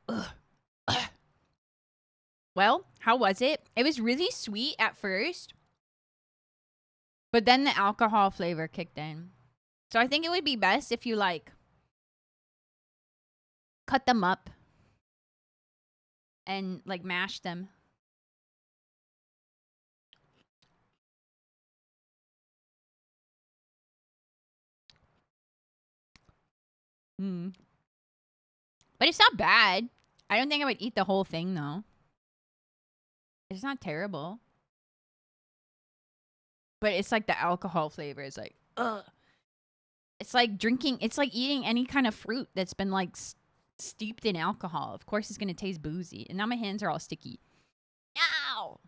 Ugh. Well, how was it? It was really sweet at first. But then the alcohol flavor kicked in. So I think it would be best if you like cut them up and like mash them. But it's not bad. I don't think I would eat the whole thing though. It's not terrible. But it's like the alcohol flavor is like, ugh. It's like drinking, it's like eating any kind of fruit that's been like steeped in alcohol. Of course it's going to taste boozy. And now my hands are all sticky. Ow!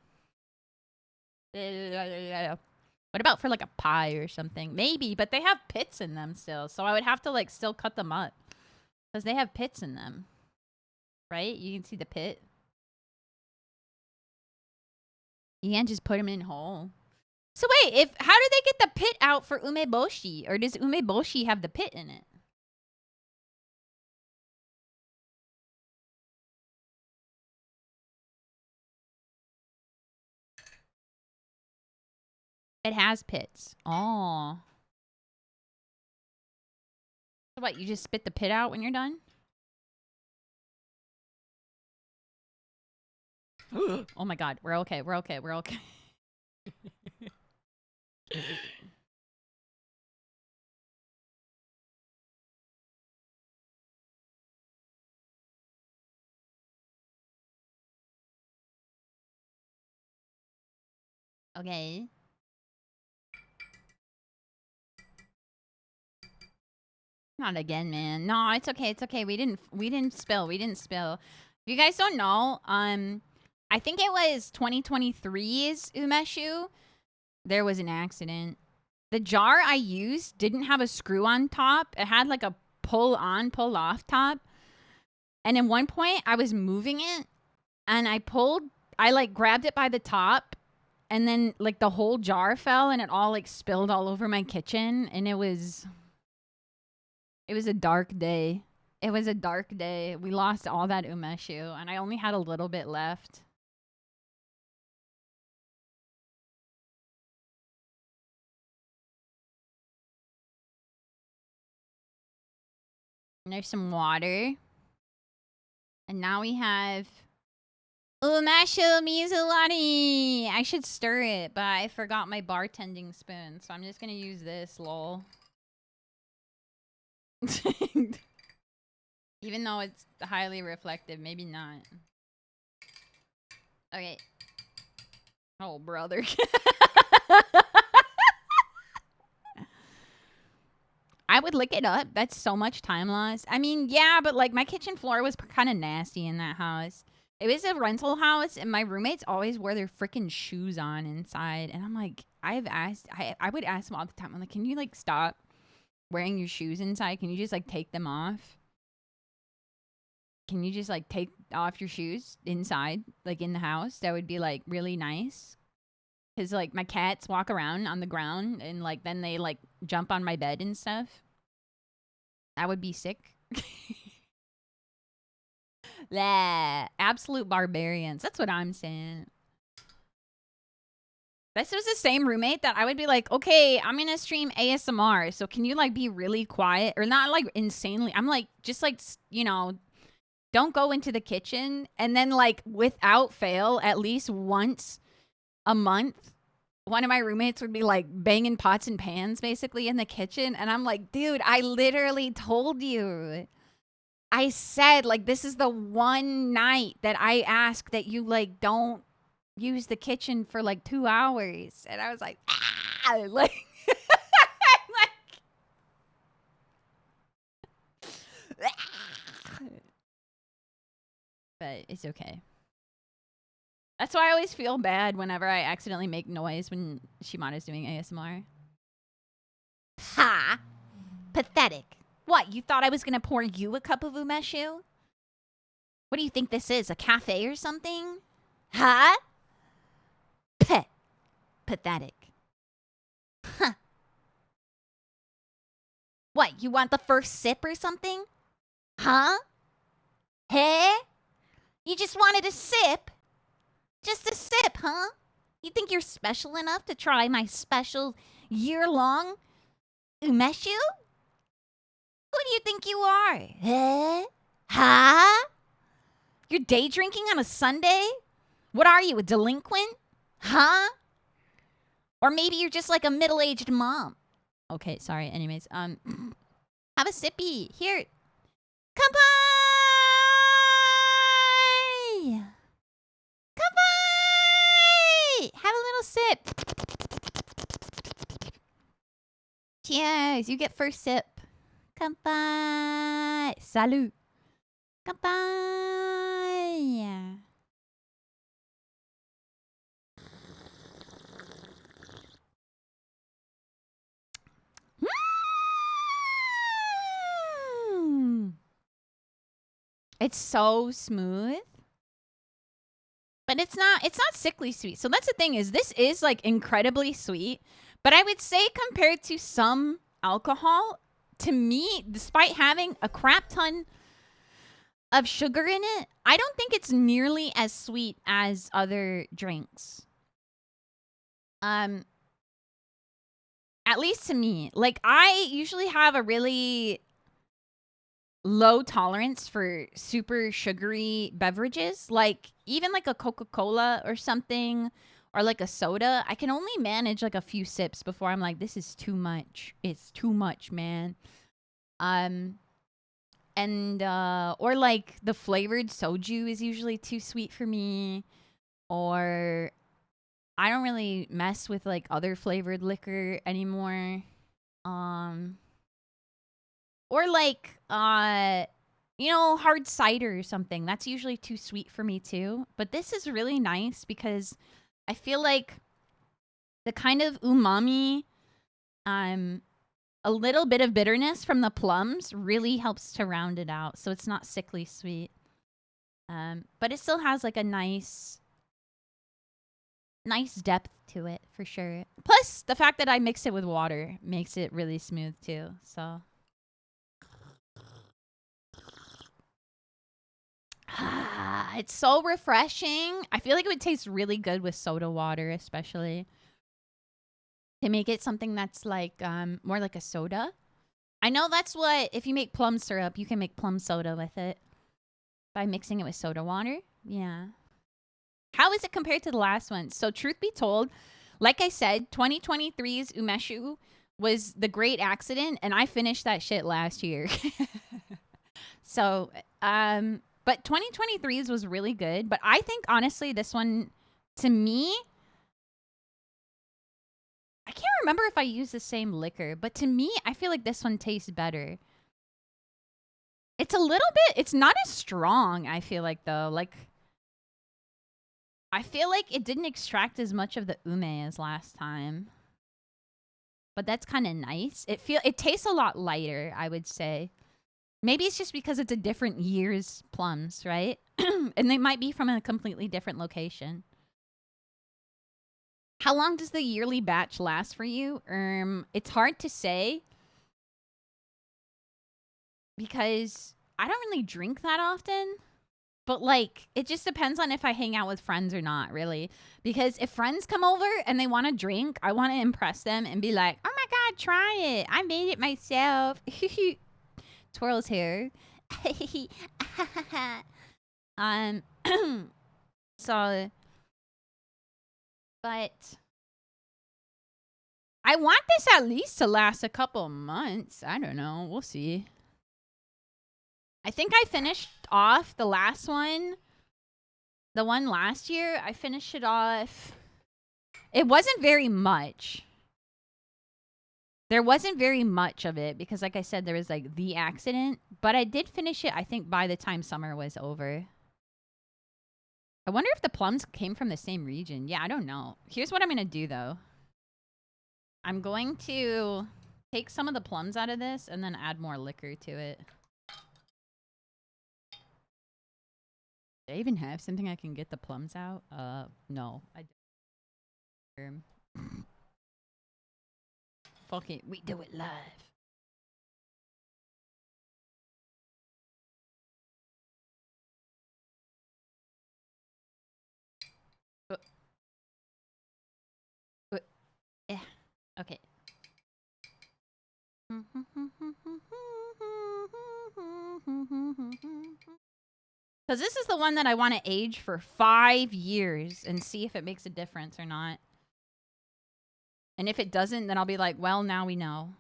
What about for like a pie or something? Maybe, but they have pits in them still. So I would have to like still cut them up. Because they have pits in them. Right? You can see the pit. You can't just put them in whole. So wait, how do they get the pit out for umeboshi? Or does umeboshi have the pit in it? It has pits. Oh. So what, you just spit the pit out when you're done? Oh my god, we're okay. Okay. Not again, man. No, it's okay. It's okay. We didn't spill. We didn't spill. If you guys don't know, I think it was 2023's UMESHU. There was an accident. The jar I used didn't have a screw on top. It had like a pull on, pull off top. And at one point I was moving it and I like grabbed it by the top and then like the whole jar fell and it all like spilled all over my kitchen and it was a dark day. It was a dark day. We lost all that umeshu and I only had a little bit left. And there's some water. And now we have umeshu mizulani. I should stir it, but I forgot my bartending spoon. So I'm just going to use this, lol. Even though it's highly reflective, maybe not. Okay. Oh, brother. I would lick it up. That's so much time lost. I mean, yeah, but like my kitchen floor was kind of nasty in that house. It was a rental house, and my roommates always wore their freaking shoes on inside. And I'm like, I would ask them all the time. I'm like, can you like stop wearing your shoes inside? Can you just like take them off? Can you just like take off your shoes inside, like in the house? That would be like really nice. Cause like my cats walk around on the ground and like then they like jump on my bed and stuff. That would be sick. Blah. Absolute barbarians. That's what I'm saying. This was the same roommate that I would be like, okay, I'm gonna stream ASMR, so can you like be really quiet or not like insanely? I'm like, just like, you know, don't go into the kitchen. And then like without fail, at least once a month, one of my roommates would be like banging pots and pans basically in the kitchen. And I'm like, dude, I literally told you. I said like, this is the one night that I ask that you like don't use the kitchen for like 2 hours. And I was like, ah, like, but it's okay. That's why I always feel bad whenever I accidentally make noise when Shimada's doing ASMR. Ha! Pathetic. What, you thought I was going to pour you a cup of umeshu? What do you think this is, a cafe or something? Huh? Peh. Pathetic. Huh. What, you want the first sip or something? Huh? Hey? You just wanted a sip? Just a sip, huh? You think you're special enough to try my special year-long umeshu? Who do you think you are? Huh? Huh? You're day drinking on a Sunday? What are you, a delinquent? Huh? Or maybe you're just like a middle-aged mom. Okay, sorry. Anyways, have a sippy. Here. Kanpai! Kanpai! Have a little sip. Cheers. You get first sip. Kanpai. Salut. Kanpai. It's so smooth. But it's not sickly sweet. So that's the thing is this is like incredibly sweet. But I would say compared to some alcohol, to me, despite having a crap ton of sugar in it, I don't think it's nearly as sweet as other drinks. At least to me. Like I usually have a really low tolerance for super sugary beverages, like even like a Coca-Cola or something, or like a soda, I can only manage like a few sips before I'm like, this is too much. It's too much, man. And or like the flavored soju is usually too sweet for me, or I don't really mess with like other flavored liquor anymore. Or like hard cider or something. That's usually too sweet for me too. But this is really nice because I feel like the kind of umami, a little bit of bitterness from the plums really helps to round it out. So it's not sickly sweet. But it still has like a nice depth to it for sure. Plus, the fact that I mix it with water makes it really smooth too. So it's so refreshing. I feel like it would taste really good with soda water, especially to make it something that's like more like a soda. I know that's what, if you make plum syrup, you can make plum soda with it by mixing it with soda water. Yeah. How is it compared to the last one? So truth be told, like I said, 2023's UMESHU was the great accident, and I finished that shit last year. So, but 2023's was really good. But I think, honestly, this one, to me, I can't remember if I used the same liquor, but to me, I feel like this one tastes better. It's a little bit, it's not as strong, I feel like, though. Like, I feel like it didn't extract as much of the ume as last time. But that's kind of nice. It tastes a lot lighter, I would say. Maybe it's just because it's a different year's plums, right? And they might be from a completely different location. How long does the yearly batch last for you? It's hard to say because I don't really drink that often. But like, it just depends on if I hang out with friends or not, really. Because if friends come over and they want to drink, I want to impress them and be like, "Oh my god, try it! I made it myself." Twirls hair. um. So, but I want this at least to last a couple months. I don't know. We'll see. I think I finished off the last one. The one last year, I finished it off. It wasn't very much. There wasn't very much of it because, like I said, there was like the accident. But I did finish it, I think, by the time summer was over. I wonder if the plums came from the same region. Yeah, I don't know. Here's what I'm going to do, though. I'm going to take some of the plums out of this and then add more liquor to it. Do I even have something I can get the plums out? No. I don't. Fuck it. We do it live. Yeah. Okay. Because this is the one that I want to age for 5 years and see if it makes a difference or not. And if it doesn't, then I'll be like, well, now we know.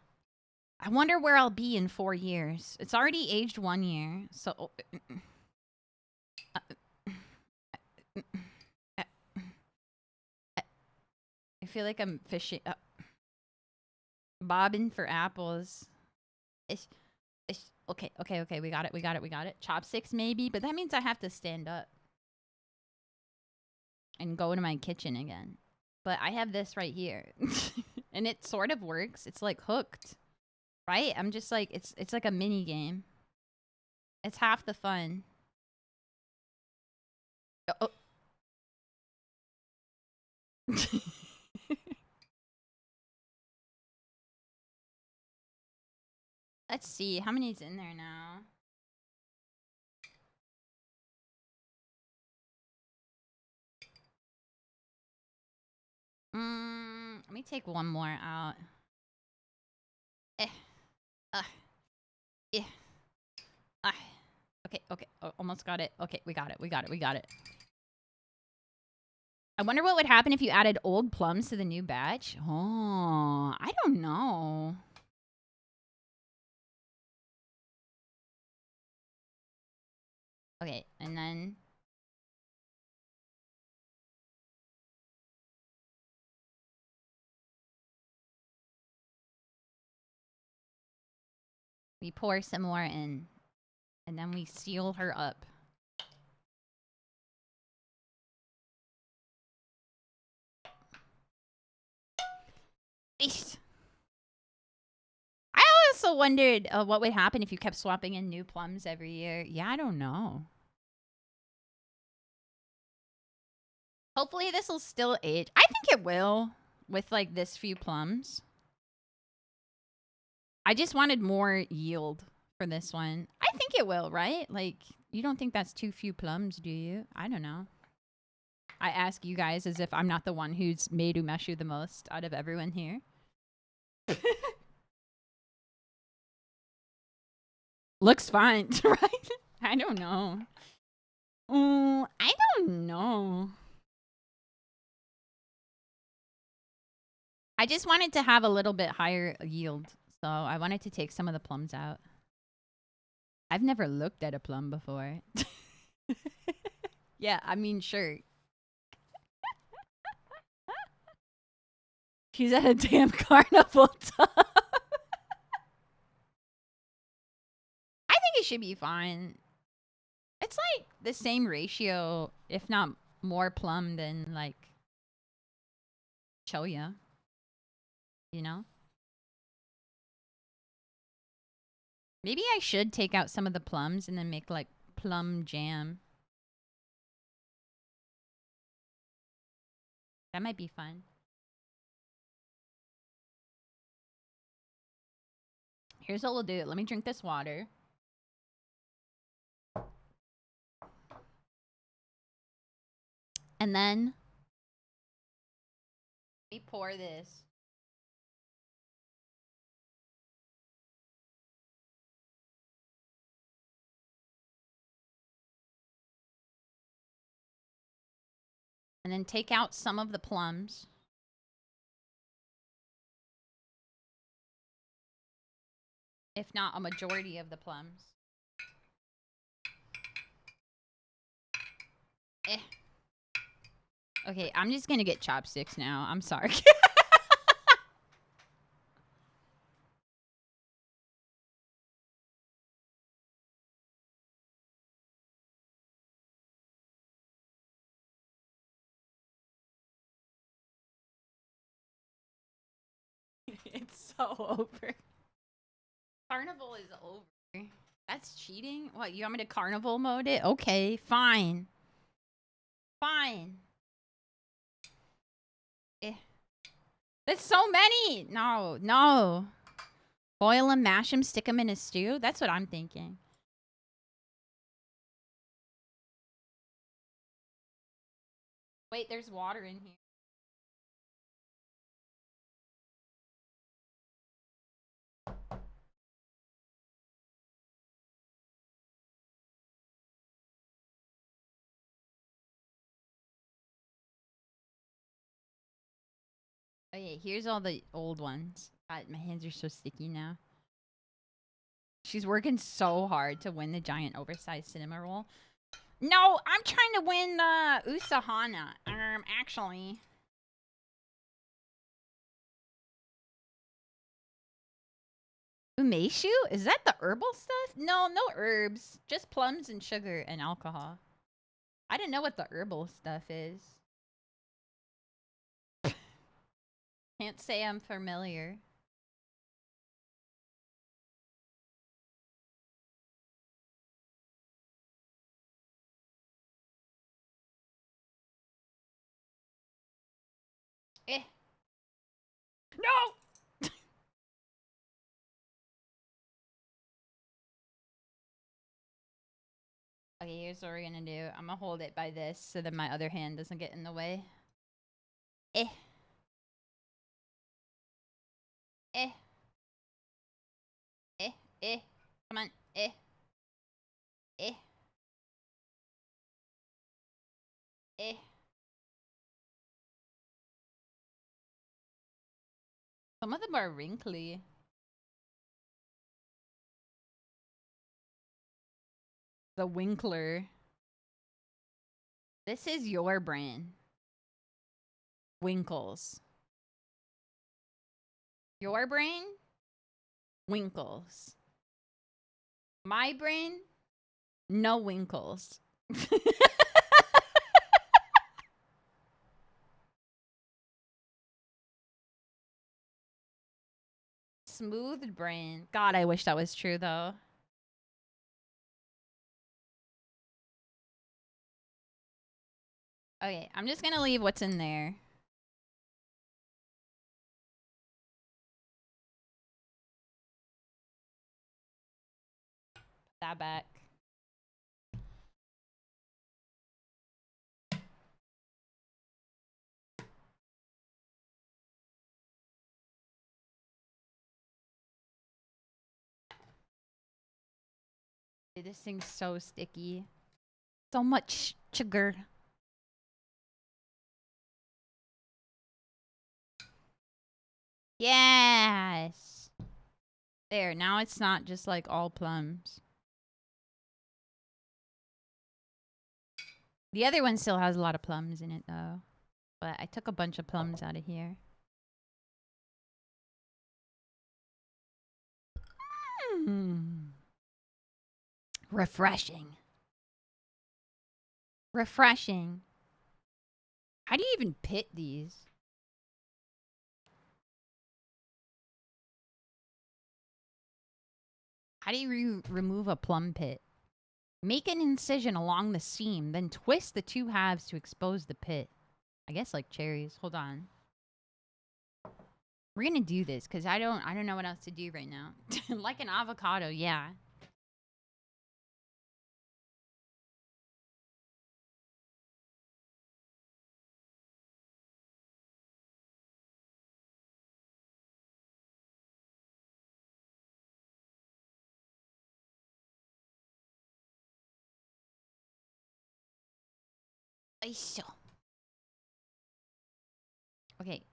I wonder where I'll be in 4 years. It's already aged 1 year. So... I feel like I'm fishing... bobbing for apples. Okay. We got it. Chopsticks, maybe. But that means I have to stand up. And go to my kitchen again. But I have this right here. And it sort of works. It's like hooked. Right? I'm just like, it's like a mini game. It's half the fun. Oh. Let's see. How many's in there now? Let me take one more out. Yeah. Okay. Almost got it. Okay, we got it. I wonder what would happen if you added old plums to the new batch. Oh, I don't know. Okay, and then we pour some more in, and then we seal her up. Eesh. I also wondered what would happen if you kept swapping in new plums every year. Yeah, I don't know. Hopefully this will still age. I think it will with like this few plums. I just wanted more yield for this one. I think it will, right? Like, you don't think that's too few plums, do you? I don't know. I ask you guys as if I'm not the one who's made UMESHU the most out of everyone here. Looks fine, right? I don't know. I don't know. I just wanted to have a little bit higher yield, so I wanted to take some of the plums out. I've never looked at a plum before. Yeah, I mean, sure. She's at a damn carnival tub. I think it should be fine. It's like the same ratio, if not more plum than like choya. You know? Maybe I should take out some of the plums and then make like plum jam. That might be fun. Here's what we'll do. Let me drink this water. And then we pour this. And then take out some of the plums. If not a majority of the plums. Okay, I'm just gonna get chopsticks now. I'm sorry. It's so over. Carnival is over. That's cheating? What, you want me to carnival mode it? Okay, fine. Fine. There's so many. No, no. Boil them, mash them, stick them in a stew. That's what I'm thinking. Wait, there's water in here. Okay, here's all the old ones. God, my hands are so sticky now. She's working so hard to win the giant oversized cinema roll. No, I'm trying to win Usahana. Actually. Umeshu? Is that the herbal stuff? No, no herbs. Just plums and sugar and alcohol. I didn't know what the herbal stuff is. Can't say I'm familiar. No! Okay, here's what we're gonna do. I'm gonna hold it by this so that my other hand doesn't get in the way. Eh. Eh. Come on. Eh. Some of them are wrinkly. The Winkler. This is your brand. Winkles. Your brain? Winkles. My brain? No winkles. Smooth brain. God, I wish that was true though. Okay, I'm just gonna leave what's in there. Put that back. Dude, this thing's so sticky. So much sugar. Yes. There, now it's not just like all plums. The other one still has a lot of plums in it though. But I took a bunch of plums out of here. Refreshing. Refreshing. How do you even pit these? How do you remove a plum pit? Make an incision along the seam, then twist the two halves to expose the pit. I guess like cherries. Hold on. We're gonna do this because I don't know what else to do right now. Like an avocado, yeah. Aisha. Okay,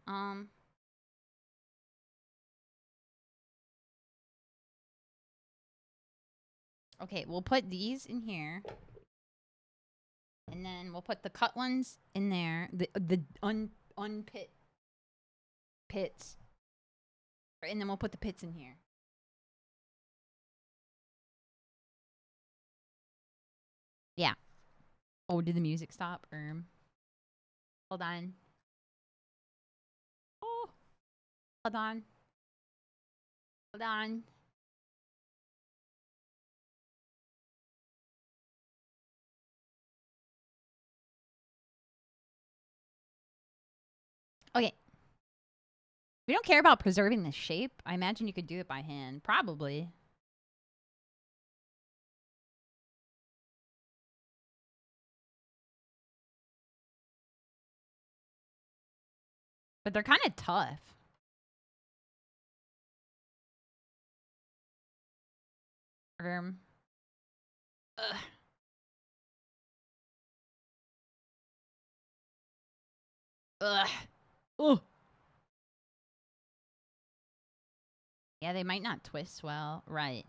okay, we'll put these in here. And then we'll put the cut ones in there. The unpit pits. And then we'll put the pits in here. Yeah. Oh, did the music stop? Hold on. Oh. Hold on. Hold on. Okay. We don't care about preserving the shape. I imagine you could do it by hand. Probably. But they're kind of tough. Ugh. Ugh. Ugh. Yeah, they might not twist well. Right.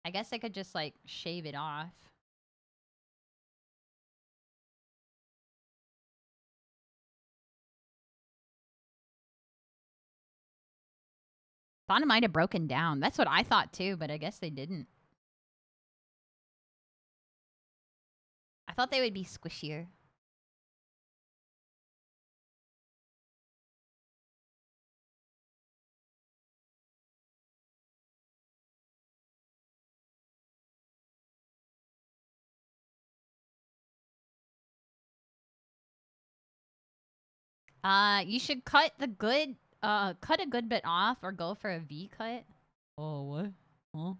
I guess I could just, like, shave it off. Thought it might have broken down. That's what I thought, too, but I guess they didn't. I thought they would be squishier. You should cut a good bit off or go for a V cut. Oh, what? Huh?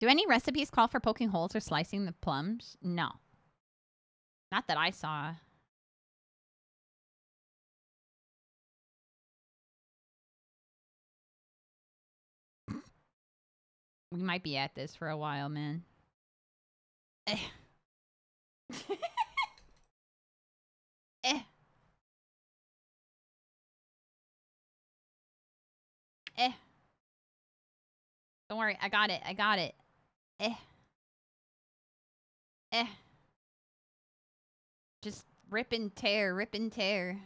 Do any recipes call for poking holes or slicing the plums? No. Not that I saw. We might be at this for a while, man. Eh. Eh. Eh. Don't worry, I got it. I got it. Eh. Eh. Just rip and tear, rip and tear.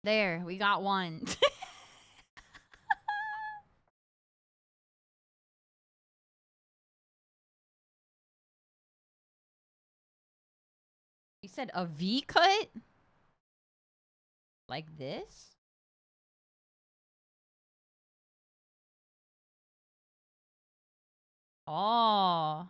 There, we got one. You said a V cut? Like this? Oh.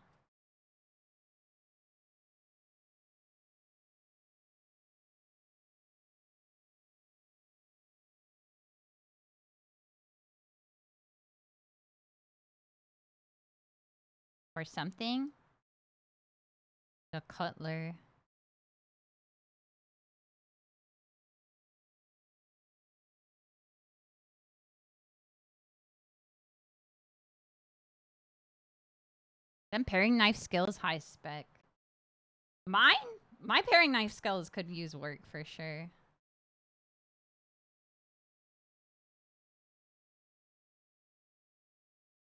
Or something? A cutler. Them paring knife skills high spec. Mine? My paring knife skills could use work for sure.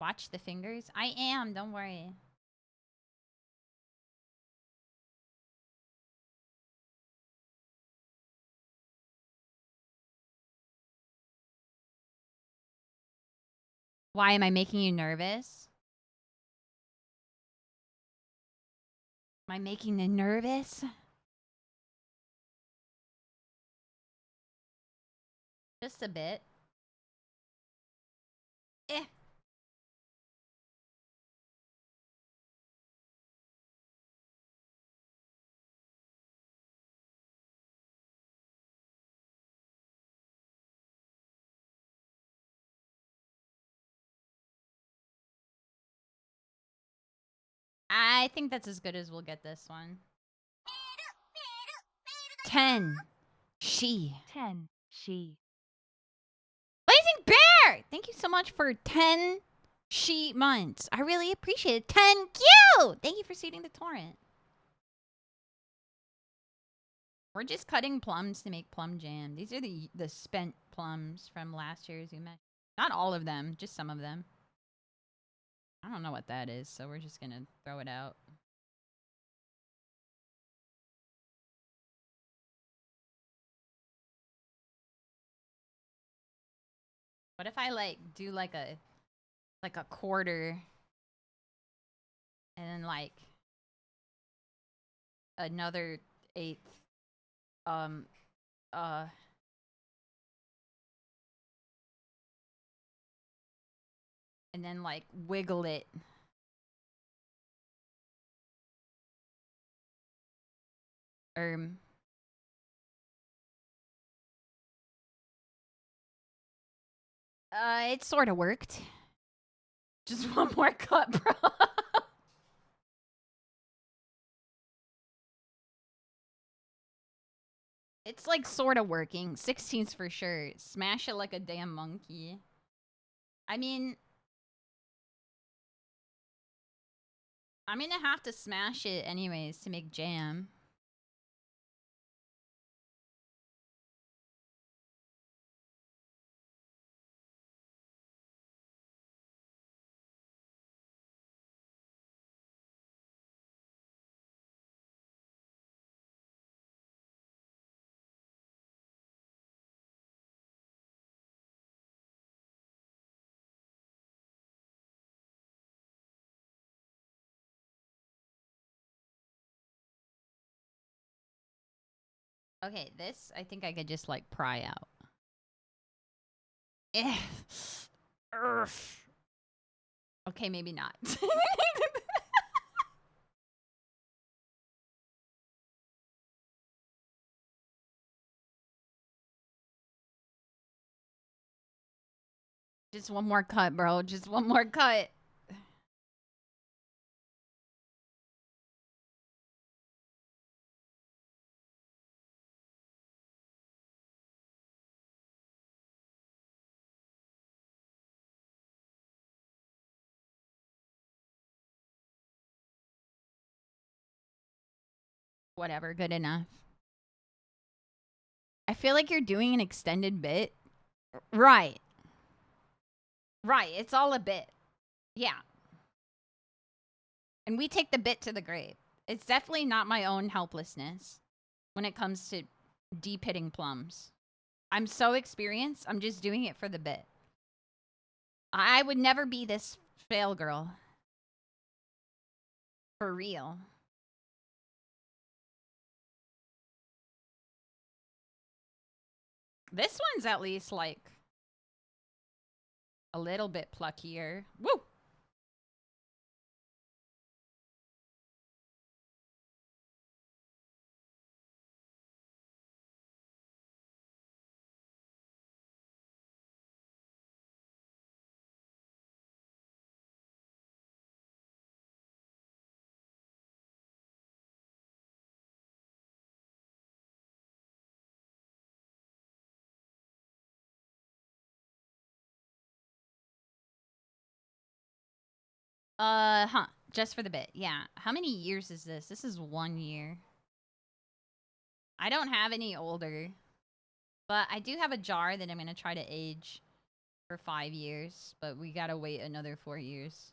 Watch the fingers. I am, don't worry. Why am I making you nervous? Am I making you nervous? Just a bit. Eh. I think that's as good as we'll get this one. 10. She. 10. She. Blazing Bear! Thank you so much for 10 she months. I really appreciate it. 10 Q! Thank you for seeding the torrent. We're just cutting plums to make plum jam. These are the spent plums from last year's UMESHU. Not all of them, just some of them. I don't know what that is, so we're just gonna throw it out. What if I like do like a quarter and then like another eighth um uh and then like wiggle it. It sort of worked. Just one more cut, bro. It's like sort of working. 16's for sure. Smash it like a damn monkey. I mean, I'm gonna have to smash it anyways to make jam. Okay, this I think I could just like pry out. Eh. Okay, maybe not. Just one more cut, bro. Just one more cut. Whatever, good enough. I feel like you're doing an extended bit. Right. Right. It's all a bit. Yeah. And we take the bit to the grave. It's definitely not my own helplessness when it comes to deep hitting plums. I'm so experienced. I'm just doing it for the bit. I would never be this fail girl. For real. This one's at least like a little bit pluckier. Woo! Huh. Just for the bit. Yeah. How many years is this? This is 1 year. I don't have any older. But I do have a jar that I'm going to try to age for 5 years. But we got to wait another 4 years.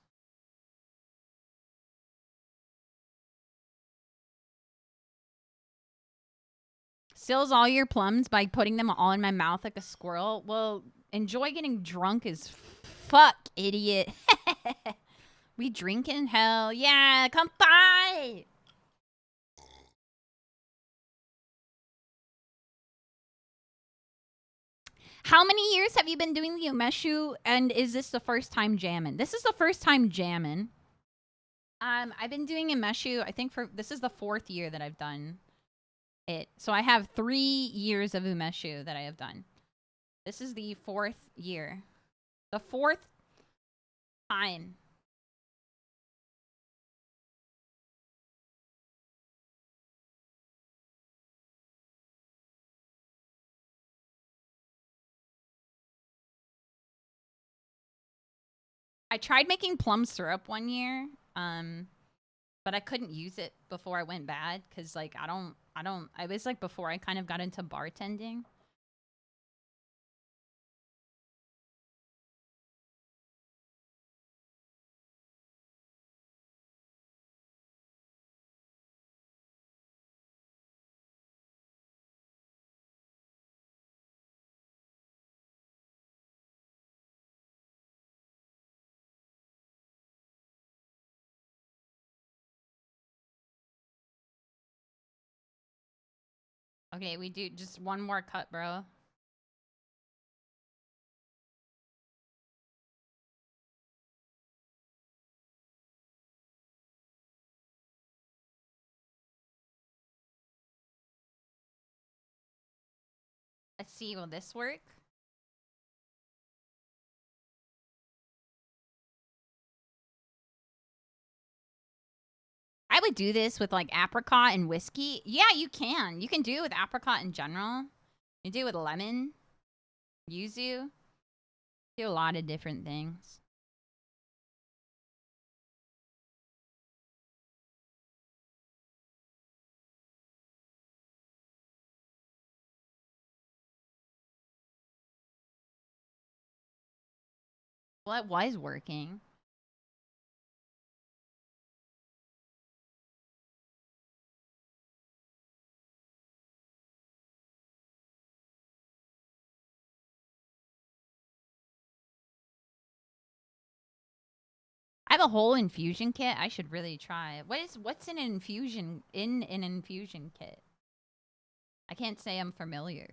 Stills all your plums by putting them all in my mouth like a squirrel. Well, enjoy getting drunk as fuck, idiot. We drinking? Hell yeah. Come by. How many years have you been doing the UMESHU, and is this the first time jamming? This is the first time jamming. I've been doing UMESHU, I think this is the 4th year that I've done it. So I have 3 years of UMESHU that I have done. This is the 4th year. The 4th time. I tried making plum syrup 1 year, but I couldn't use it before I went bad because, like, I was, like, before I kind of got into bartending. Okay, we do just one more cut, bro. Let's see, will this work? I would do this with, like, apricot and whiskey. Yeah, you can. You can do it with apricot in general. You do it with lemon, yuzu. Do a lot of different things. Well, it was working. I have a whole infusion kit. I should really try. What's in an infusion kit? I can't say I'm familiar.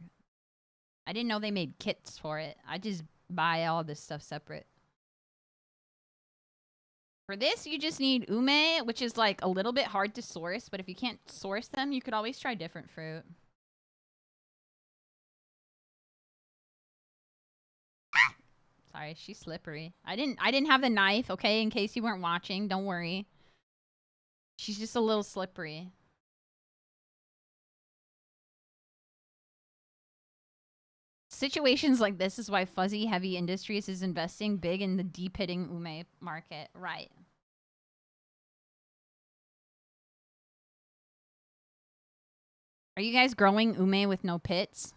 I didn't know they made kits for it. I just buy all this stuff separate. For this, you just need ume, which is, like, a little bit hard to source, but if you can't source them, you could always try different fruit. Sorry, she's slippery. I didn't have the knife, okay, in case you weren't watching. Don't worry. She's just a little slippery. Situations like this is why Fuzzy Heavy Industries is investing big in the deep hitting ume market. Right. Are you guys growing ume with no pits?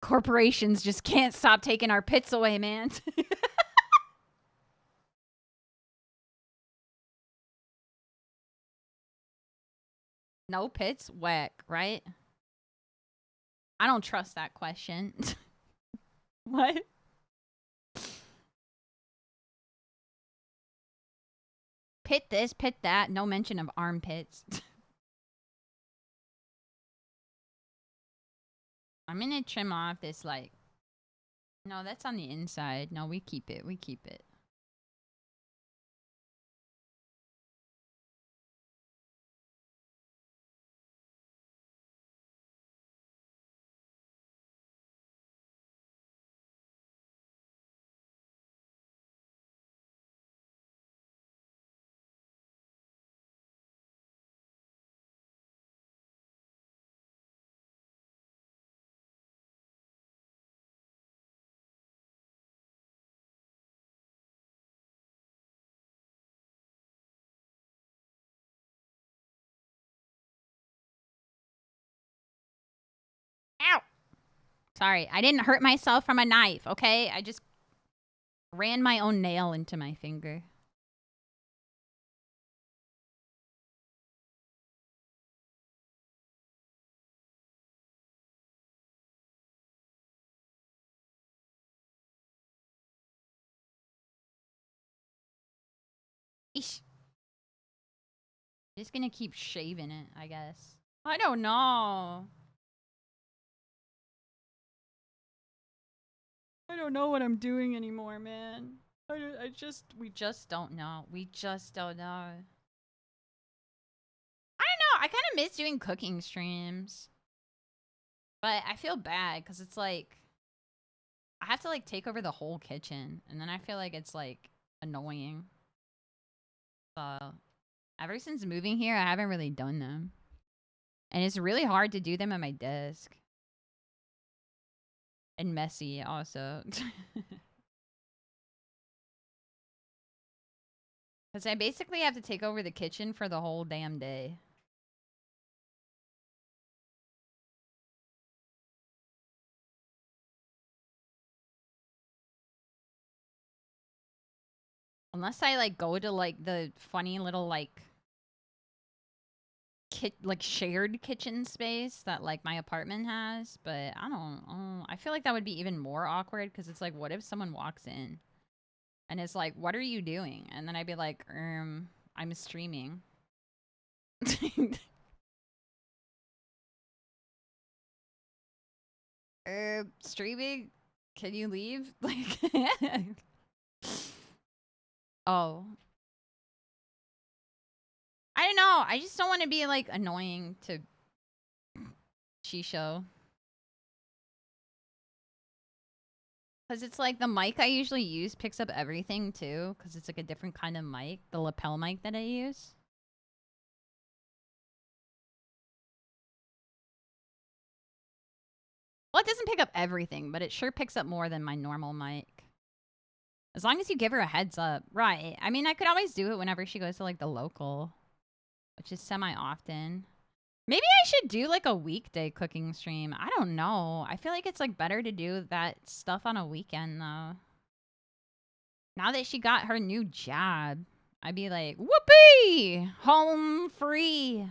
Corporations just can't stop taking our pits away, man. No pits? Whack, right? I don't trust that question. What? Pit this, pit that. No mention of armpits. I'm gonna trim off this, like... No, that's on the inside. No, we keep it. We keep it. Ow! Sorry, I didn't hurt myself from a knife, okay? I just ran my own nail into my finger. Eesh. Just gonna keep shaving it, I guess. I don't know. I don't know what I'm doing anymore, man. We just don't know. We just don't know. I don't know. I kind of miss doing cooking streams. But I feel bad because it's like, I have to like take over the whole kitchen. And then I feel like it's like annoying. So, ever since moving here, I haven't really done them. And it's really hard to do them at my desk. And messy also. Because I basically have to take over the kitchen for the whole damn day. Unless I like go to like the funny little like shared kitchen space that like my apartment has, but I don't. I feel like that would be even more awkward because it's like, what if someone walks in and it's like, "What are you doing?" And then I'd be like, I'm streaming." Streaming? Can you leave? Like, oh, I don't know. I just don't want to be like annoying to Shisho. Because it's like the mic I usually use picks up everything too. Because it's like a different kind of mic. The lapel mic that I use. Well, it doesn't pick up everything, but it sure picks up more than my normal mic. As long as you give her a heads up. Right. I mean, I could always do it whenever she goes to like the local. Which is semi-often. Maybe I should do like a weekday cooking stream. I don't know. I feel like it's like better to do that stuff on a weekend though. Now that she got her new job, I'd be like, whoopee! Home free.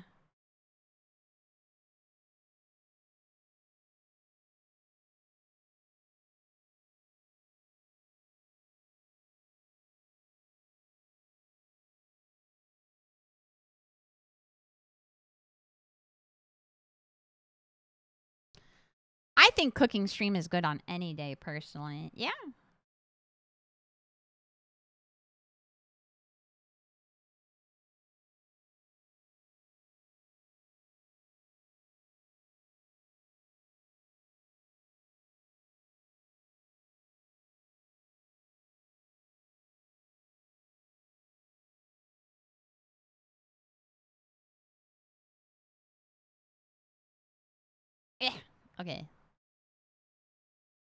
I think cooking stream is good on any day personally. Yeah. Eh. Okay.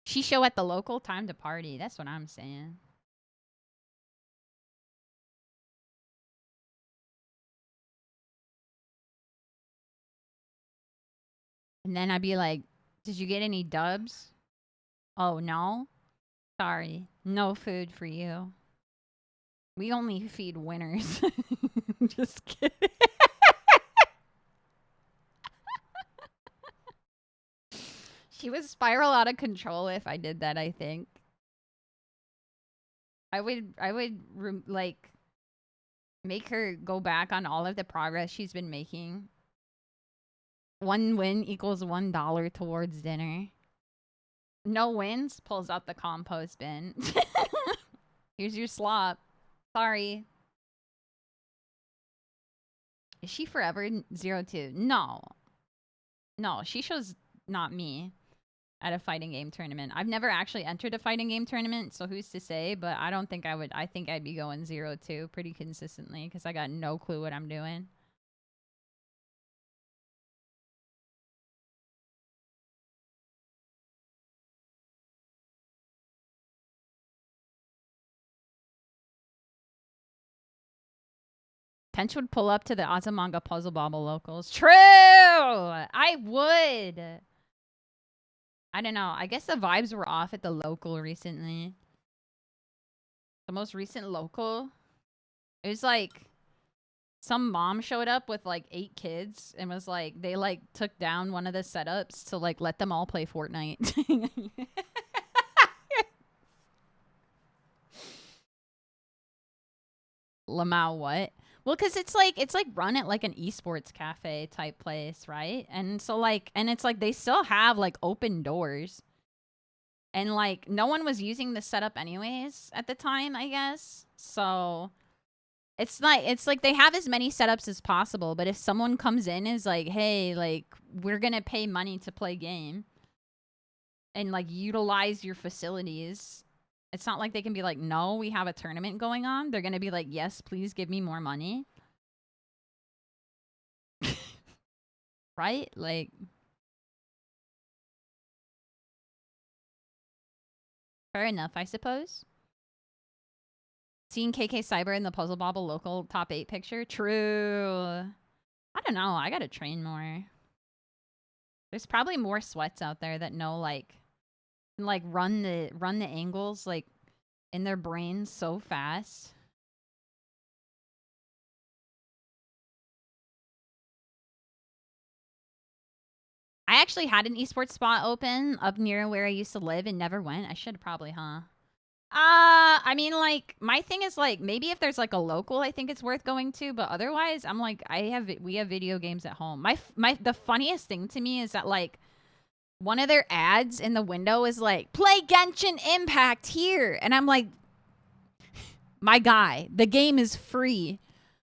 She show at the local time to party. That's what I'm saying. And then I'd be like, did you get any dubs? Oh, no? Sorry. No food for you. We only feed winners. Just kidding. She would spiral out of control if I did that, I think. I would like make her go back on all of the progress she's been making. One win equals $1 towards dinner. No wins, pulls out the compost bin. Here's your slop. Sorry. Is she forever 0-2? No. No, she shows not me at a fighting game tournament. I've never actually entered a fighting game tournament, so who's to say? But I don't think I would. I think I'd be going 0-2 pretty consistently because I got no clue what I'm doing. Tench would pull up to the Azumanga Puzzle Bobble locals. True! I would. I don't know. I guess the vibes were off at the local recently. The most recent local. It was like some mom showed up with like 8 kids and was like, they like took down one of the setups to like let them all play Fortnite. Lamau what? Well, because it's like run at like an esports cafe type place, right? And so like, and it's like they still have like open doors, and like no one was using the setup anyways at the time, I guess. So it's like they have as many setups as possible, but if someone comes in is like, hey, like we're gonna pay money to play game and like utilize your facilities. It's not like they can be like, no, we have a tournament going on. They're going to be like, yes, please give me more money. Right? Like, fair enough, I suppose. Seeing KK Cyber in the Puzzle Bobble local top 8 picture? True. I don't know. I got to train more. There's probably more sweats out there that know, like run the angles, like, in their brains so fast. I actually had an esports spot open up near where I used to live and never went. I should probably, huh? I mean, like, my thing is, like, maybe if there's, like, a local, I think it's worth going to, but otherwise, I'm like, we have video games at home. The funniest thing to me is that, like, one of their ads in the window is like, play Genshin Impact here. And I'm like, my guy, the game is free.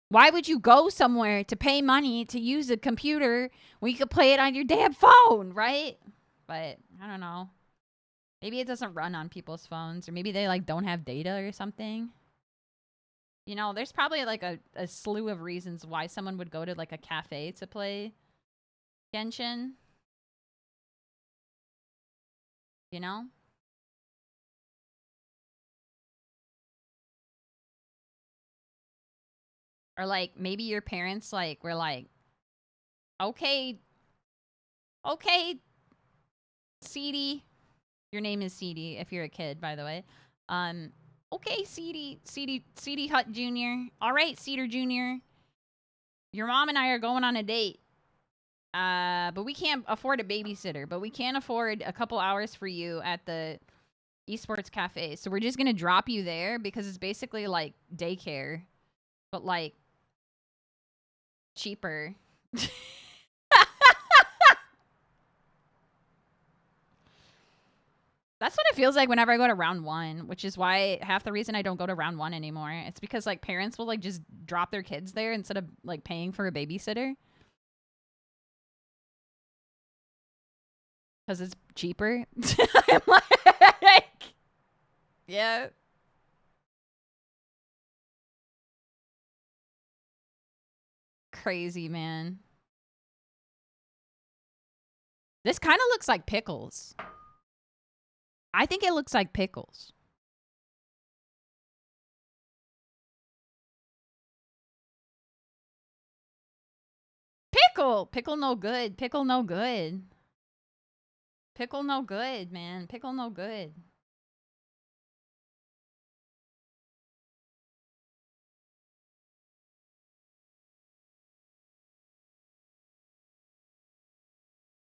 Why would you go somewhere to pay money to use a computer when you could play it on your damn phone, right? But I don't know. Maybe it doesn't run on people's phones, or maybe they like don't have data or something. You know, there's probably like a slew of reasons why someone would go to like a cafe to play Genshin. You know? Or like maybe your parents like were like, okay, CD. Your name is CD if you're a kid, by the way. Okay, CD Hut Jr. All right, Cedar Jr. Your mom and I are going on a date. But we can't afford a babysitter, but we can afford a couple hours for you at the esports cafe. So we're just going to drop you there because it's basically like daycare, but like cheaper. That's what it feels like whenever I go to round 1, which is why half the reason I don't go to round 1 anymore. It's because like parents will like just drop their kids there instead of like paying for a babysitter. Because it's cheaper. I'm like, yeah. Crazy, man. This kind of looks like pickles. I think it looks like pickles. Pickle! Pickle no good. Pickle no good. Pickle no good, man. Pickle no good.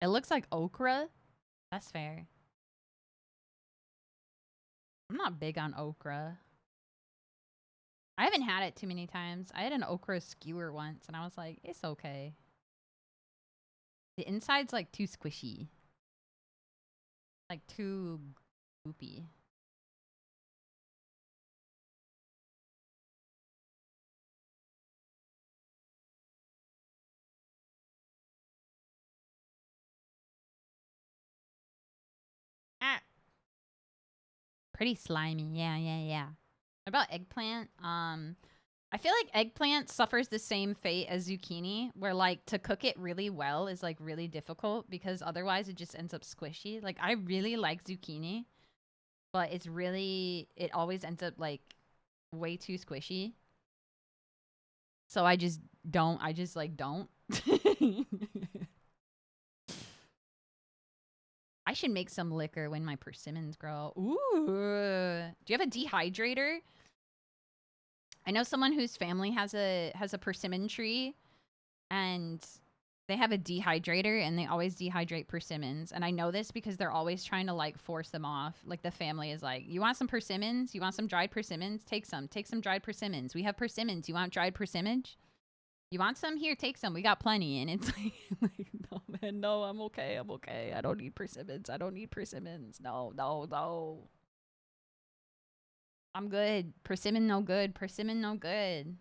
It looks like okra. That's fair. I'm not big on okra. I haven't had it too many times. I had an okra skewer once, and I was like, it's okay. The inside's like too squishy. Like too goopy. Ah. Pretty slimy. Yeah, yeah, yeah. What about eggplant? I feel like eggplant suffers the same fate as zucchini, where like to cook it really well is like really difficult because otherwise it just ends up squishy. Like I really like zucchini, but it always ends up like way too squishy. So I just don't. I should make some liquor when my persimmons grow. Ooh. Do you have a dehydrator? I know someone whose family has a persimmon tree, and they have a dehydrator, and they always dehydrate persimmons. And I know this because they're always trying to like force them off. Like the family is like, "You want some persimmons? You want some dried persimmons? Take some. Take some dried persimmons. We have persimmons. You want dried persimmons? You want some? Here, take some. We got plenty." And it's like, no, man, no, I'm okay. I'm okay. I don't need persimmons. I don't need persimmons. No, no, no. I'm good. Persimmon no good. Persimmon no good.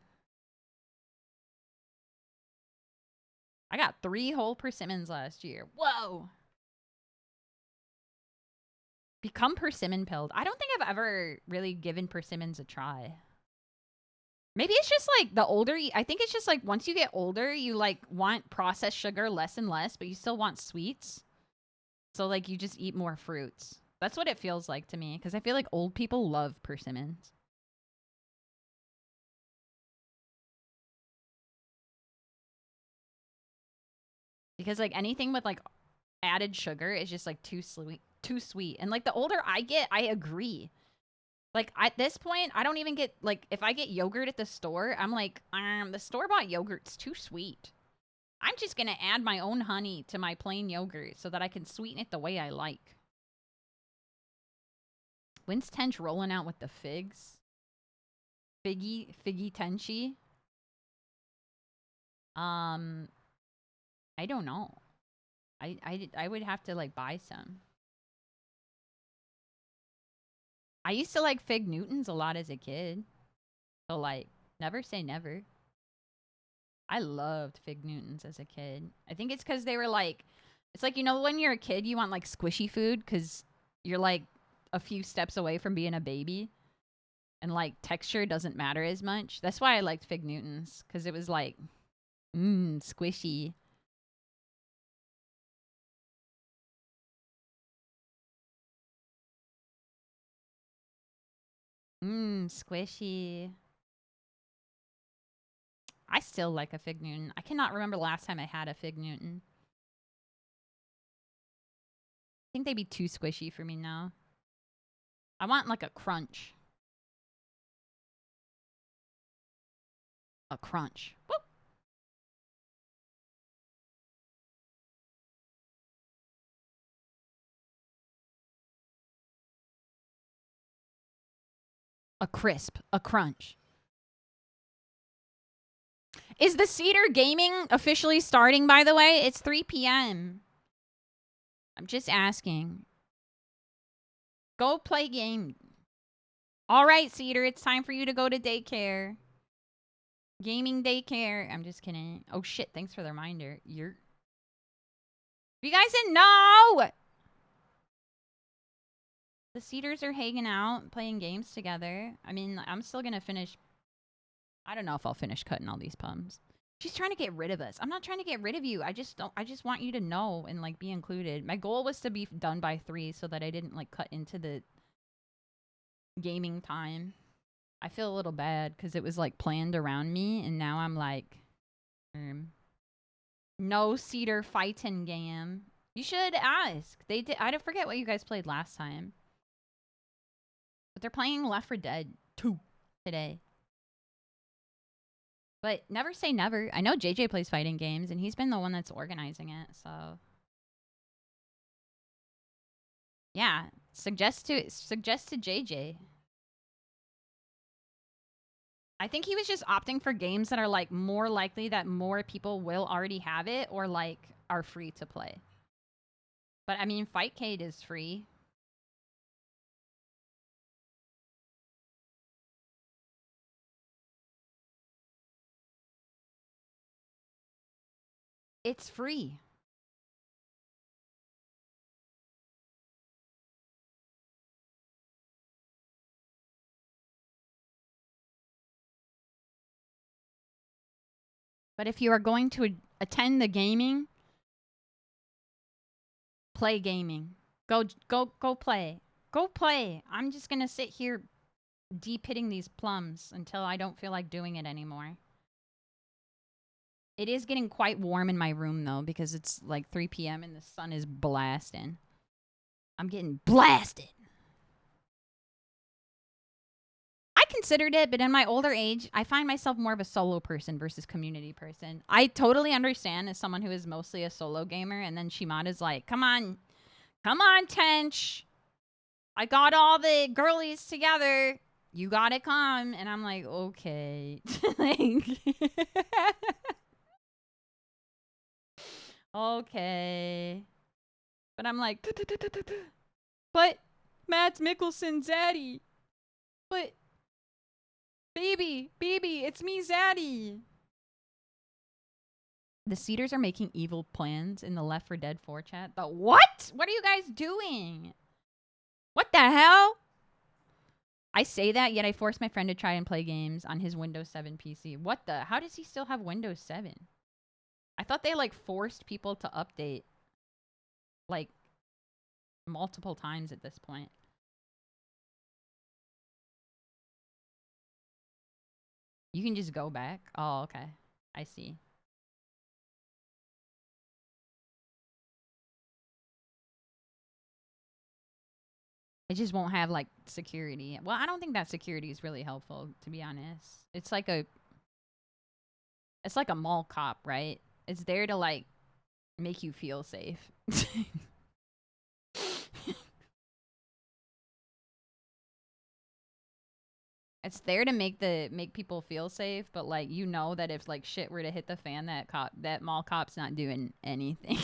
I got 3 whole persimmons last year. Whoa. Become persimmon pilled. I don't think I've ever really given persimmons a try. Maybe it's just like the older I think it's just like once you get older, you like want processed sugar less and less, but you still want sweets. So like you just eat more fruits. That's what it feels like to me because I feel like old people love persimmons. Because like anything with like added sugar is just like too sweet. And like the older I get, I agree. Like at this point, I don't even get like if I get yogurt at the store, I'm like, the store-bought yogurt's too sweet. I'm just gonna add my own honey to my plain yogurt so that I can sweeten it the way I like. When's Tench rolling out with the figs? Figgy Tenchi? I don't know. I would have to like buy some. I used to like Fig Newtons a lot as a kid. So like, never say never. I loved Fig Newtons as a kid. I think it's because they were like, it's like, you know, when you're a kid, you want like squishy food because you're like a few steps away from being a baby. And like texture doesn't matter as much. That's why I liked Fig Newtons because it was like, squishy. Squishy. I still like a Fig Newton. I cannot remember the last time I had a Fig Newton. I think they'd be too squishy for me now. I want like a crunch. A crunch. Whoop. A crisp. A crunch. Is the Cedar Gaming officially starting, by the way? It's 3 p.m. I'm just asking. Go play game. All right, Cedar, it's time for you to go to daycare. Gaming daycare. I'm just kidding. Oh, shit. Thanks for the reminder. You guys didn't know! The Cedars are hanging out, playing games together. I mean, I'm still going to finish. I don't know if I'll finish cutting all these pums. She's trying to get rid of us. I'm not trying to get rid of you. I just want you to know and like be included. My goal was to be done by 3 so that I didn't like cut into the gaming time. I feel a little bad because it was like planned around me, and now I'm like, no Cedar fighting game. You should ask. They did. I don't forget what you guys played last time. But they're playing Left 4 Dead 2 today. But never say never. I know JJ plays fighting games, and he's been the one that's organizing it, so... Yeah. Suggest to JJ. I think he was just opting for games that are, like, more likely that more people will already have it or, like, are free to play. But, I mean, Fightcade is free. It's free. But if you are going to attend the gaming, play gaming. Go play. Go play. I'm just going to sit here deep hitting these plums until I don't feel like doing it anymore. It is getting quite warm in my room, though, because it's like 3 p.m. and the sun is blasting. I'm getting blasted. I considered it, but in my older age, I find myself more of a solo person versus community person. I totally understand as someone who is mostly a solo gamer, and then Shimada's like, come on, Tench. I got all the girlies together. You gotta come. And I'm like, okay. Okay. But I'm like, but Mads Mikkelsen, Zaddy. But baby, it's me, Zaddy. The Cedars are making evil plans in the Left 4 Dead 4 chat. The what? What are you guys doing? What the hell? I say that, yet I force my friend to try and play games on his Windows 7 PC. What the? How does he still have Windows 7? I thought they, like, forced people to update, like, multiple times at this point. You can just go back? Oh, okay. I see. It just won't have, like, security. Well, I don't think that security is really helpful, to be honest. It's like a mall cop, right? It's there to, like, make you feel safe. It's there to make people feel safe, but, like, you know that if, like, shit were to hit the fan, that mall cop's not doing anything.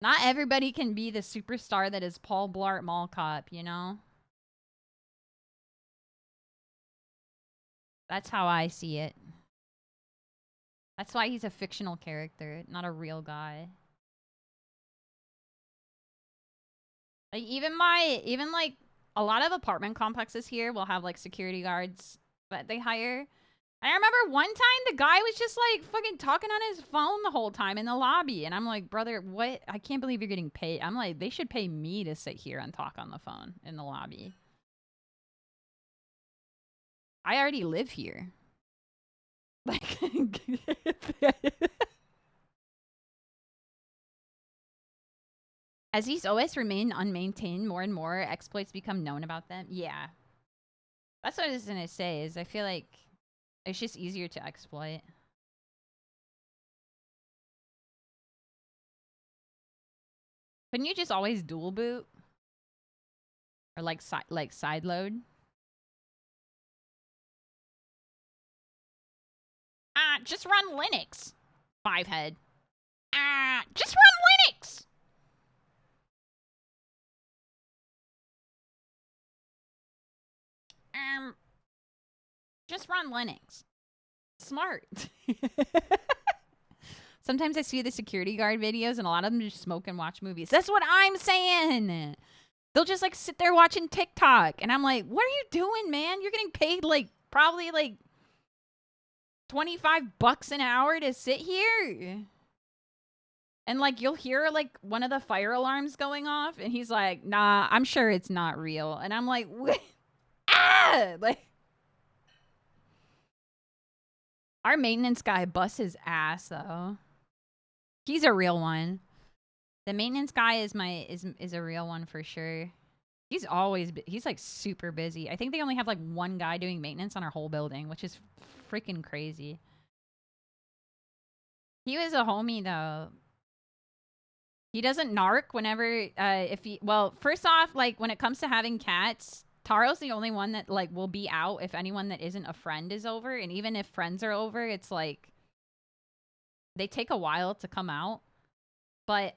Not everybody can be the superstar that is Paul Blart Mall Cop, you know? That's how I see it. That's why he's a fictional character, not a real guy. Like, even like, a lot of apartment complexes here will have, like, security guards that they hire. And I remember one time the guy was just, like, fucking talking on his phone the whole time in the lobby. And I'm like, brother, what? I can't believe you're getting paid. I'm like, they should pay me to sit here and talk on the phone in the lobby. I already live here. Like, as these OS remain unmaintained more and more, exploits become known about them. Yeah. That's what I was going to say, is I feel like it's just easier to exploit. Couldn't you just always dual boot? Or like side load? Just run Linux. Fivehead. Just run Linux. Just run Linux. Smart. Sometimes I see the security guard videos and a lot of them just smoke and watch movies. That's what I'm saying. They'll just, like, sit there watching TikTok. And I'm like, what are you doing, man? You're getting paid, like, probably, like, $25 an hour to sit here. And, like, you'll hear, like, one of the fire alarms going off. And he's like, nah, I'm sure it's not real. And I'm like, what? Like, Our maintenance guy busts his ass though. He's a real one. The maintenance guy is a real one for sure. He's like super busy. I think they only have like one guy doing maintenance on our whole building, which is freaking crazy. He was a homie though. He doesn't narc whenever first off, like when it comes to having cats, Taro's the only one that like will be out if anyone that isn't a friend is over, and even if friends are over, it's like they take a while to come out. But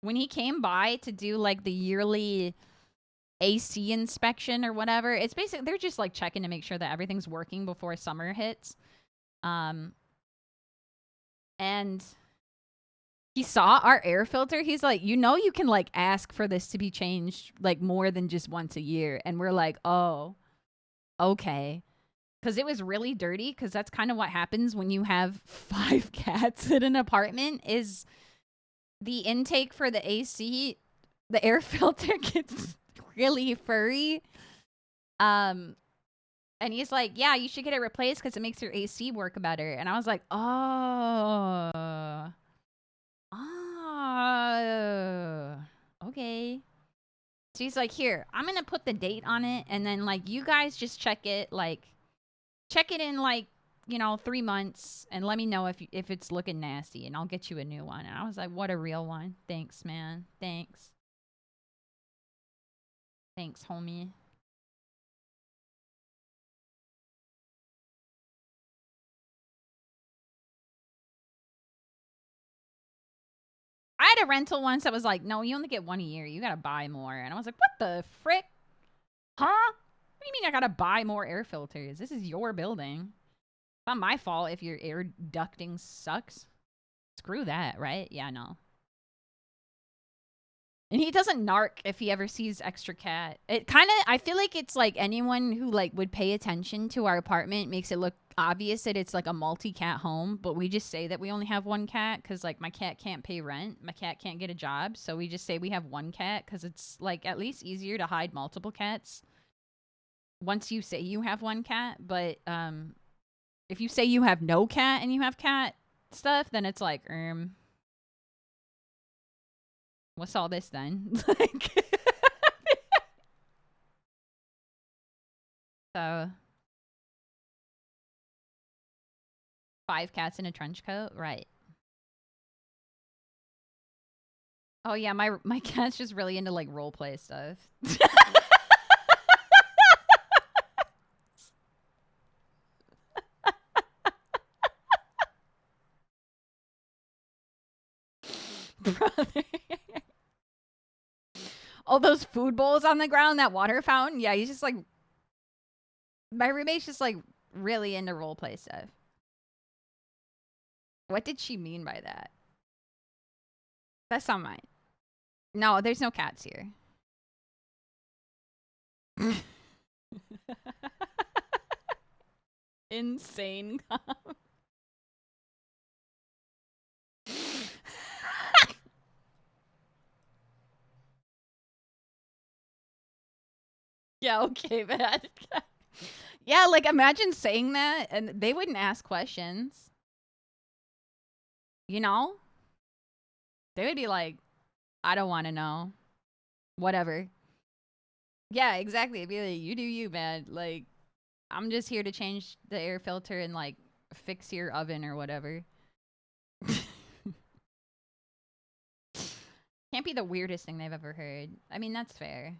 when he came by to do like the yearly AC inspection or whatever, it's basically they're just like checking to make sure that everything's working before summer hits. And he saw our air filter. He's like, you know, you can like ask for this to be changed like more than just once a year. And we're like, oh, okay. Because it was really dirty. Because that's kind of what happens when you have 5 cats in an apartment is the intake for the AC, the air filter gets really furry. And he's like, yeah, you should get it replaced because it makes your AC work better. And I was like, oh. Oh, okay. So he's like, here, I'm going to put the date on it. And then, like, you guys just check it in, like, 3 months and let me know if it's looking nasty and I'll get you a new one. And I was like, what a real one. Thanks, man. Thanks. Thanks, homie. I had a rental once that was like, no, you only get one a year. You got to buy more. And I was like, what the frick? Huh? What do you mean I got to buy more air filters? This is your building. It's not my fault if your air ducting sucks. Screw that, right? Yeah, no. And he doesn't narc if he ever sees extra cat. It kind of, I feel like it's like anyone who like would pay attention to our apartment makes it look obvious that it's like a multi-cat home, but we just say that we only have one cat because like my cat can't pay rent, my cat can't get a job, so we just say we have one cat because it's like at least easier to hide multiple cats once you say you have one cat. But if you say you have no cat and you have cat stuff, then it's like what's all this then? Like so 5 cats in a trench coat, right? Oh yeah, my cat's just really into like role play stuff. Brother. All those food bowls on the ground, that water fountain. Yeah, he's just like my roommate's just like really into role play stuff. What did she mean by that? That's not mine. No, there's no cats here. Insane. Yeah, okay, man. Yeah, like imagine saying that and they wouldn't ask questions. You know? They would be like, I don't want to know. Whatever. Yeah, exactly. It'd be like, you do you, man. Like, I'm just here to change the air filter and like fix your oven or whatever. Can't be the weirdest thing they've ever heard. I mean, that's fair.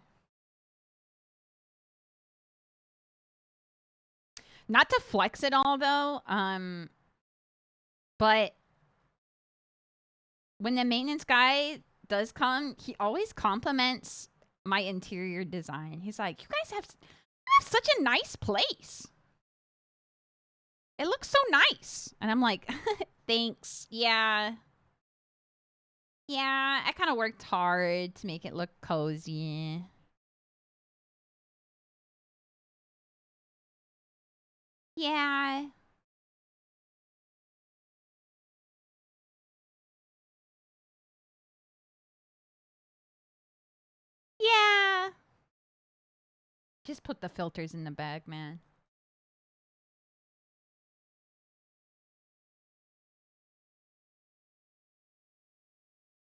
Not to flex it all though, but when the maintenance guy does come, he always compliments my interior design. He's like, "You guys have such a nice place. It looks so nice." And I'm like, "Thanks. Yeah. Yeah, I kind of worked hard to make it look cozy." Yeah. Yeah. Just put the filters in the bag, man.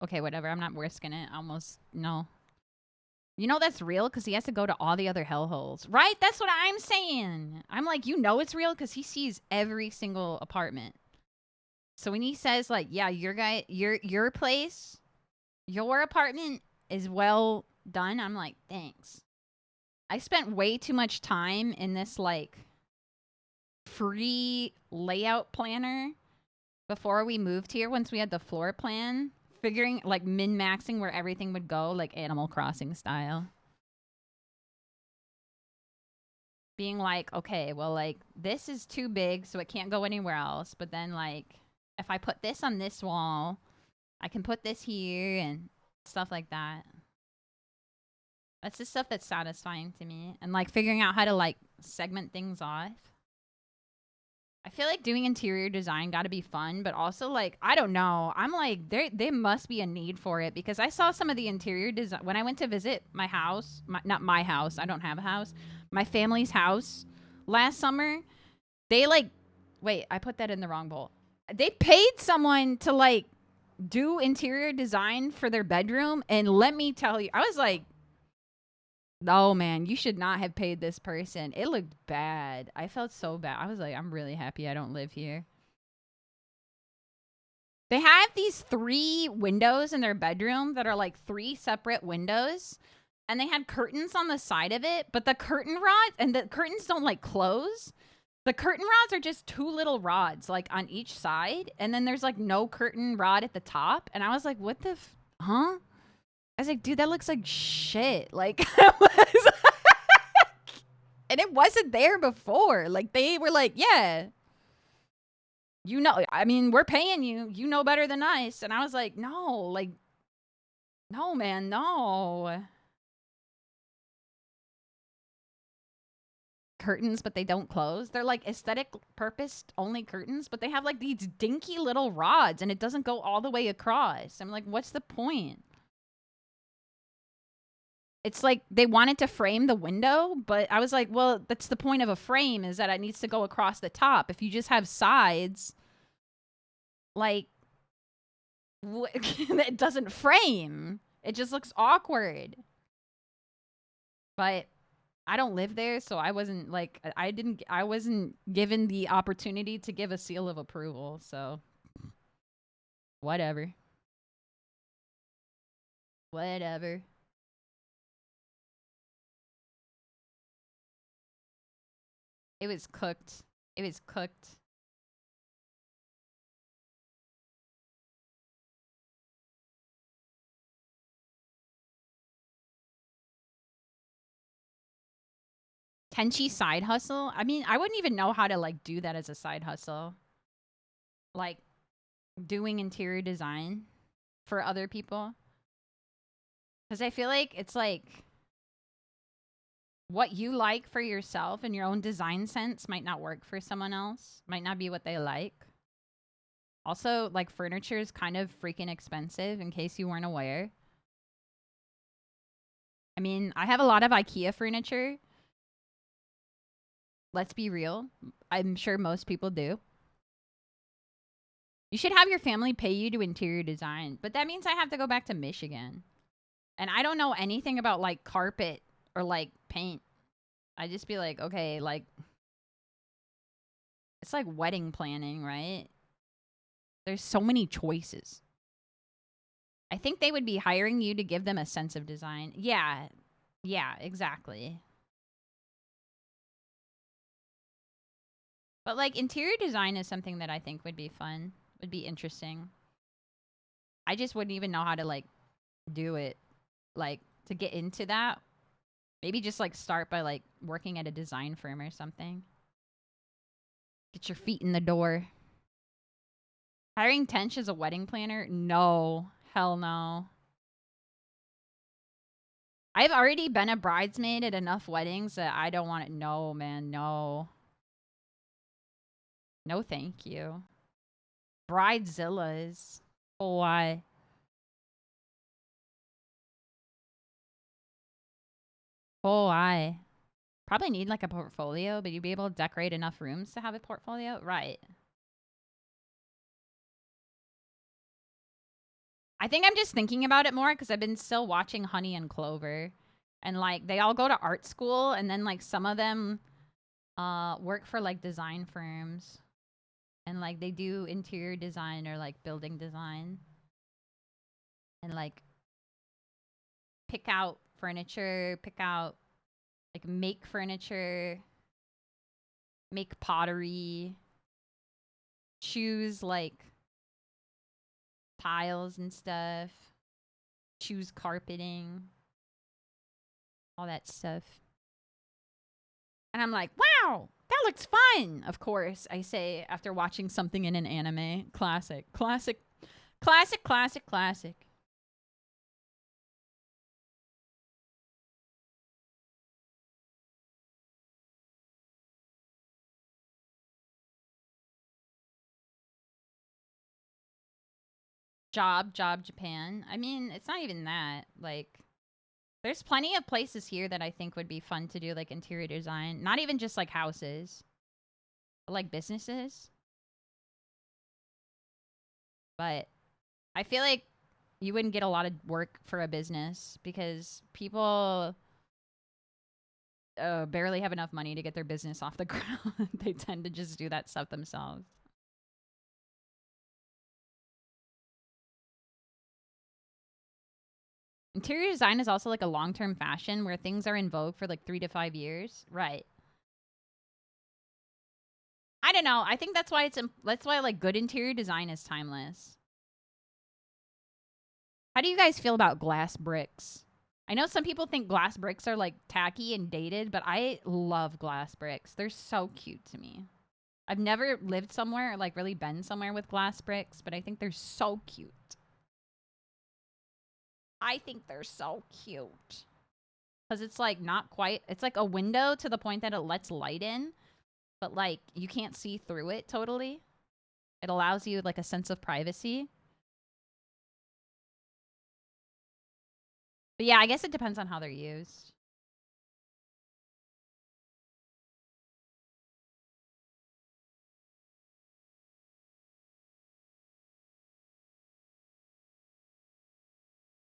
Okay, whatever. I'm not risking it. Almost no. You know that's real because he has to go to all the other hellholes, right? That's what I'm saying. I'm like, you know it's real because he sees every single apartment. So when he says like, yeah, your place, your apartment is well done, I'm like, thanks. I spent way too much time in this like free layout planner before we moved here. Once we had the floor plan, figuring like min-maxing where everything would go, like Animal Crossing style. Being like, okay, well, like this is too big, so it can't go anywhere else. But then like, if I put this on this wall, I can put this here and stuff like that. That's the stuff that's satisfying to me. And like figuring out how to like segment things off. I feel like doing interior design got to be fun, but also like, I don't know. I'm like, there must be a need for it because I saw some of the interior design when I went to visit my house, not my house. I don't have a house. My family's house last summer. They like, wait, I put that in the wrong bowl. They paid someone to like do interior design for their bedroom. And let me tell you, I was like, no, man, you should not have paid this person. It looked bad. I felt so bad. I was like, I'm really happy I don't live here. They have these 3 windows in their bedroom that are like 3 separate windows. And they had curtains on the side of it. But the curtain rods, and the curtains don't like close. The curtain rods are just 2 little rods like on each side. And then there's like no curtain rod at the top. And I was like, what the, huh? I was like, dude, that looks like shit. Like, and it wasn't there before. Like, they were like, yeah, you know, I mean, we're paying you. You know better than us. And I was like, no, like, no, man, no. Curtains, but they don't close. They're like aesthetic purposed only curtains, but they have like these dinky little rods and it doesn't go all the way across. I'm like, what's the point? It's like they wanted to frame the window, but I was like, well, that's the point of a frame is that it needs to go across the top. If you just have sides, like, it doesn't frame. It just looks awkward. But I don't live there, so I wasn't like, I wasn't given the opportunity to give a seal of approval, so whatever. Whatever. It was cooked. It was cooked. Tenchi side hustle? I mean, I wouldn't even know how to like do that as a side hustle. Like doing interior design for other people. Cuz I feel like it's like what you like for yourself and your own design sense might not work for someone else. Might not be what they like. Also, like furniture is kind of freaking expensive in case you weren't aware. I mean, I have a lot of IKEA furniture. Let's be real. I'm sure most people do. You should have your family pay you to interior design, but that means I have to go back to Michigan. And I don't know anything about like carpet or like paint. I just be like, okay, like it's like wedding planning, right? There's so many choices. I think they would be hiring you to give them a sense of design. Yeah. Yeah, exactly. But like interior design is something that I think would be fun, would be interesting. I just wouldn't even know how to like do it. Like to get into that. Maybe just like start by like working at a design firm or something. Get your feet in the door. Hiring Tench as a wedding planner? No. Hell no. I've already been a bridesmaid at enough weddings that I don't want it. No, man, no. No, thank you. Bridezillas. Oh, why? Oh, why? Probably need like a portfolio, but you'd be able to decorate enough rooms to have a portfolio? Right. I think I'm just thinking about it more because I've been still watching Honey and Clover. And, like, they all go to art school, and then, like, some of them work for, like, design firms. And, like, they do interior design or, like, building design. And, like, pick out furniture, like, make furniture, make pottery, choose, like, tiles and stuff, choose carpeting, all that stuff. And I'm like, wow, that looks fun. Of course, I say after watching something in an anime. Classic, classic, classic, classic, classic. Job Japan. I mean, it's not even that. Like, there's plenty of places here that I think would be fun to do, like, interior design. Not even just, like, houses, but, like, businesses. But I feel like you wouldn't get a lot of work for a business because people barely have enough money to get their business off the ground. They tend to just do that stuff themselves. Interior design is also like a long-term fashion where things are in vogue for like 3 to 5 years. Right. I don't know. I think that's why that's why like good interior design is timeless. How do you guys feel about glass bricks? I know some people think glass bricks are like tacky and dated, but I love glass bricks. They're so cute to me. I've never lived somewhere or like really been somewhere with glass bricks, but I think they're so cute. I think they're so cute. Because it's like not quite, it's like a window to the point that it lets light in, but like you can't see through it totally. It allows you like a sense of privacy. But yeah, I guess it depends on how they're used.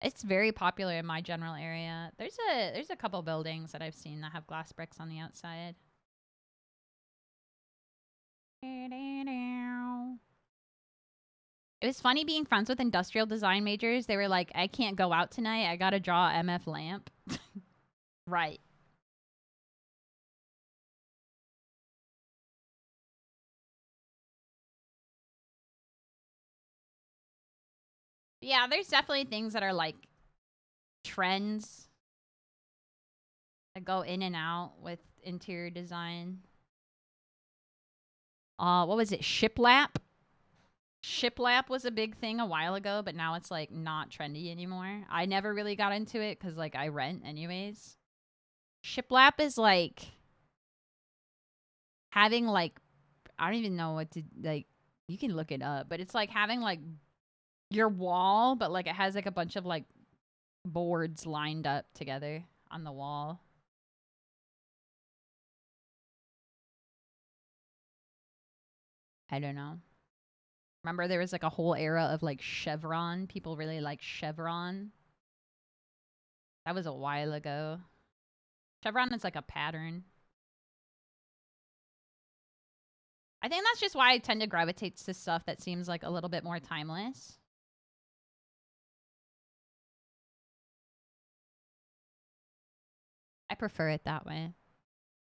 It's very popular in my general area. There's a couple buildings that I've seen that have glass bricks on the outside. It was funny being friends with industrial design majors. They were like, I can't go out tonight. I gotta draw a MF lamp. Right. Yeah, there's definitely things that are like trends that go in and out with interior design. What was it? Shiplap? Shiplap was a big thing a while ago, but now it's like not trendy anymore. I never really got into it because like I rent anyways. Shiplap is like having like I don't even know what to like. You can look it up, but it's like having like your wall, but like it has like a bunch of like boards lined up together on the wall. I don't know. Remember there was like a whole era of like chevron. People really like chevron. That was a while ago. Chevron is like a pattern. I think that's just why I tend to gravitate to stuff that seems like a little bit more timeless. I prefer it that way.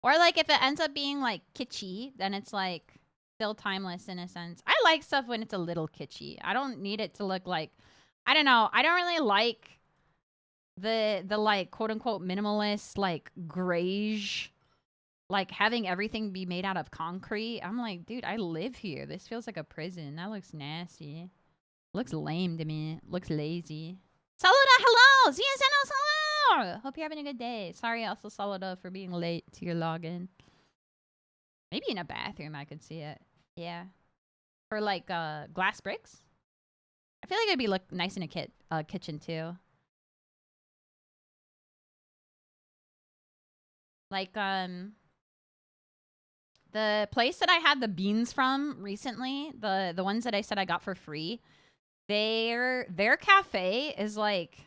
Or like if it ends up being like kitschy, then it's like still timeless in a sense. I like stuff when it's a little kitschy. I don't need it to look like I don't know. I don't really like the like quote unquote minimalist like grayish like having everything be made out of concrete. I'm like, dude, I live here. This feels like a prison. That looks nasty. Looks lame to me. Looks lazy. Saluda, hello! ZSNOs, hello! Hope you're having a good day. Sorry also, Saluda, for being late to your login. Maybe in a bathroom I could see it. Yeah. For like glass bricks. I feel like it'd be look nice in a kitchen too. Like the place that I had the beans from recently, the ones that I said I got for free, their cafe is like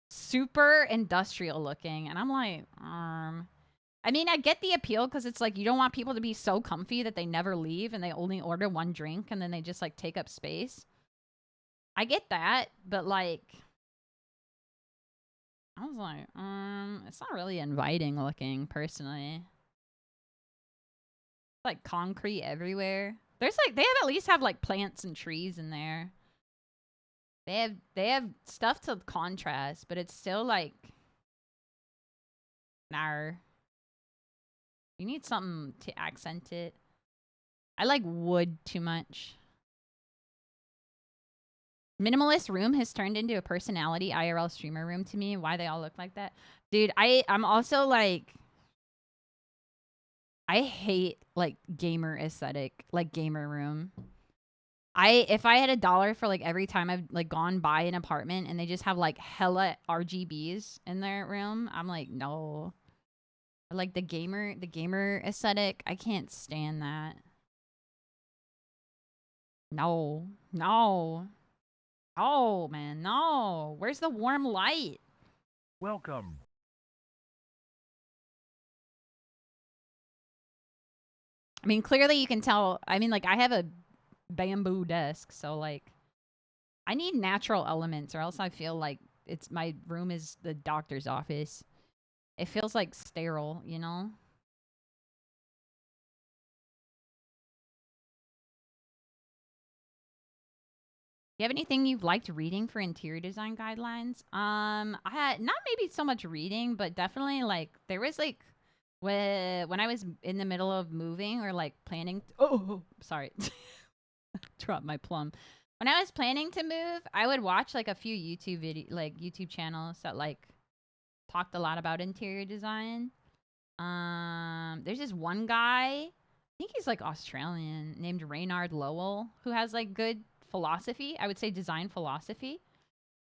super industrial looking, and I'm like, I mean, I get the appeal because it's like you don't want people to be so comfy that they never leave and they only order one drink and then they just like take up space. I get that, but like, I was like, it's not really inviting looking, personally. Like concrete everywhere. There's like they have at least have like plants and trees in there. They have stuff to contrast, but it's still like, nah. You need something to accent it. I like wood too much. Minimalist room has turned into a personality IRL streamer room to me. Why they all look like that? Dude, I'm also like, I hate like gamer aesthetic, like gamer room. If I had $1 for like every time I've like gone by an apartment and they just have like hella RGBs in their room, I'm like, no. Like the gamer aesthetic, I can't stand that. No. Oh man, no. Where's the warm light? Welcome. I mean, clearly you can tell. I mean, like, I have a bamboo desk, so like, I need natural elements, or else I feel like my room is the doctor's office. It feels like sterile, you know? You have anything you've liked reading for interior design guidelines? I had not maybe so much reading, but definitely like there was like when I was in the middle of moving or like planning. Oh, sorry, dropped my plum. When I was planning to move, I would watch like a few YouTube channels that like talked a lot about interior design. There's this one guy, I think he's like Australian, named Reynard Lowell, who has like good philosophy, I would say design philosophy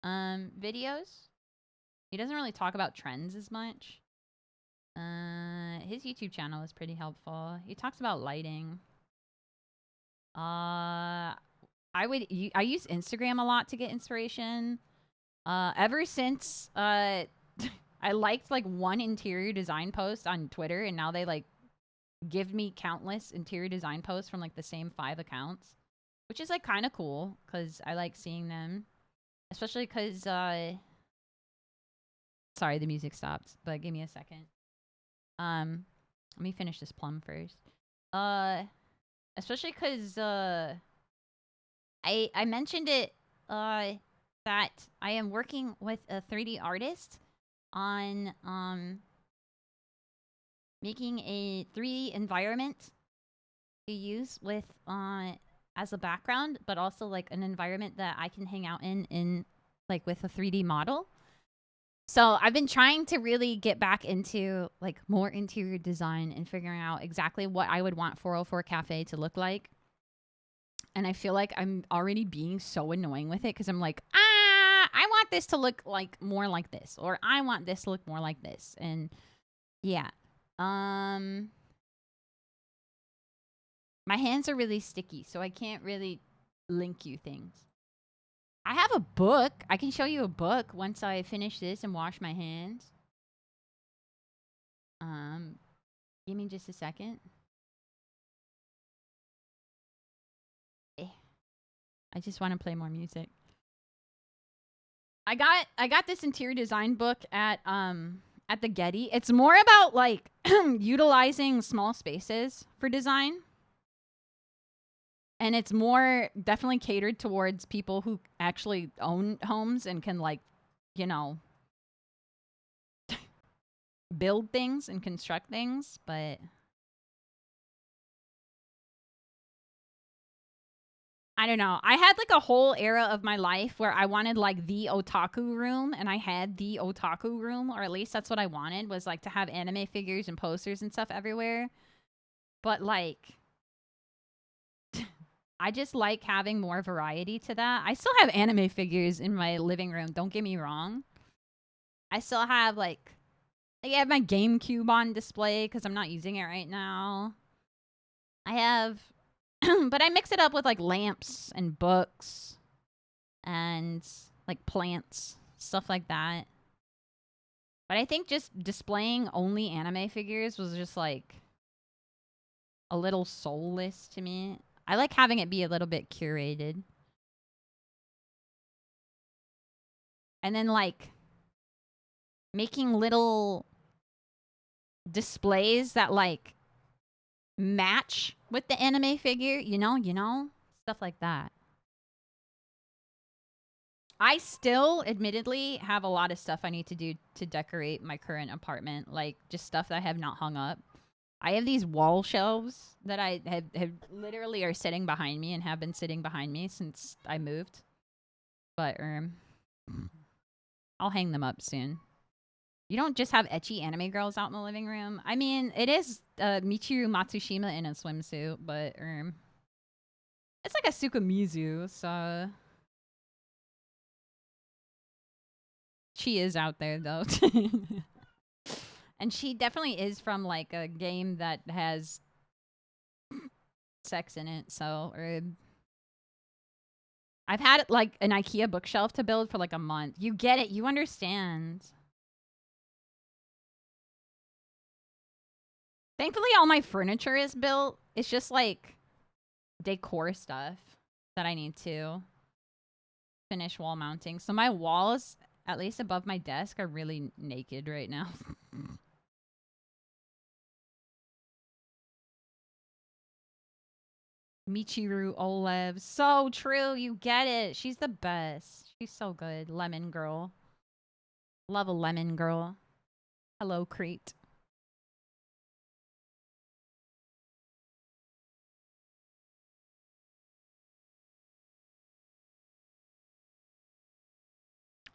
videos. He doesn't really talk about trends as much. His YouTube channel is pretty helpful. He talks about lighting. I use Instagram a lot to get inspiration. Ever since I liked like one interior design post on Twitter, and now they like give me countless interior design posts from like the same 5 accounts, which is like kind of cool because I like seeing them, especially because sorry, the music stopped, but give me a second. Let me finish this plum first. Especially because I mentioned it that I am working with a 3D artist on making a 3D environment to use with as a background, but also like an environment that I can hang out in like with a 3D model. So I've been trying to really get back into like more interior design and figuring out exactly what I would want 404 Cafe to look like. And I feel like I'm already being so annoying with it because I'm like, I want this to look like more like this, or I want this to look more like this. And yeah. My hands are really sticky, so I can't really link you things. I have a book. I can show you a book once I finish this and wash my hands. Give me just a second. I just want to play more music. I got this interior design book at the Getty. It's more about like utilizing small spaces for design. And it's more definitely catered towards people who actually own homes and can like, you know, build things and construct things, but I don't know. I had like a whole era of my life where I wanted like the otaku room, and I had the otaku room, or at least that's what I wanted, was like to have anime figures and posters and stuff everywhere. But like I just like having more variety to that. I still have anime figures in my living room, don't get me wrong. I still have like I have my GameCube on display because I'm not using it right now. I have but I mix it up with like lamps and books. and like plants, stuff like that. But I think just displaying only anime figures was just like a little soulless to me. I like having it be a little bit curated. And then like making little displays that like match with the anime figure, you know, stuff like that. I still admittedly have a lot of stuff I need to do to decorate my current apartment, like just stuff that I have not hung up. I have these wall shelves that I have literally are sitting behind me and have been sitting behind me since I moved. But I'll hang them up soon. You don't just have ecchi anime girls out in the living room. I mean, it is Michiru Matsushima in a swimsuit, but it's like a Sukamizu, so she is out there though. And she definitely is from like a game that has sex in it, so I've had like an IKEA bookshelf to build for like a month. You get it, you understand. Thankfully all my furniture is built. It's just like decor stuff that I need to finish wall mounting. So my walls, at least above my desk, are really naked right now. Michiru Olev. So true. You get it. She's the best. She's so good. Lemon girl. Love a lemon girl. Hello, Crete.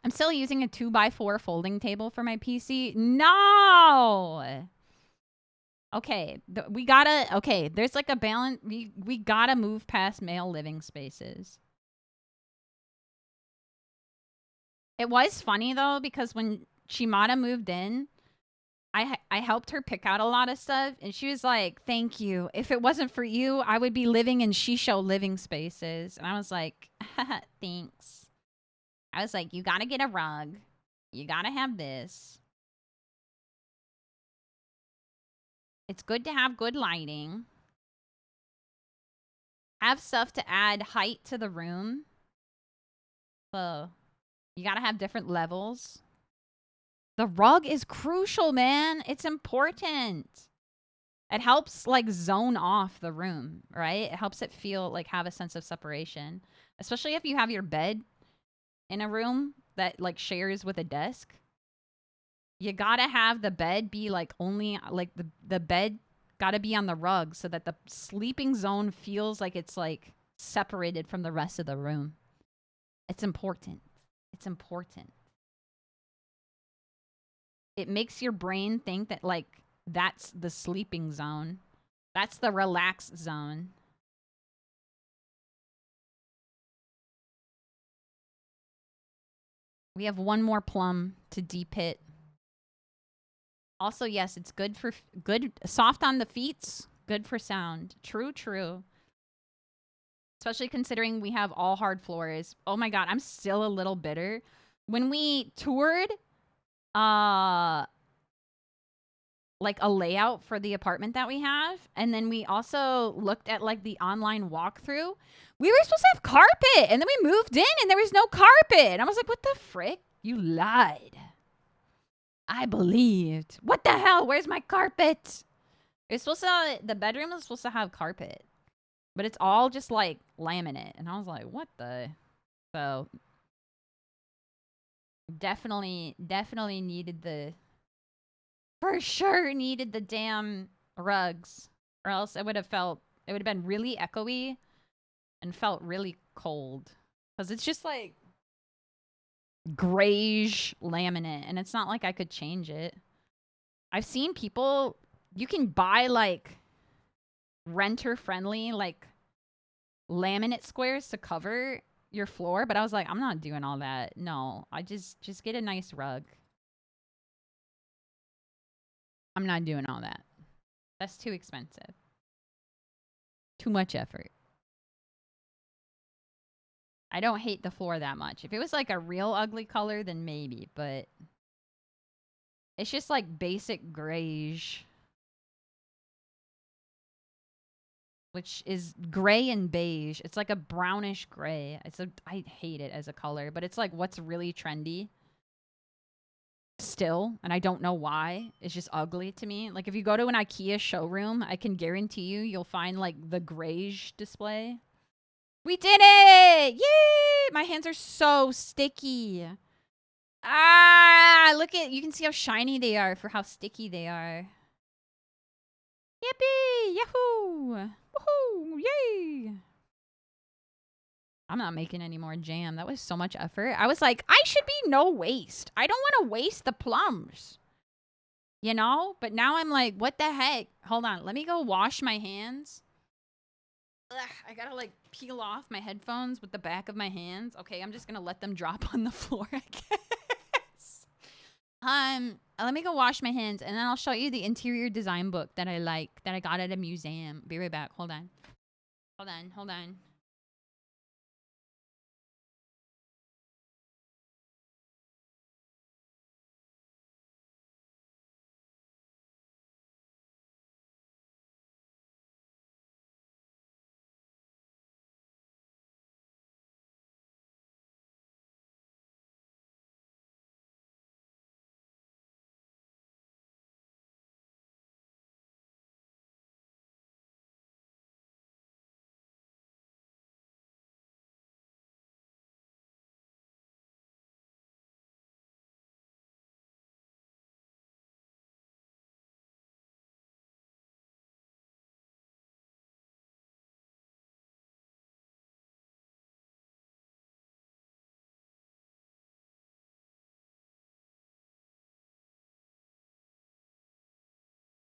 I'm still using a 2x4 folding table for my PC. No! Okay, we gotta... Okay, there's like a balance... We gotta move past male living spaces. It was funny, though, because when Shimada moved in, I helped her pick out a lot of stuff, and she was like, thank you. If it wasn't for you, I would be living in Shisho living spaces. And I was like, thanks. I was like, you gotta get a rug. You gotta have this. It's good to have good lighting. Have stuff to add height to the room. So you gotta have different levels. The rug is crucial, man. It's important. It helps like zone off the room, right? It helps it feel like have a sense of separation. Especially if you have your bed in a room that like shares with a desk. You gotta have the bed be like only like the bed gotta be on the rug so that the sleeping zone feels like it's like separated from the rest of the room. It's important. It's important. It makes your brain think that like that's the sleeping zone. That's the relaxed zone. We have one more plum to de-pit. Also, yes, it's good for good soft on the feet, good for sound. True, true. Especially considering we have all hard floors. Oh my god, I'm still a little bitter. When we toured like a layout for the apartment that we have, and then we also looked at like the online walkthrough, we were supposed to have carpet, and then we moved in and there was no carpet. And I was like, what the frick? You lied. I believed. What the hell? Where's my carpet? It's supposed to, the bedroom is supposed to have carpet, but it's all just like laminate. And I was like, what the? So definitely needed the, for sure needed the damn rugs, or else it would have been really echoey and felt really cold. Because it's just like grayish laminate, and it's not like I could change it. I've seen people, you can buy like renter friendly like laminate squares to cover your floor, but I was like, I'm not doing all that. No, I just get a nice rug. I'm not doing all that. That's too expensive. Too much effort. I don't hate the floor that much. If it was like a real ugly color, then maybe, but it's just like basic grayish, which is gray and beige. It's like a brownish gray. I hate it as a color, but it's like what's really trendy still, and I don't know why. It's just ugly to me. Like if you go to an IKEA showroom, I can guarantee you'll find like the grayish display. We did it! Yay! My hands are so sticky. Ah, look at, you can see how shiny they are for how sticky they are. Yippee! Yahoo! Woohoo! Yay! I'm not making any more jam. That was so much effort. I was like, I should be no waste. I don't want to waste the plums. You know? But now I'm like, what the heck? Hold on. Let me go wash my hands. Ugh, I gotta like peel off my headphones with the back of my hands. Okay, I'm just gonna let them drop on the floor, I guess. Let me go wash my hands and then I'll show you the interior design book that I like, that I got at a museum. Be right back. Hold on. Hold on.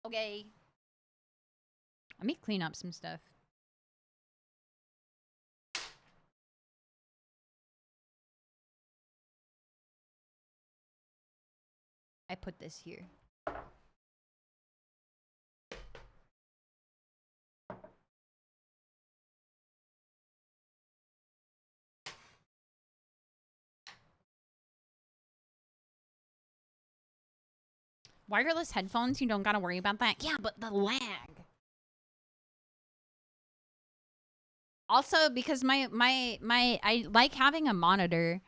Okay. Let me clean up some stuff. I put this here. Wireless headphones, you don't gotta worry about that. Yeah, but the lag. Also, because I like having a monitor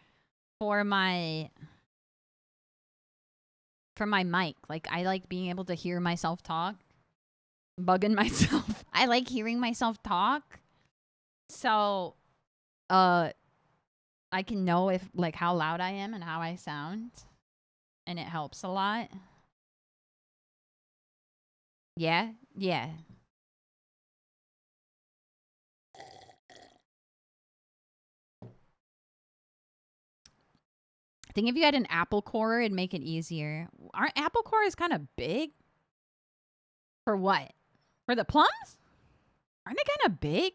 for my mic. Like, I like being able to hear myself talk. Bugging myself. I like hearing myself talk. So, I can know if, like, how loud I am and how I sound. And it helps a lot. Yeah? Yeah. I think if you had an apple core, it'd make it easier. Our apple core is kind of big. For what? For the plums? Aren't they kind of big?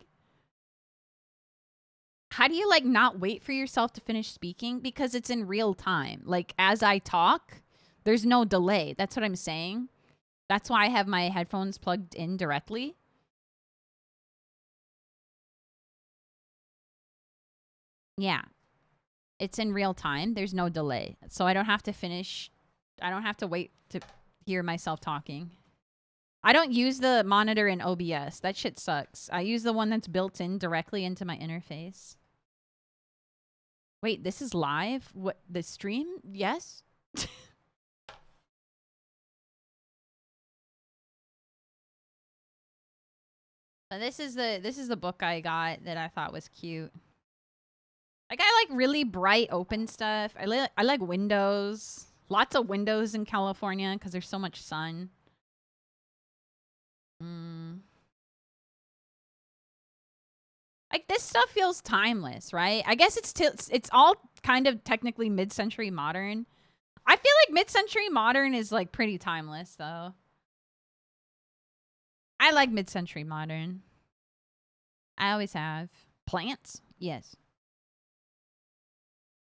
How do you, like, not wait for yourself to finish speaking? Because it's in real time. Like, as I talk, there's no delay. That's what I'm saying. That's why I have my headphones plugged in directly. Yeah. It's in real time. There's no delay. So I don't have to finish. I don't have to wait to hear myself talking. I don't use the monitor in OBS. That shit sucks. I use the one that's built in directly into my interface. Wait, this is live? What, the stream? Yes? This is the book I got that I thought was cute. Like, I like really bright open stuff. I like windows. Lots of windows in California because there's so much sun. Like, this stuff feels timeless, right? I guess it's all kind of technically mid-century modern. I feel like mid-century modern is, like, pretty timeless, though. I like mid-century modern. I always have. Plants? Yes.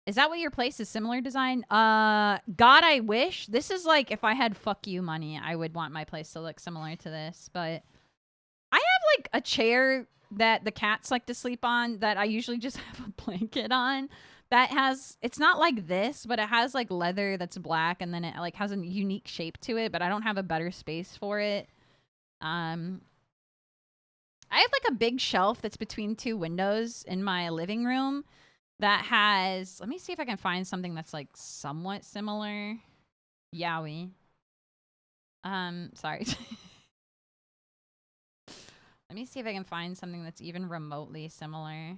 Is that what your place is? Similar design? God, I wish. This is like, if I had fuck you money, I would want my place to look similar to this. But I have, like, a chair that the cats like to sleep on that I usually just have a blanket on that has, it's not like this, but it has like leather that's black, and then it like has a unique shape to it, but I don't have a better space for it. I have like a big shelf that's between two windows in my living room that has, let me see if I can find something that's like somewhat similar. Yowie. Sorry. Let me see if I can find something that's even remotely similar.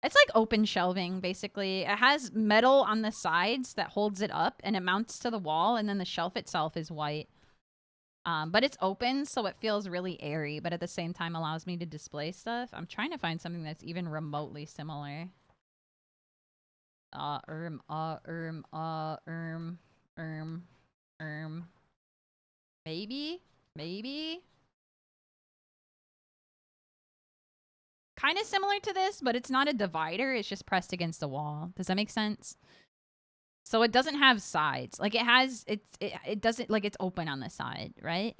It's like open shelving, basically. It has metal on the sides that holds it up, and it mounts to the wall, and then the shelf itself is white. But it's open, so it feels really airy, but at the same time allows me to display stuff. I'm trying to find something that's even remotely similar. Maybe? Maybe? Kind of similar to this, but it's not a divider. It's just pressed against the wall. Does that make sense? So it doesn't have sides. Like it has, it doesn't, like it's open on the side, right?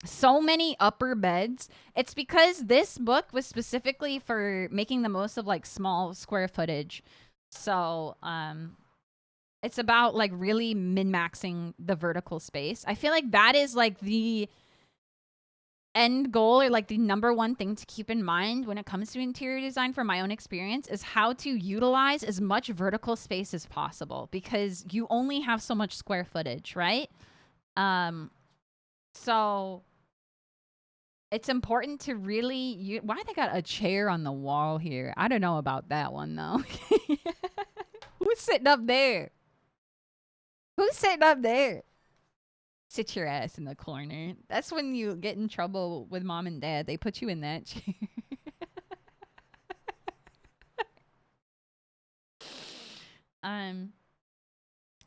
So many upper beds. It's because this book was specifically for making the most of like small square footage. So, it's about like really min-maxing the vertical space. I feel like that is like the end goal, or like the number one thing to keep in mind when it comes to interior design from my own experience, is how to utilize as much vertical space as possible, because you only have so much square footage, right? So it's important to really why they got a chair on the wall here? I don't know about that one though. Who's sitting up there? Who's sitting up there? Sit your ass in the corner. That's when you get in trouble with mom and dad. They put you in that chair.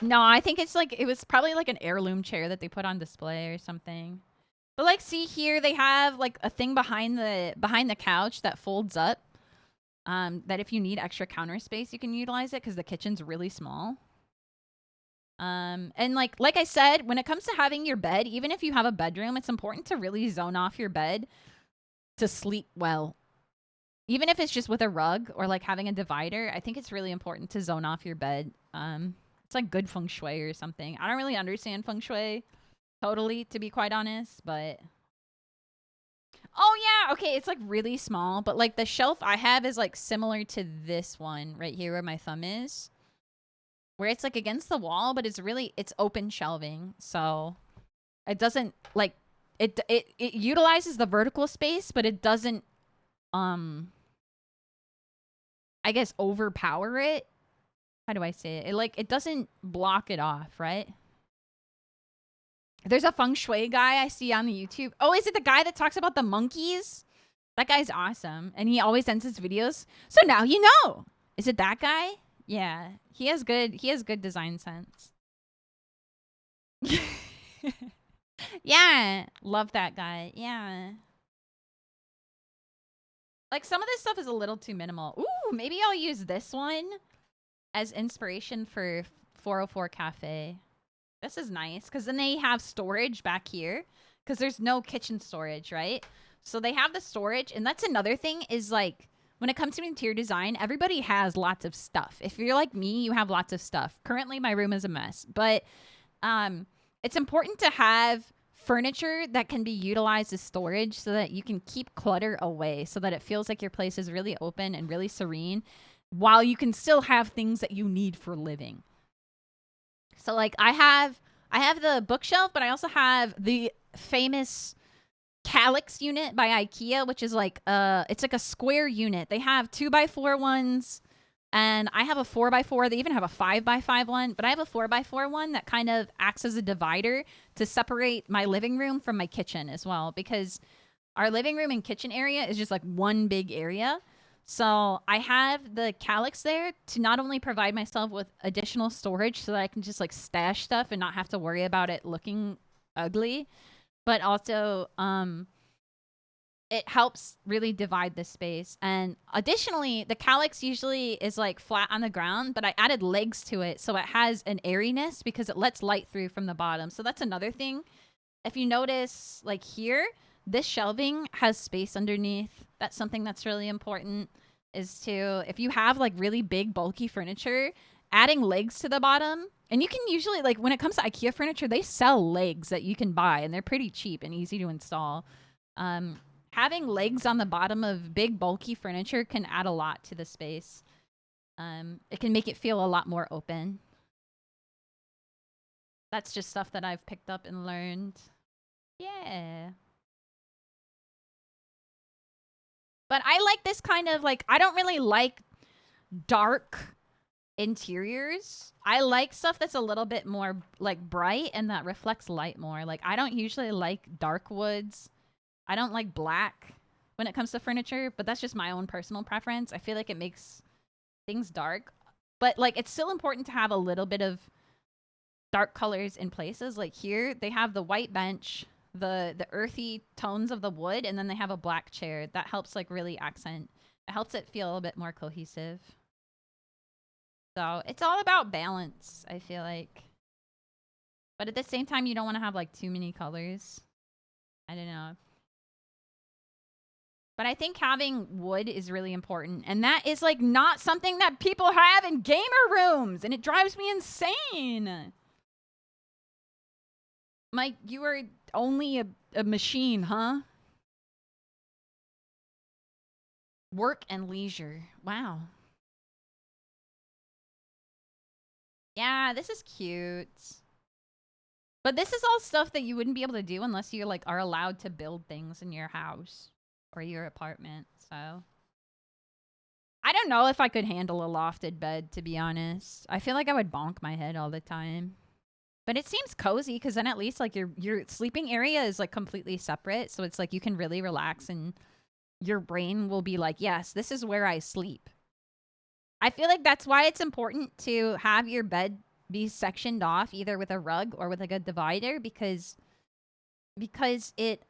No, I think it's like, it was probably like an heirloom chair that they put on display or something. But like, see here, they have like a thing behind the couch that folds up. That if you need extra counter space, you can utilize it because the kitchen's really small. And like I said, when it comes to having your bed, even if you have a bedroom, it's important to really zone off your bed to sleep well. Even if it's just with a rug or like having a divider, I think it's really important to zone off your bed. It's like good feng shui or something. I don't really understand feng shui totally, to be quite honest, but oh yeah, okay, it's like really small, but like the shelf I have is like similar to this one right here where my thumb is, where it's like against the wall, but it's open shelving, so it doesn't like it utilizes the vertical space, but it doesn't I guess overpower it. How do I say it? It doesn't block it off, right? There's a feng shui guy I see on the YouTube. Oh, is it the guy that talks about the monkeys? That guy's awesome, and he always ends his videos. So now you know. Is it that guy? Yeah, he has good design sense. Yeah, love that guy. Yeah. Like, some of this stuff is a little too minimal. Ooh, maybe I'll use this one as inspiration for 404 Cafe. This is nice, because then they have storage back here, because there's no kitchen storage, right? So they have the storage, and that's another thing is, like, when it comes to interior design, everybody has lots of stuff. If you're like me, you have lots of stuff. Currently, my room is a mess, but it's important to have furniture that can be utilized as storage so that you can keep clutter away, so that it feels like your place is really open and really serene, while you can still have things that you need for living. So like I have the bookshelf, but I also have the famous Calyx unit by IKEA, which is like it's like a square unit. They have 2x4 ones, and I have a 4x4. They even have a 5x5 one, but I have a 4x4 one that kind of acts as a divider to separate my living room from my kitchen as well, because our living room and kitchen area is just like one big area. So I have the Calyx there to not only provide myself with additional storage so that I can just like stash stuff and not have to worry about it looking ugly, but also it helps really divide the space. And additionally, the Calyx usually is like flat on the ground, but I added legs to it so it has an airiness because it lets light through from the bottom. So that's another thing. If you notice like here, this shelving has space underneath. That's something that's really important, is to, if you have like really big bulky furniture, adding legs to the bottom. And you can usually, like when it comes to IKEA furniture, they sell legs that you can buy and they're pretty cheap and easy to install. Having legs on the bottom of big bulky furniture can add a lot to the space. It can make it feel a lot more open. That's just stuff that I've picked up and learned. Yeah. But I like this kind of like, I don't really like dark interiors. I like stuff that's a little bit more like bright and that reflects light more. Like I don't usually like dark woods. I don't like black when it comes to furniture, but that's just my own personal preference. I feel like it makes things dark. But like it's still important to have a little bit of dark colors in places. Like here, they have the white bench, the earthy tones of the wood, and then they have a black chair. That helps like really accent. It helps it feel a bit more cohesive. So it's all about balance, I feel like. But at the same time, you don't want to have like too many colors. I don't know. But I think having wood is really important. And that is like not something that people have in gamer rooms. And it drives me insane. Mike, you are only a machine, huh? Work and leisure. Wow. Yeah, this is cute. But this is all stuff that you wouldn't be able to do unless you like are allowed to build things in your house or your apartment. So I don't know if I could handle a lofted bed, to be honest. I feel like I would bonk my head all the time. But it seems cozy because then at least like your sleeping area is like completely separate. So it's like you can really relax and your brain will be like, yes, this is where I sleep. I feel like that's why it's important to have your bed be sectioned off either with a rug or with like a divider because it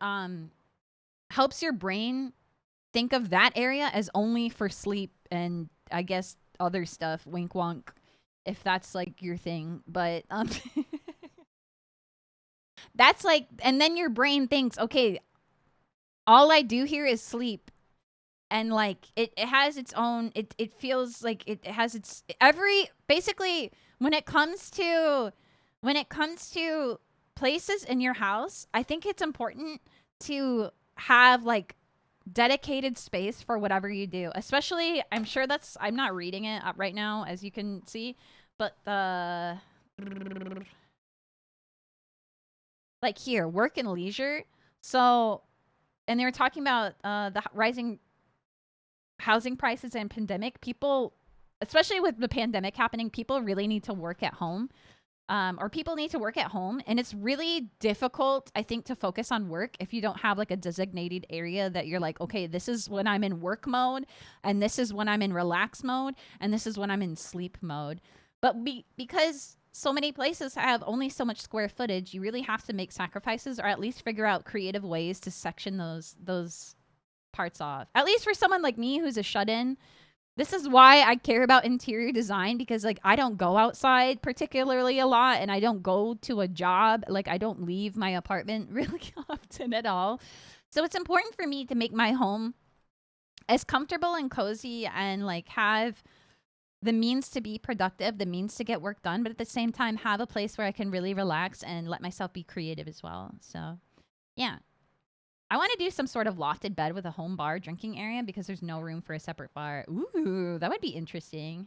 helps your brain think of that area as only for sleep and I guess other stuff, wink wonk, if that's like your thing. But that's like, and then your brain thinks, okay, all I do here is sleep. And like it has its own, it feels like it has its basically when it comes to places in your house, I think it's important to have like dedicated space for whatever you do. Especially, I'm sure I'm not reading it up right now as you can see, but like here, work and leisure. So, and they were talking about the rising housing prices and pandemic. People, especially with the pandemic happening, people really need to work at home. Or people need to work at home. And it's really difficult, I think, to focus on work if you don't have like a designated area that you're like, okay, this is when I'm in work mode, and this is when I'm in relax mode, and this is when I'm in sleep mode. But because so many places have only so much square footage, you really have to make sacrifices or at least figure out creative ways to section those parts off. At least for someone like me who's a shut-in. This is why I care about interior design, because like I don't go outside particularly a lot and I don't go to a job. Like I don't leave my apartment really often at all. So it's important for me to make my home as comfortable and cozy and like have the means to be productive, the means to get work done, but at the same time have a place where I can really relax and let myself be creative as well. So yeah. I want to do some sort of lofted bed with a home bar drinking area because there's no room for a separate bar. Ooh, that would be interesting.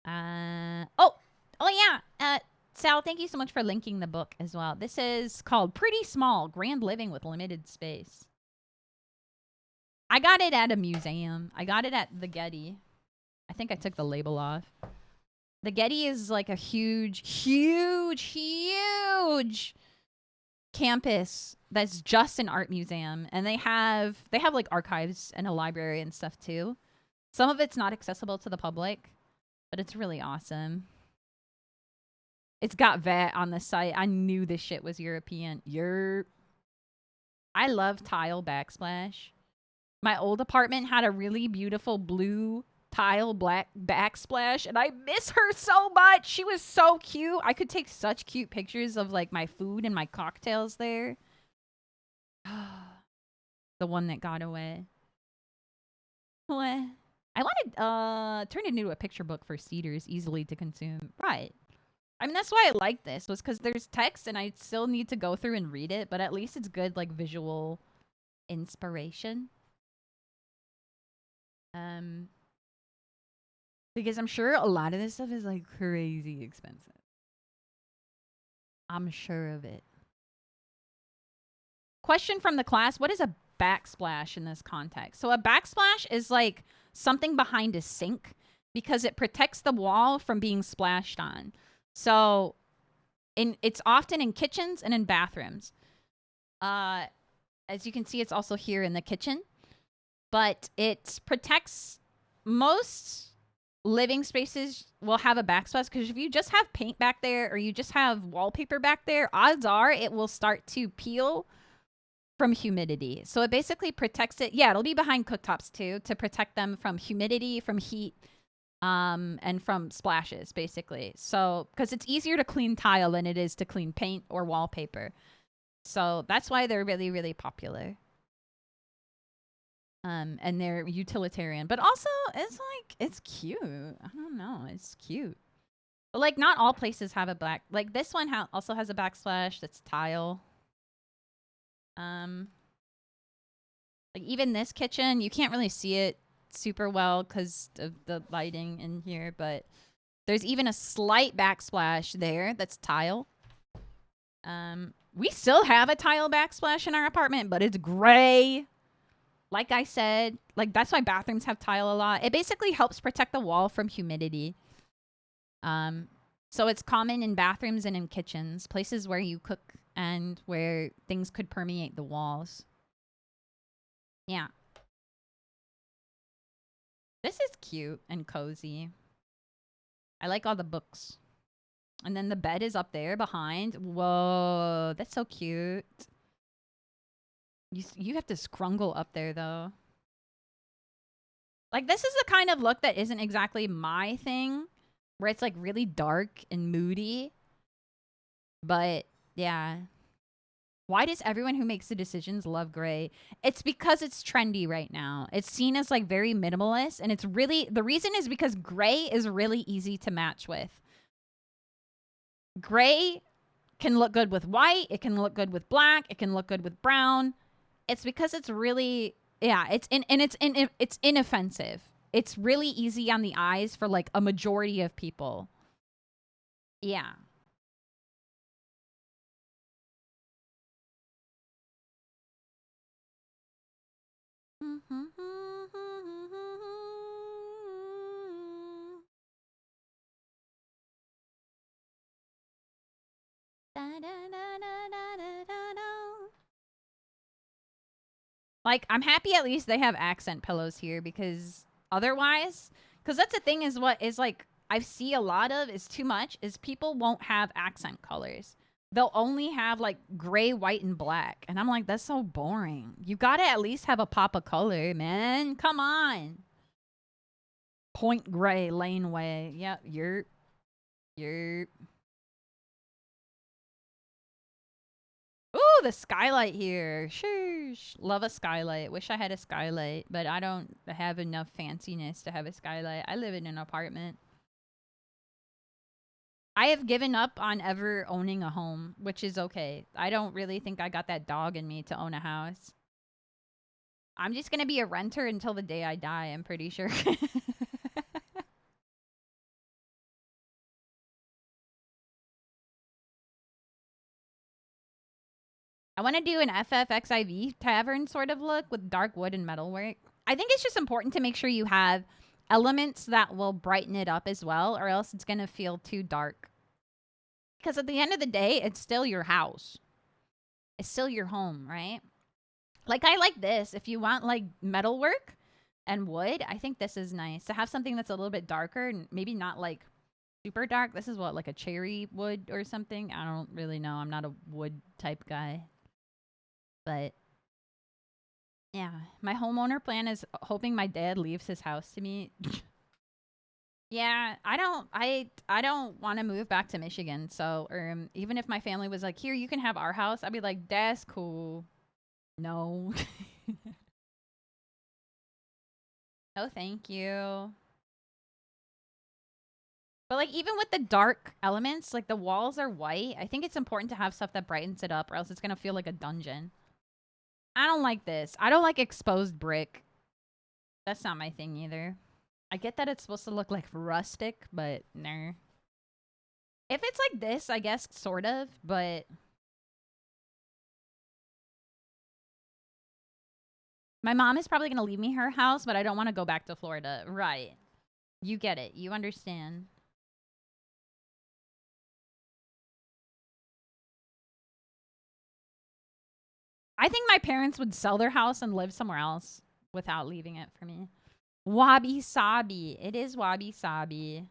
Oh yeah. Sal, thank you so much for linking the book as well. This is called Pretty Small, Grand Living with Limited Space. I got it at a museum. I got it at the Getty. I think I took the label off. The Getty is like a huge campus that's just an art museum, and they have like archives and a library and stuff too. Some of it's not accessible to the public, but it's really awesome. It's got vet on the site. I knew this shit was European. I love tile backsplash. My old apartment had a really beautiful blue tile black backsplash, and I miss her so much. She was so cute. I could take such cute pictures of like my food and my cocktails there. the one that got away. What? I want to turn it into a picture book for Cedars, easily to consume. Right. I mean, that's why I like this, was because there's text and I still need to go through and read it, but at least it's good, like, visual inspiration. Because I'm sure a lot of this stuff is, like, crazy expensive. I'm sure of it. Question from the class: what is a backsplash in this context? So a backsplash is like something behind a sink because it protects the wall from being splashed on. So it's often in kitchens and in bathrooms. As you can see, it's also here in the kitchen. But it protects most living spaces will have a backsplash, because if you just have paint back there or you just have wallpaper back there, odds are it will start to peel from humidity. So it basically protects it. Yeah, it'll be behind cooktops too, to protect them from humidity, from heat, and from splashes, basically. So, because it's easier to clean tile than it is to clean paint or wallpaper. So that's why they're really, really popular. And they're utilitarian, but also it's like, it's cute. I don't know, it's cute. But like, not all places have a black, like this one also has a backsplash that's tile. Like even this kitchen, you can't really see it super well because of the lighting in here, but there's even a slight backsplash there that's tile. We still have a tile backsplash in our apartment, but it's gray. Like I said, like that's why bathrooms have tile a lot. It basically helps protect the wall from humidity. So it's common in bathrooms and in kitchens, places where you cook and where things could permeate the walls. Yeah. This is cute and cozy. I like all the books. And then the bed is up there behind. Whoa, that's so cute. You have to scrungle up there, though. Like, this is the kind of look that isn't exactly my thing, where it's, like, really dark and moody. But, yeah. Why does everyone who makes the decisions love gray? It's because it's trendy right now. It's seen as, like, very minimalist, and it's really... The reason is because gray is really easy to match with. Gray can look good with white. It can look good with black. It can look good with brown. It's because it's really... Yeah, it's inoffensive. It's really easy on the eyes for, like, a majority of people. Yeah. Like, I'm happy at least they have accent pillows here, because otherwise, because that's the thing, is what is like I see a lot of is too much is people won't have accent colors. They'll only have like gray, white, and black. And I'm like, that's so boring. You gotta at least have a pop of color, man. Come on. Point gray, laneway. Yeah, you're Ooh, the skylight here. Sheesh. Love a skylight. Wish I had a skylight, but I don't have enough fanciness to have a skylight. I live in an apartment. I have given up on ever owning a home, which is okay. I don't really think I got that dog in me to own a house. I'm just going to be a renter until the day I die, I'm pretty sure. I want to do an FFXIV tavern sort of look with dark wood and metalwork. I think it's just important to make sure you have elements that will brighten it up as well, or else it's going to feel too dark. Because at the end of the day, it's still your house. It's still your home, right? Like, I like this. If you want, like, metalwork and wood, I think this is nice. To have something that's a little bit darker and maybe not, like, super dark. This is what, like a cherry wood or something? I don't really know. I'm not a wood type guy. But yeah, my homeowner plan is hoping my dad leaves his house to me. Yeah, I don't want to move back to Michigan. So, even if my family was like, "Here, you can have our house," I'd be like, "That's cool." No. Oh, thank you. But like even with the dark elements, like the walls are white. I think it's important to have stuff that brightens it up, or else it's gonna feel like a dungeon. I don't like this. I don't like exposed brick. That's not my thing either. I get that it's supposed to look like rustic, but nah. If it's like this, I guess sort of, but my mom is probably gonna leave me her house, but I don't want to go back to Florida. Right. You get it. You understand. I think my parents would sell their house and live somewhere else without leaving it for me. Wabi sabi. It is wabi sabi.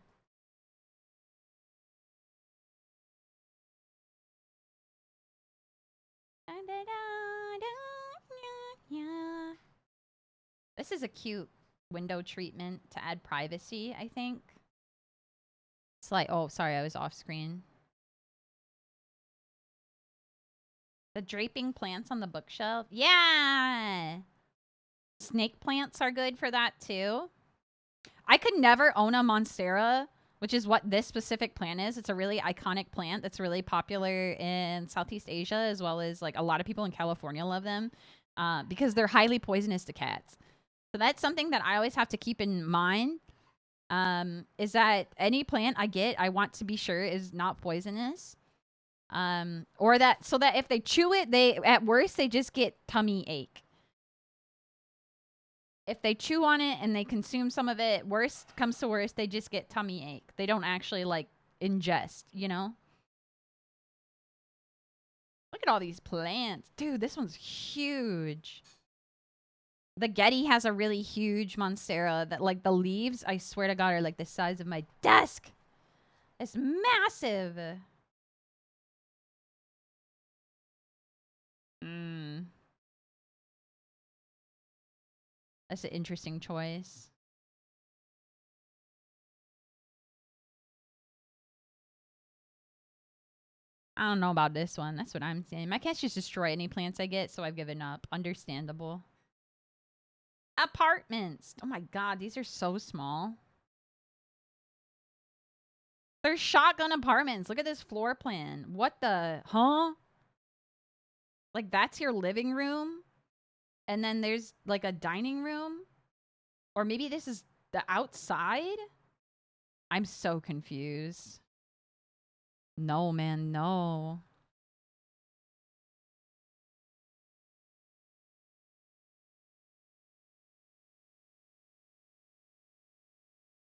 This is a cute window treatment to add privacy, I think. It's like, oh, sorry, I was off screen. The draping plants on the bookshelf. Yeah. Snake plants are good for that too. I could never own a monstera, which is what this specific plant is. It's a really iconic plant that's really popular in Southeast Asia, as well as like a lot of people in California love them because they're highly poisonous to cats. So that's something that I always have to keep in mind. Is that any plant I get, I want to be sure is not poisonous. Or that so that if they chew it, they at worst they just get tummy ache. If they chew on it and they consume some of it, worst comes to worst, they just get tummy ache. They don't actually like ingest, you know? Look at all these plants. Dude, this one's huge. The Getty has a really huge monstera that like the leaves, I swear to God, are like the size of my desk. It's massive. That's an interesting choice. I don't know about this one. That's what I'm saying. My cats just destroy any plants I get, so I've given up. Understandable. Apartments. Oh my God, these are so small. They're shotgun apartments. Look at this floor plan. What the? Huh? Like, that's your living room? And then there's, like, a dining room? Or maybe this is the outside? I'm so confused. No, man, no.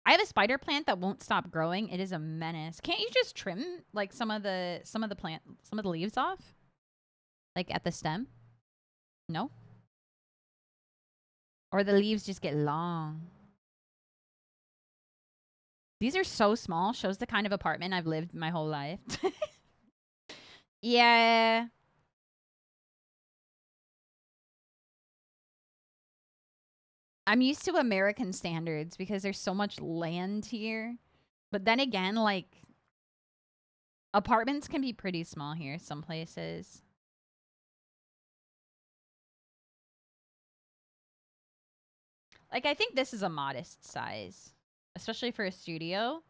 I have a spider plant that won't stop growing. It is a menace. Can't you just trim like some of the leaves off? Like at the stem? No? Or the leaves just get long. These are so small. Shows the kind of apartment I've lived my whole life. Yeah. I'm used to American standards because there's so much land here. But then again, like, apartments can be pretty small here, some places. Like, I think this is a modest size, especially for a studio.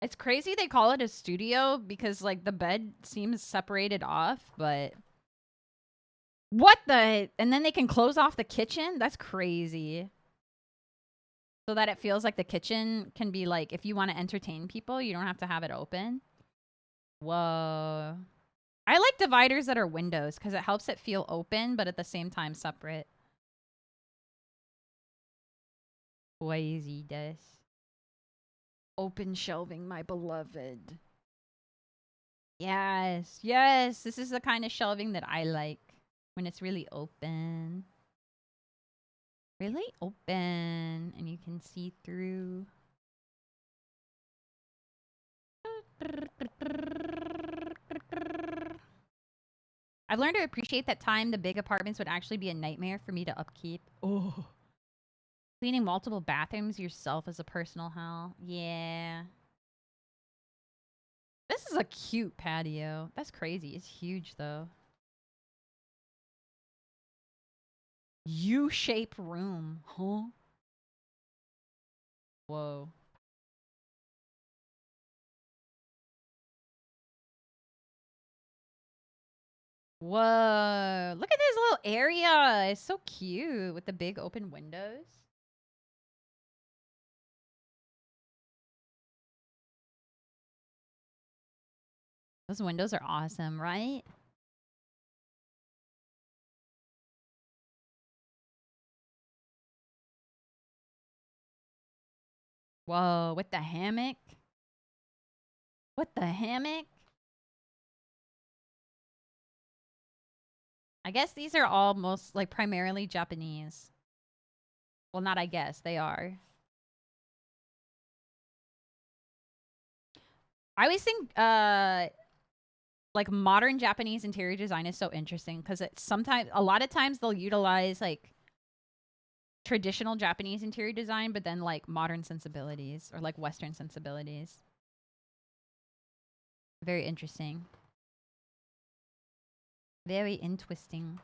It's crazy they call it a studio because, like, the bed seems separated off, but... What the... And then they can close off the kitchen? That's crazy. So that it feels like the kitchen can be, like, if you want to entertain people, you don't have to have it open. Whoa. I like dividers that are windows because it helps it feel open, but at the same time separate. Crazy this. Open shelving, my beloved. Yes, yes. This is the kind of shelving that I like when it's really open. Really open and you can see through. I've learned to appreciate that time the big apartments would actually be a nightmare for me to upkeep. Oh. Cleaning multiple bathrooms yourself is a personal hell. Yeah. This is a cute patio. That's crazy. It's huge though. U-shaped room. Huh? Whoa. Whoa. Look at this little area. It's so cute with the big open windows. Those windows are awesome, right? Whoa, with the hammock. With the hammock. I guess these are all most like primarily Japanese. Well, not I guess, they are. I always think like modern Japanese interior design is so interesting because it's sometimes a lot of times they'll utilize like traditional Japanese interior design, but then like modern sensibilities or like Western sensibilities. Very interesting. Very interesting.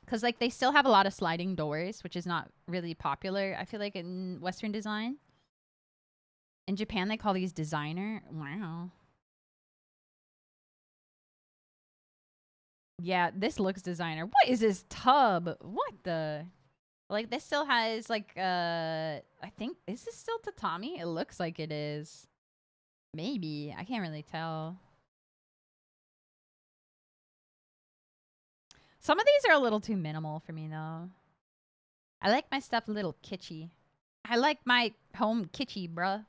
Because like they still have a lot of sliding doors, which is not really popular, I feel like, in Western design. In Japan, they call these designer. Wow. Yeah, this looks designer. What is this tub? What the? Like, this still has, like, I think, is this still tatami? It looks like it is. Maybe. I can't really tell. Some of these are a little too minimal for me, though. I like my stuff a little kitschy. I like my home kitschy, bruh.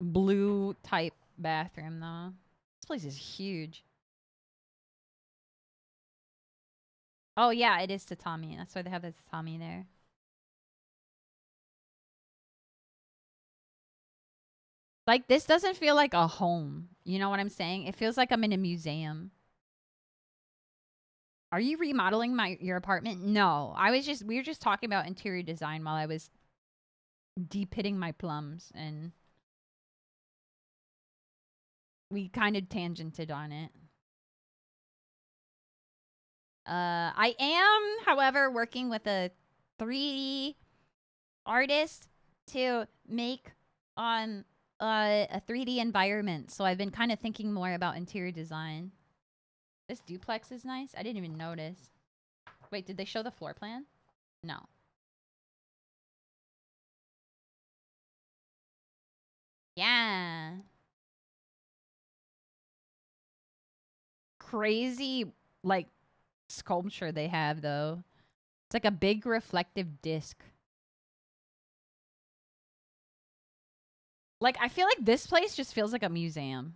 Blue type bathroom, though. This place is huge. Oh, yeah, it is tatami. That's why they have the tatami there. Like, this doesn't feel like a home. You know what I'm saying? It feels like I'm in a museum. Are you remodeling your apartment? No. We were just talking about interior design while I was de-pitting my plums, and we kind of tangented on it. I am, however, working with a 3D artist to make on a 3D environment. So I've been kind of thinking more about interior design. This duplex is nice. I didn't even notice. Wait, did they show the floor plan? No. Yeah. Crazy, like, sculpture they have, though. It's like a big reflective disc. Like, I feel like this place just feels like a museum.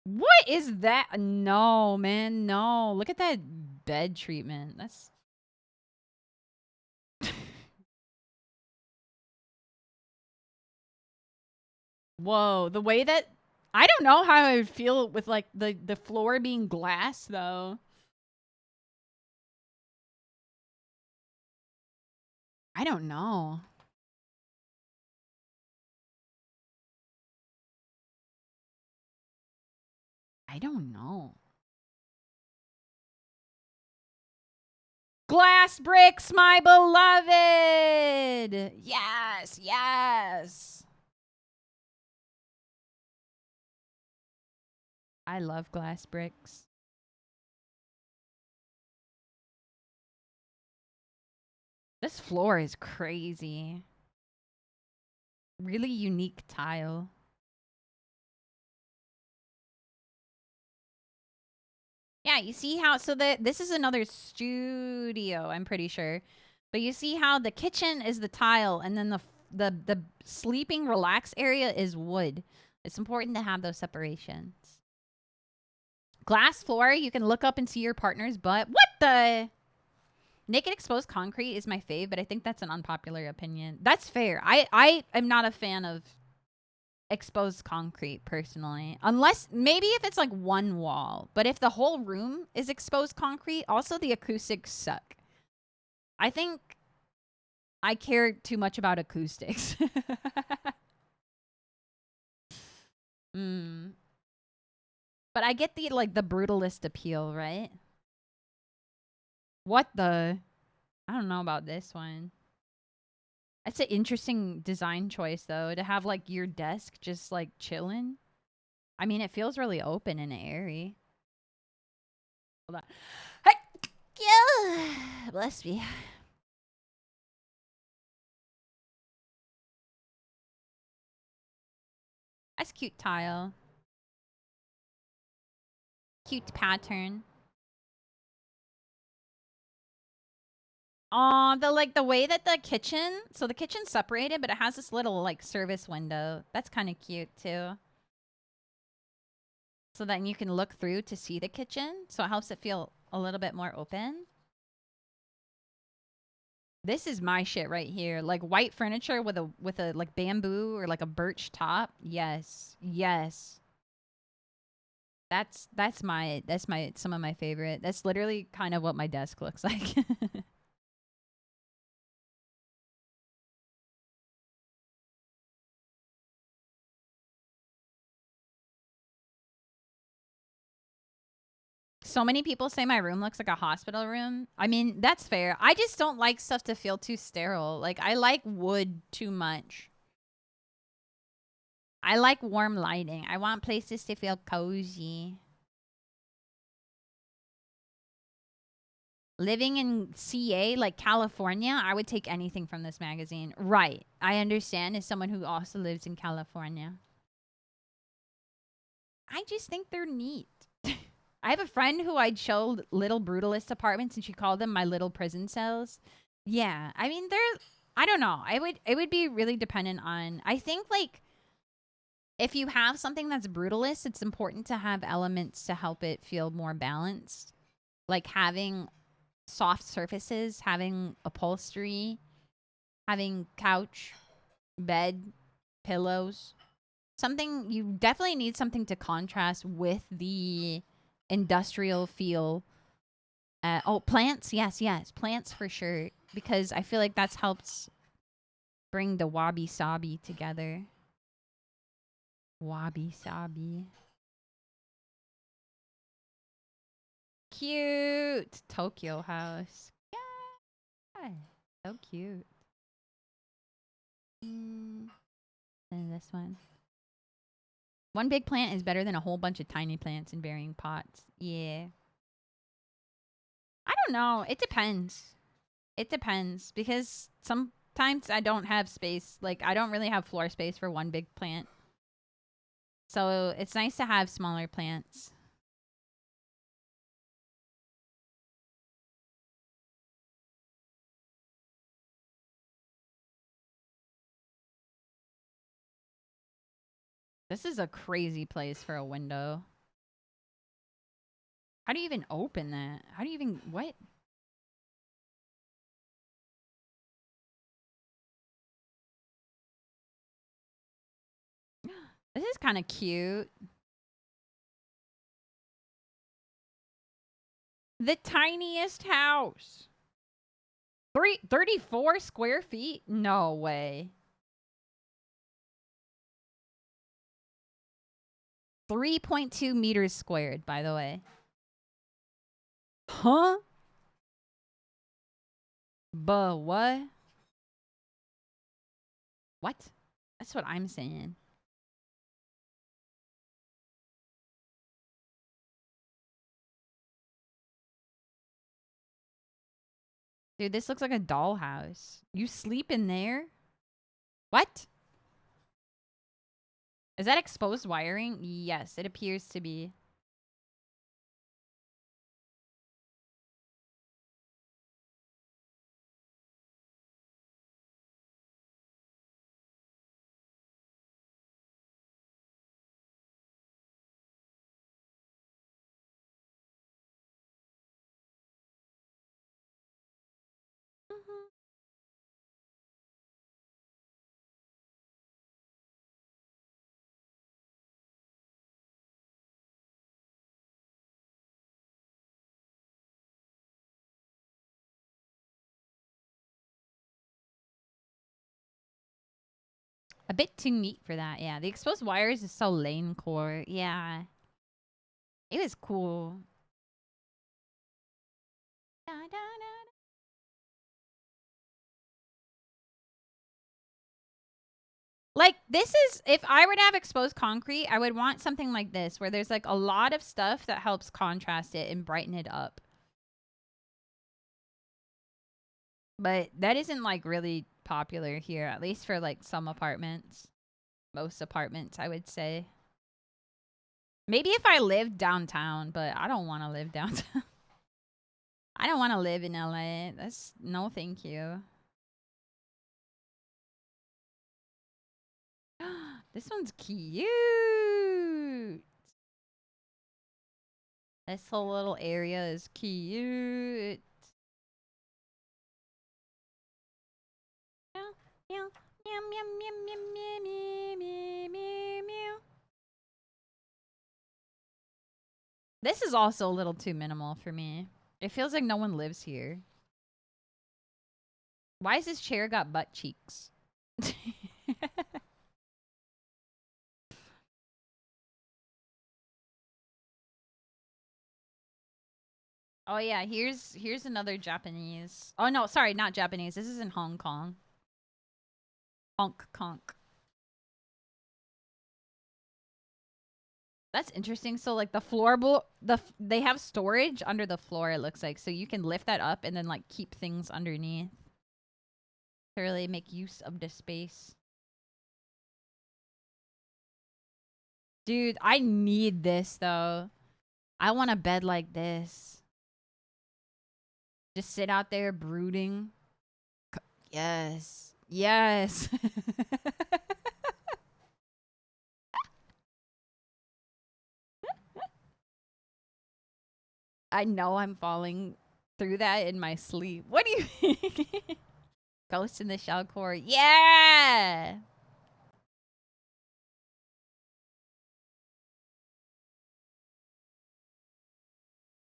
What is that? No, man, no. Look at that bed treatment. That's... Whoa, the way that... I don't know how I would feel with, like, the floor being glass, though. I don't know. I don't know. Glass bricks, my beloved! Yes, yes! I love glass bricks. This floor is crazy. Really unique tile. Yeah, you see how... So this is another studio, I'm pretty sure. But you see how the kitchen is the tile, and then the sleeping relax area is wood. It's important to have those separations. Glass floor, you can look up and see your partner's butt. What the... Naked exposed concrete is my fave, but I think that's an unpopular opinion. That's fair. I am not a fan of exposed concrete, personally. Unless, maybe if it's like one wall. But if the whole room is exposed concrete, also the acoustics suck. I think I care too much about acoustics. Mm. But I get the like the brutalist appeal, right? What the? I don't know about this one. It's an interesting design choice though, to have like your desk just like chilling. I mean, it feels really open and airy. Hold on. Hey, bless me. That's cute tile. Cute pattern. Oh, the way that the kitchen, so the kitchen's separated, but it has this little like service window. That's kind of cute too. So then you can look through to see the kitchen. So it helps it feel a little bit more open. This is my shit right here. Like white furniture with a like bamboo or like a birch top. Yes. Yes. That's my some of my favorite. That's literally kind of what my desk looks like. So many people say my room looks like a hospital room. I mean, that's fair. I just don't like stuff to feel too sterile. Like I like wood too much. I like warm lighting. I want places to feel cozy. Living in CA, like California, I would take anything from this magazine. Right. I understand as someone who also lives in California. I just think they're neat. I have a friend who I'd show little brutalist apartments and she called them my little prison cells. Yeah. I mean, I don't know. It would be really dependent on, I think like if you have something that's brutalist, it's important to have elements to help it feel more balanced. Like having soft surfaces, having upholstery, having couch, bed, pillows. Something you definitely need something to contrast with the industrial feel. Oh, plants. Yes, yes. Plants for sure. Because I feel like that's helps bring the wabi sabi together. Wabi sabi. Cute. Tokyo house. Yeah. So cute. And this one. One big plant is better than a whole bunch of tiny plants in varying pots. Yeah. I don't know. It depends. It depends because sometimes I don't have space. Like I don't really have floor space for one big plant. So it's nice to have smaller plants. This is a crazy place for a window. How do you even open that? How do you even what? This is kind of cute. The tiniest house. 34 square feet? No way. 3.2 meters squared, by the way. Huh? But what? What? That's what I'm saying. Dude, this looks like a dollhouse. You sleep in there? What? Is that exposed wiring? Yes, it appears to be. Mhm. A bit too neat for that, yeah. The exposed wires is so lame core. Yeah. It was cool. Da, da, da. Like, this is, if I were to have exposed concrete, I would want something like this, where there's like a lot of stuff that helps contrast it and brighten it up. But that isn't like really popular here, at least for like some apartments. Most apartments, I would say. Maybe if I lived downtown, but I don't want to live downtown. I don't want to live in LA. That's no thank you. This one's cute. This whole little area is cute. Meow, meow, meow, meow, meow, meow, meow, meow, meow, meow. This is also a little too minimal for me. It feels like no one lives here. Why has this chair got butt cheeks? Oh yeah, here's another Japanese. Oh no, sorry, not Japanese. This is in Hong Kong. Honk Konk. That's interesting. So like the floorboard, they have storage under the floor. It looks like, so you can lift that up and then like keep things underneath to really make use of the space. Dude, I need this though. I want a bed like this. Just sit out there brooding. Yes. Yes. I know I'm falling through that in my sleep. What do you mean? Ghost in the Shell core. Yeah.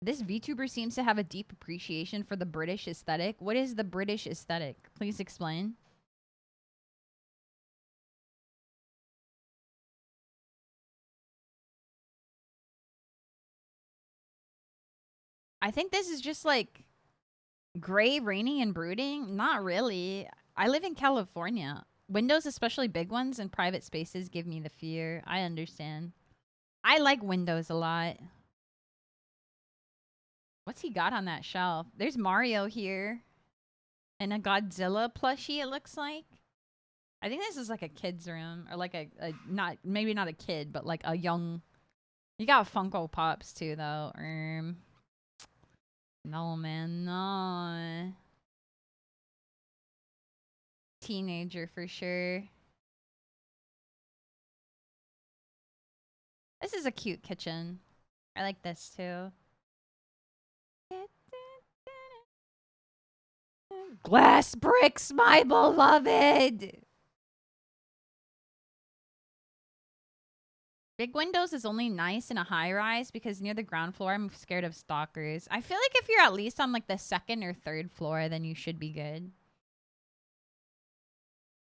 This VTuber seems to have a deep appreciation for the British aesthetic. What is the British aesthetic? Please explain. I think this is just like gray, rainy, and brooding. Not really. I live in California. Windows, especially big ones and private spaces, give me the fear. I understand. I like windows a lot. What's he got on that shelf? There's Mario here. And a Godzilla plushie, it looks like. I think this is like a kid's room. Or like a not, maybe not a kid, but like a young. You got Funko Pops too, though. No, man, no. Teenager for sure. This is a cute kitchen. I like this too. Glass bricks, my beloved. Big windows is only nice in a high rise because near the ground floor, I'm scared of stalkers. I feel like if you're at least on like the second or third floor, then you should be good.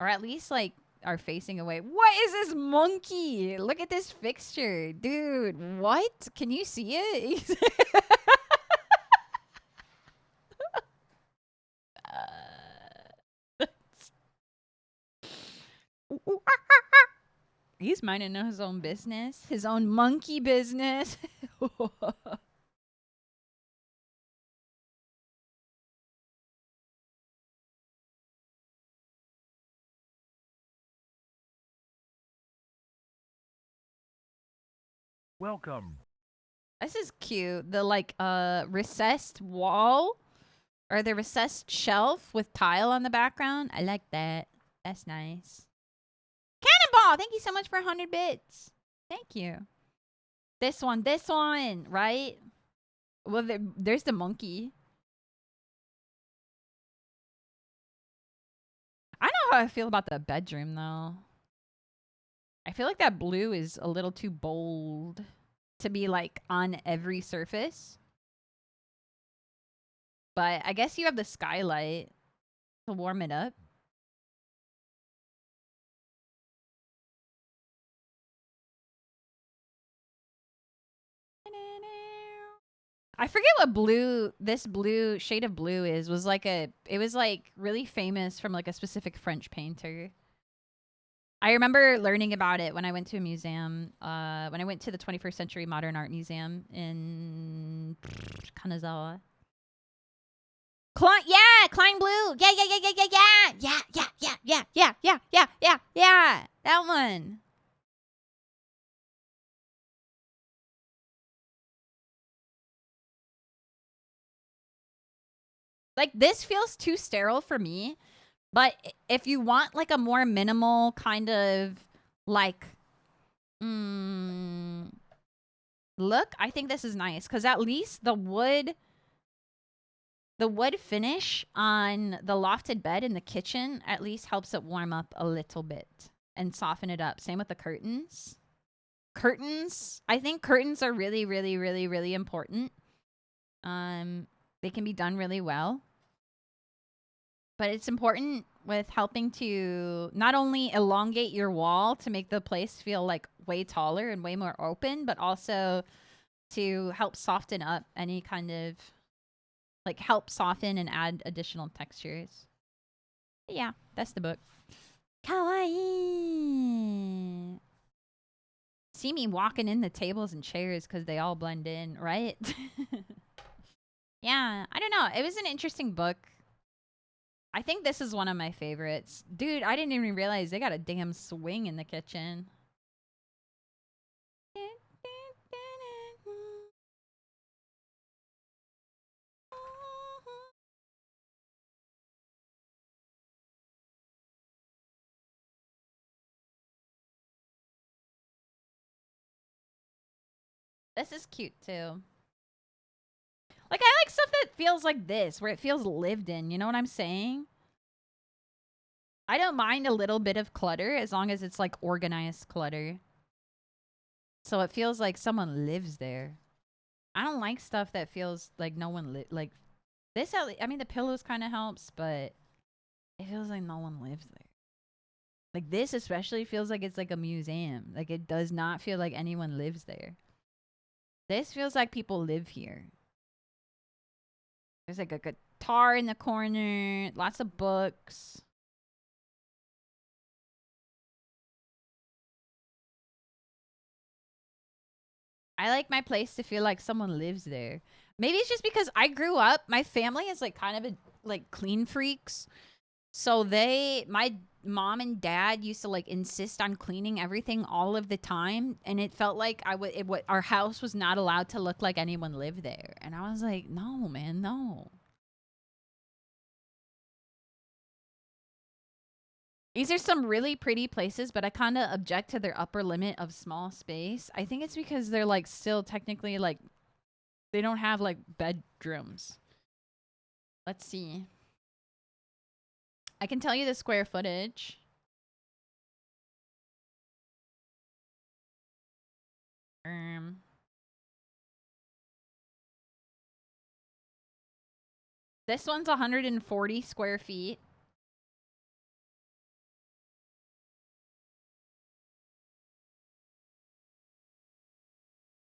Or at least like are facing away. What is this monkey? Look at this fixture. Dude, what? Can you see it? He's minding his own business. His own monkey business. Welcome. This is cute. The like recessed wall or the recessed shelf with tile on the background. I like that. That's nice. Cannonball, thank you so much for 100 bits. Thank you. This one, right? Well, there's the monkey. I know how I feel about the bedroom, though. I feel like that blue is a little too bold to be, like, on every surface. But I guess you have the skylight to warm it up. I forget what blue this blue shade of blue is. It was like really famous from like a specific French painter. I remember learning about it when I went to a museum. When I went to the 21st Century Modern Art Museum in Kanazawa. Klein Blue. Yeah. That one. Like this feels too sterile for me, but if you want like a more minimal kind of like look, I think this is nice because at least the wood finish on the lofted bed in the kitchen at least helps it warm up a little bit and soften it up. Same with the curtains. I think curtains are really, really, really, really important. They can be done really well. But it's important with helping to not only elongate your wall to make the place feel like way taller and way more open, but also to help soften up any kind of like help soften and add additional textures. But yeah, that's the book. Kawaii. See me walking in the tables and chairs because they all blend in, right? Yeah, I don't know. It was an interesting book. I think this is one of my favorites. Dude, I didn't even realize they got a damn swing in the kitchen. This is cute too. Like, I like stuff that feels like this, where it feels lived in. You know what I'm saying? I don't mind a little bit of clutter as long as it's like organized clutter. So it feels like someone lives there. I don't like stuff that feels like no one like this. I mean, the pillows kind of helps, but it feels like no one lives there. Like this especially feels like it's like a museum. Like it does not feel like anyone lives there. This feels like people live here. There's like a guitar in the corner, lots of books. I like my place to feel like someone lives there. Maybe it's just because I grew up, my family is like kind of like clean freaks. So my mom and dad used to like insist on cleaning everything all of the time, and it felt like our house was not allowed to look like anyone lived there. And I was like, "No, man, no." These are some really pretty places, but I kind of object to their upper limit of small space. I think it's because they're like still technically like they don't have like bedrooms. Let's see. I can tell you the square footage. This one's 140 square feet.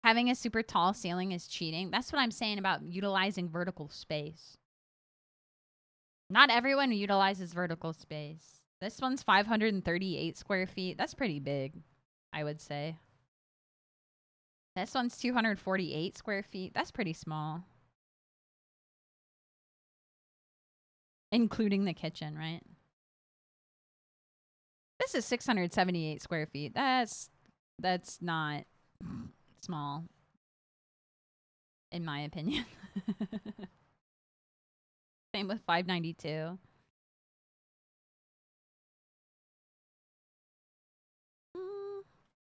Having a super tall ceiling is cheating. That's what I'm saying about utilizing vertical space. Not everyone utilizes vertical space. This one's 538 square feet. That's pretty big, I would say. This one's 248 square feet. That's pretty small. Including the kitchen, right? This is 678 square feet. That's not small, in my opinion. Same with 592.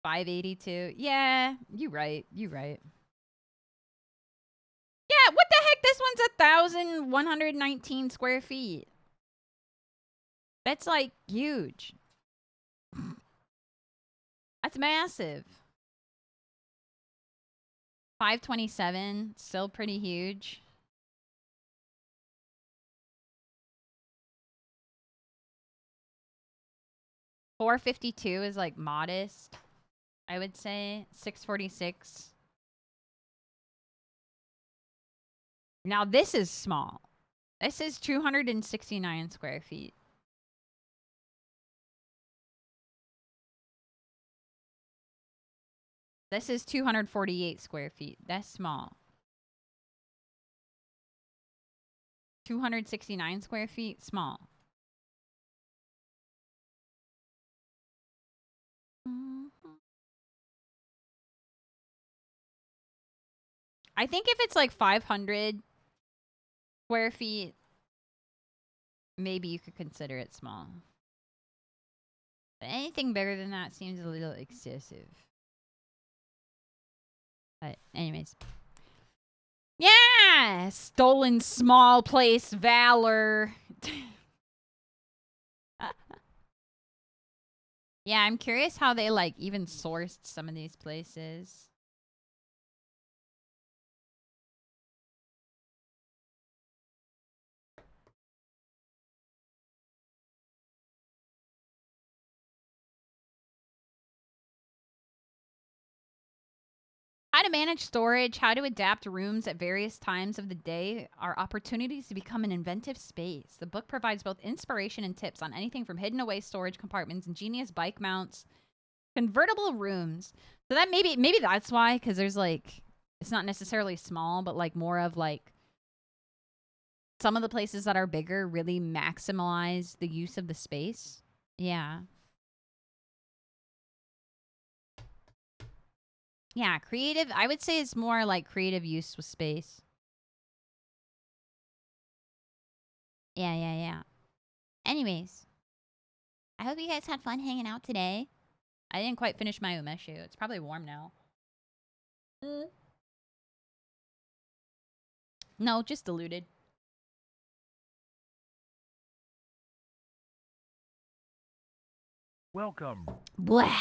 582. Yeah, you right. You right. Yeah, what the heck? This one's 1,119 square feet. That's like huge. That's massive. 527, still pretty huge. $452 is like modest, I would say. $646. Now this is small. This is 269 square feet. This is 248 square feet. That's small. 269 square feet, small. I think if it's like 500 square feet, maybe you could consider it small. But anything bigger than that seems a little excessive. But anyways. Yeah! Stolen small place valor. Yeah, I'm curious how they like even sourced some of these places. How to manage storage, how to adapt rooms at various times of the day are opportunities to become an inventive space. The book provides both inspiration and tips on anything from hidden away storage compartments, ingenious bike mounts, convertible rooms. So that maybe that's why, because there's like, it's not necessarily small, but like more of like some of the places that are bigger really maximize the use of the space. Yeah. Yeah, creative. I would say it's more like creative use with space. Yeah. Anyways, I hope you guys had fun hanging out today. I didn't quite finish my umeshu. It's probably warm now. No, just diluted. Welcome. Blah.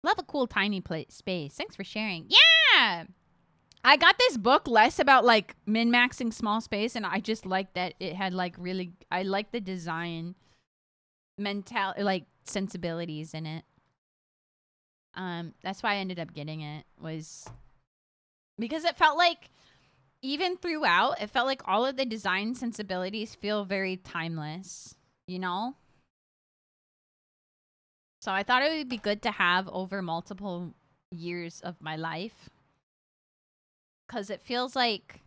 Love a cool tiny space. Thanks for sharing. Yeah! I got this book less about like min-maxing small space, and I just like that it had like really, I like the design like sensibilities in it. That's why I ended up getting it, was because it felt like even throughout, it felt like all of the design sensibilities feel very timeless, you know? So I thought it would be good to have over multiple years of my life, because it feels like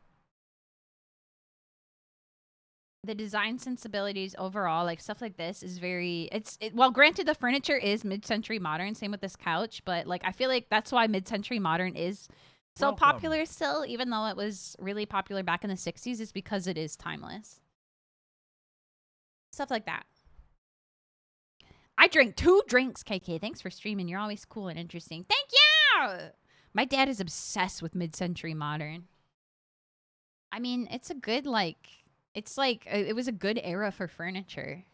the design sensibilities overall, like stuff like this, is very, well, granted, the furniture is mid-century modern, same with this couch, but like I feel like that's why mid-century modern is so popular still, even though it was really popular back in the 60s, is because it is timeless. Stuff like that. I drank 2 drinks, KK. Thanks for streaming. You're always cool and interesting. Thank you! My dad is obsessed with mid-century modern. I mean, it's a good, like, it's like, it was a good era for furniture.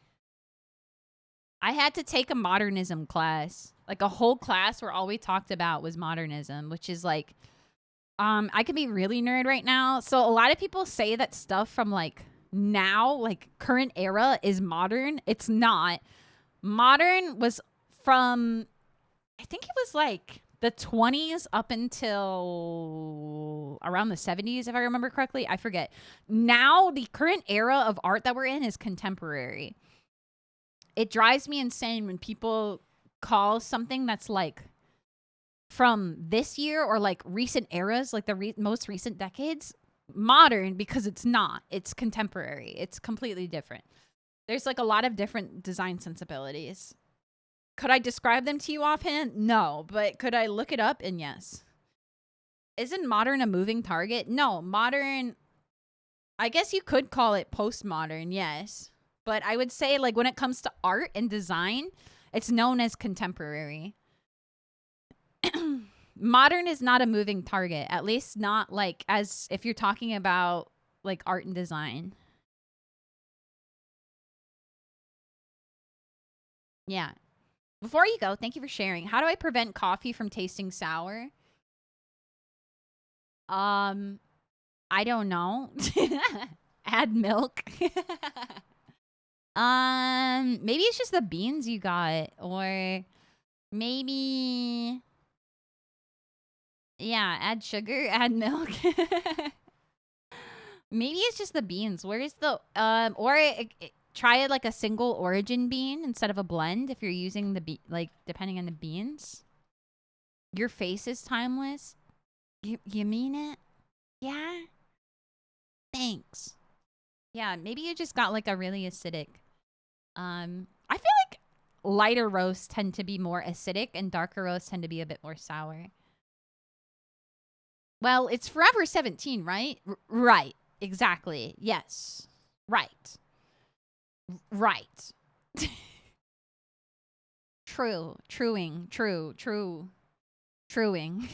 I had to take a modernism class, like a whole class where all we talked about was modernism, which is like, I could be really nerd right now. So a lot of people say that stuff from like now, like current era, is modern. It's not. Modern was from, I think it was like the 20s up until around the 70s, if I remember correctly. I forget. Now, the current era of art that we're in is contemporary. It drives me insane when people call something that's like from this year or like recent eras, like the most recent decades, modern, because it's not. It's contemporary. It's completely different. There's like a lot of different design sensibilities. Could I describe them to you offhand? No, but could I look it up? And yes. Isn't modern a moving target? No, modern, I guess you could call it postmodern, yes. But I would say, like, when it comes to art and design, it's known as contemporary. Modern is not a moving target, at least not like as if you're talking about like art and design. Yeah. Before you go, thank you for sharing. How do I prevent coffee from tasting sour? I don't know. Add milk. Maybe it's just the beans you got, or maybe Yeah, add sugar, add milk. Maybe it's just the beans. Where is the or try it like a single origin bean instead of a blend if you're using the like depending on the beans. Your face is timeless. You mean it? Yeah. Thanks. Yeah, maybe you just got like a really acidic. I feel like lighter roasts tend to be more acidic and darker roasts tend to be a bit more sour. Well, it's Forever 17, right? Right. Exactly. Yes. Right. Right. True. Truing. True. True. Truing.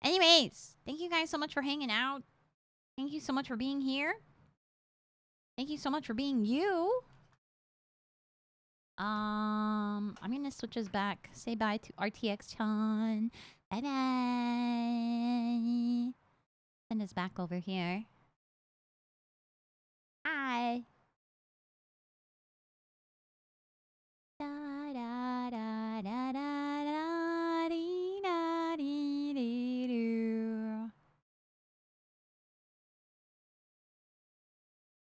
Anyways, thank you guys so much for hanging out. Thank you so much for being here. Thank you so much for being you. I'm gonna switch us back. Say bye to RTX Chan. Bye bye. Send us back over here. Hi. Da, da, da, da, da, da, dee, da, dee, dee, doo.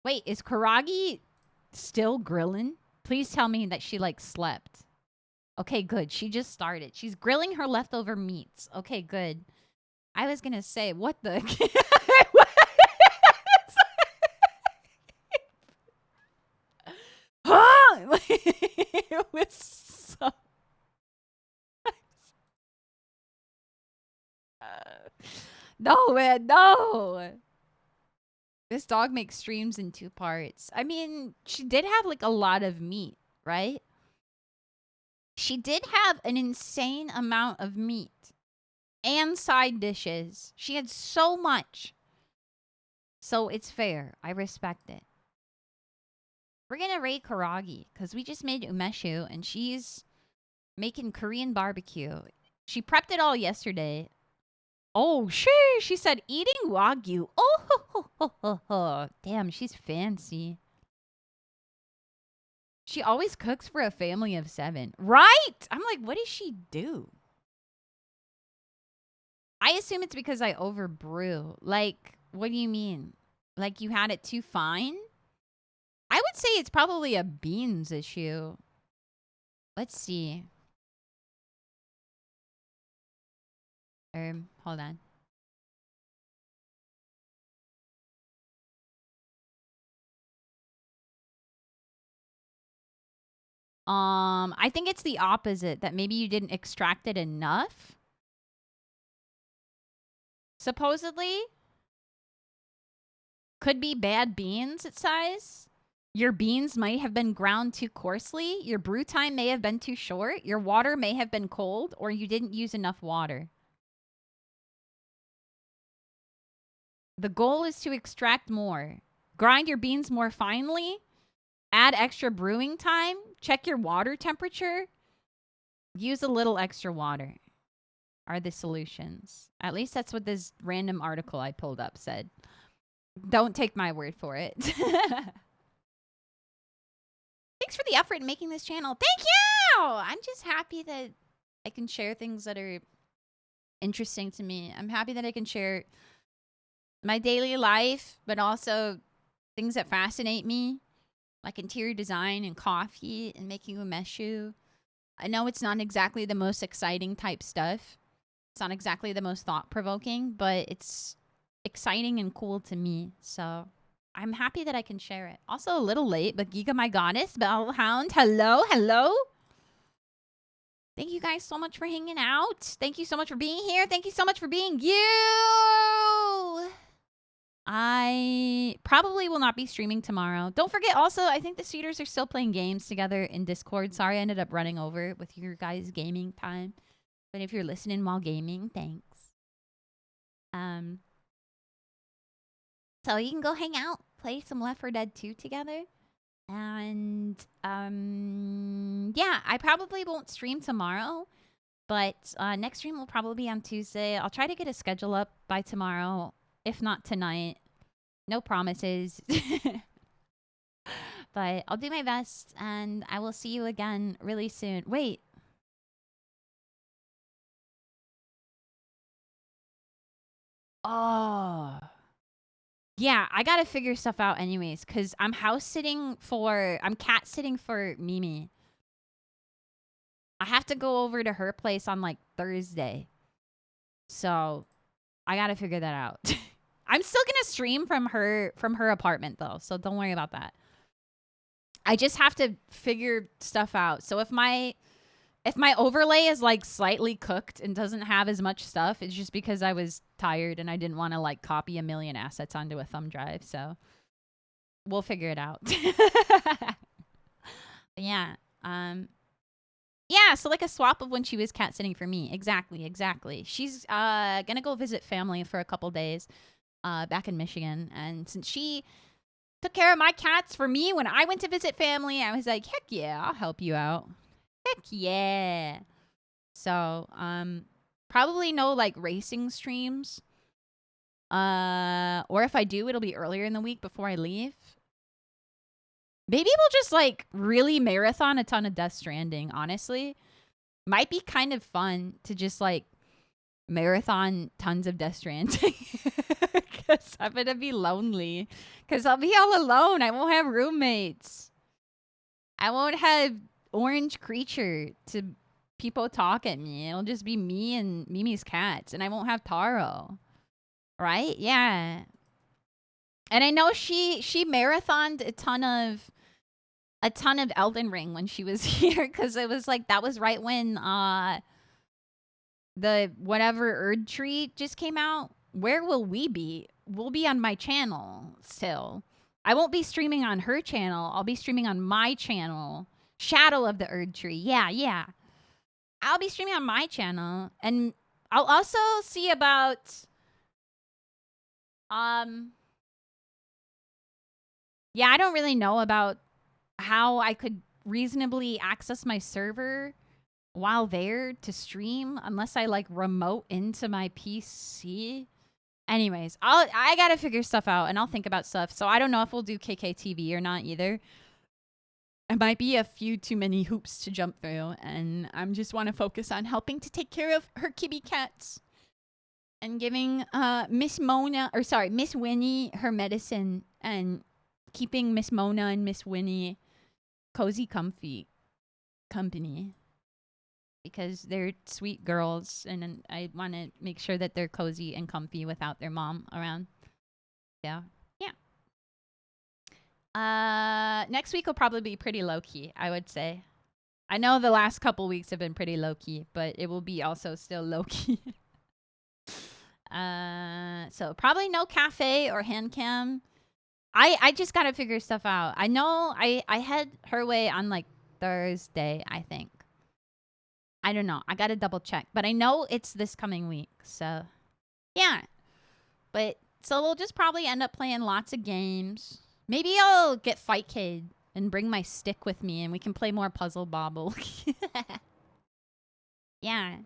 Wait, is Karagi still grilling? Please tell me that she like slept. Okay, good. She just started. She's grilling her leftover meats. Okay, good. I was gonna say, what the? Huh? It was so. No, man, no. This dog makes streams in 2 parts. I mean, she did have like a lot of meat, right? She did have an insane amount of meat and side dishes. She had so much. So it's fair. I respect it. We're going to raid Karagi because we just made umeshu and she's making Korean barbecue. She prepped it all yesterday. Oh, she said eating wagyu. Oh, ho, ho, ho, ho. Damn, she's fancy. She always cooks for a family of 7. Right? I'm like, what does she do? I assume it's because I overbrew. Like, what do you mean? Like you had it too fine? I would say it's probably a beans issue. Let's see. Hold on. I think it's the opposite, that maybe you didn't extract it enough. Supposedly. Could be bad beans, it says. Your beans might have been ground too coarsely. Your brew time may have been too short. Your water may have been cold, or you didn't use enough water. The goal is to extract more. Grind your beans more finely. Add extra brewing time. Check your water temperature. Use a little extra water are the solutions. At least that's what this random article I pulled up said. Don't take my word for it. Thanks for the effort in making this channel. Thank you! I'm just happy that I can share things that are interesting to me. I'm happy that I can share my daily life, but also things that fascinate me, like interior design and coffee and making umeshu. I know it's not exactly the most exciting type stuff. It's not exactly the most thought-provoking, but it's exciting and cool to me. So I'm happy that I can share it. Also a little late, but Giga my goddess, Bellhound, hello, hello. Thank you guys so much for hanging out. Thank you so much for being here. Thank you so much for being you. I probably will not be streaming tomorrow. Don't forget also, I think the Cedars are still playing games together in Discord. Sorry I ended up running over with your guys' gaming time. But if you're listening while gaming, thanks. So you can go hang out, play some Left 4 Dead 2 together. And yeah, I probably won't stream tomorrow. But next stream will probably be on Tuesday. I'll try to get a schedule up by tomorrow, if not tonight. No promises. But I'll do my best, and I will see you again really soon. Wait. Oh. Yeah, I gotta figure stuff out anyways, because I'm cat sitting for Mimi. I have to go over to her place on like Thursday. So I gotta figure that out. I'm still gonna stream from her apartment though, so don't worry about that. I just have to figure stuff out. So if my overlay is like slightly cooked and doesn't have as much stuff, it's just because I was tired and I didn't want to like copy a million assets onto a thumb drive. So we'll figure it out. Yeah. Yeah, so like a swap of when she was cat sitting for me. Exactly. She's gonna go visit family for a couple days back in Michigan. And since she took care of my cats for me when I went to visit family, I was like, heck yeah, I'll help you out. Heck yeah. So, probably no like racing streams. Or if I do, it'll be earlier in the week before I leave. Maybe we'll just like really marathon a ton of Death Stranding, honestly. Might be kind of fun to just like marathon tons of Death Stranding. Because I'm going to be lonely. Because I'll be all alone. I won't have roommates. I won't have Orange Creature to people talk at me. It'll just be me and Mimi's cats. And I won't have Taro. Right? Yeah. And I know she marathoned a ton of Elden Ring when she was here, because it was like that was right when the whatever Erd Tree just came out. Where will we be? We'll be on my channel still. I won't be streaming on her channel. I'll be streaming on my channel. Shadow of the Erd Tree. Yeah. I'll be streaming on my channel, and I'll also see about yeah, I don't really know about how I could reasonably access my server while there to stream unless I like remote into my PC. Anyways, I gotta figure stuff out and I'll think about stuff. So I don't know if we'll do KKTV or not either. It might be a few too many hoops to jump through, and I just want to focus on helping to take care of her kitty cats and giving Miss Winnie her medicine and keeping Miss Mona and Miss Winnie cozy comfy company, because they're sweet girls and I want to make sure that they're cozy and comfy without their mom around. Yeah. Next week will probably be pretty low-key, I would say. I know the last couple weeks have been pretty low-key, but it will be also still low-key. So probably no cafe or hand cam. I just gotta figure stuff out. I know I head her way on like Thursday, I think. I don't know. I gotta double check. But I know it's this coming week. So, yeah. But, so we'll just probably end up playing lots of games. Maybe I'll get Fight Kid and bring my stick with me and we can play more Puzzle Bobble. Yeah.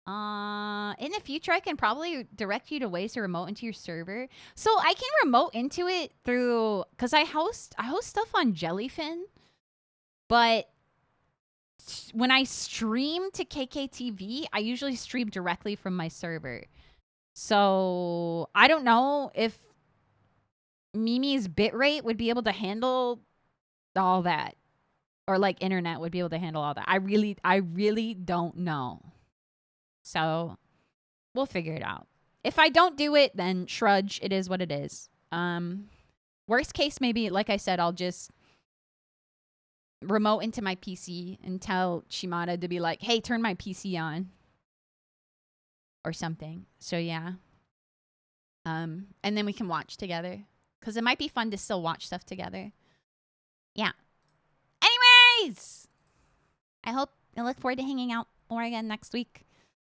In the future, I can probably direct you to ways to remote into your server. So I can remote into it through, because I host stuff on Jellyfin, but when I stream to KKTV, I usually stream directly from my server. So I don't know if Mimi's bitrate would be able to handle all that, or like internet would be able to handle all that. I really don't know. So we'll figure it out. If I don't do it, then shrudge. It is what it is. Worst case, maybe, like I said, I'll just remote into my PC and tell Shimada to be like, hey, turn my PC on. Or something. So, yeah. And then we can watch together. Because it might be fun to still watch stuff together. Yeah. Anyways! I look forward to hanging out more again next week.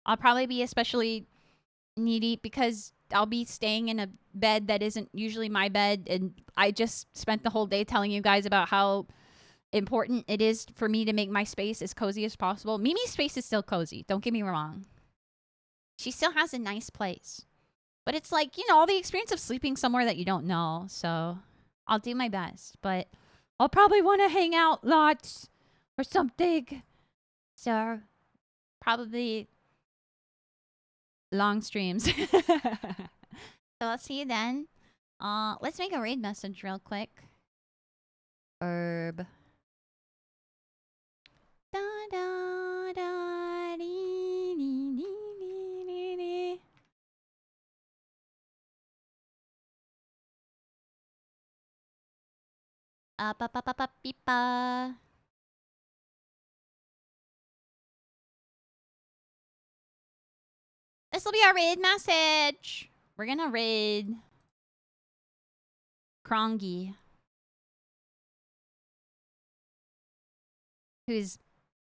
I'll probably be especially needy because I'll be staying in a bed that isn't usually my bed. And I just spent the whole day telling you guys about how important it is for me to make my space as cozy as possible. Mimi's space is still cozy. Don't get me wrong. She still has a nice place. But it's like, you know, all the experience of sleeping somewhere that you don't know. So I'll do my best. But I'll probably want to hang out lots or something. So probably long streams. So I'll see you then. Let's make a raid message real quick. Herb. Da da da dee, dee, dee, dee, dee, dee. Up, up, up, up, up, beep, This will be our raid message. We're gonna raid Krongi, who's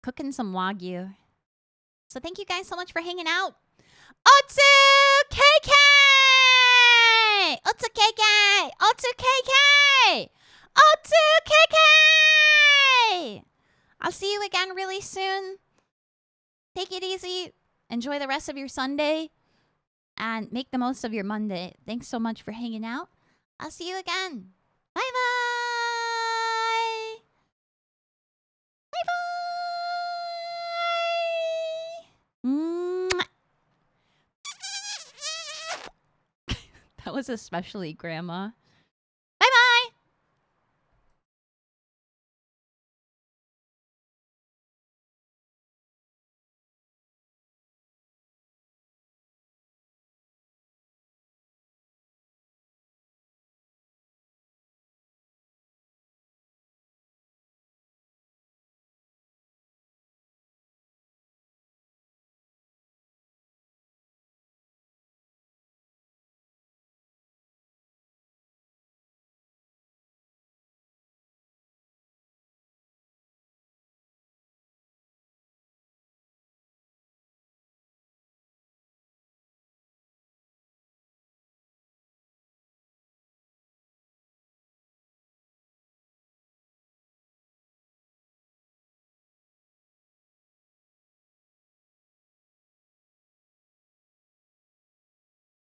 cooking some Wagyu. So thank you guys so much for hanging out. Otsu KK! Otsu KK! Otsu KK! Otsu KK! I'll see you again really soon. Take it easy. Enjoy the rest of your Sunday. And make the most of your Monday. Thanks so much for hanging out. I'll see you again. Bye-bye! Bye-bye! Mwah. That was especially grandma.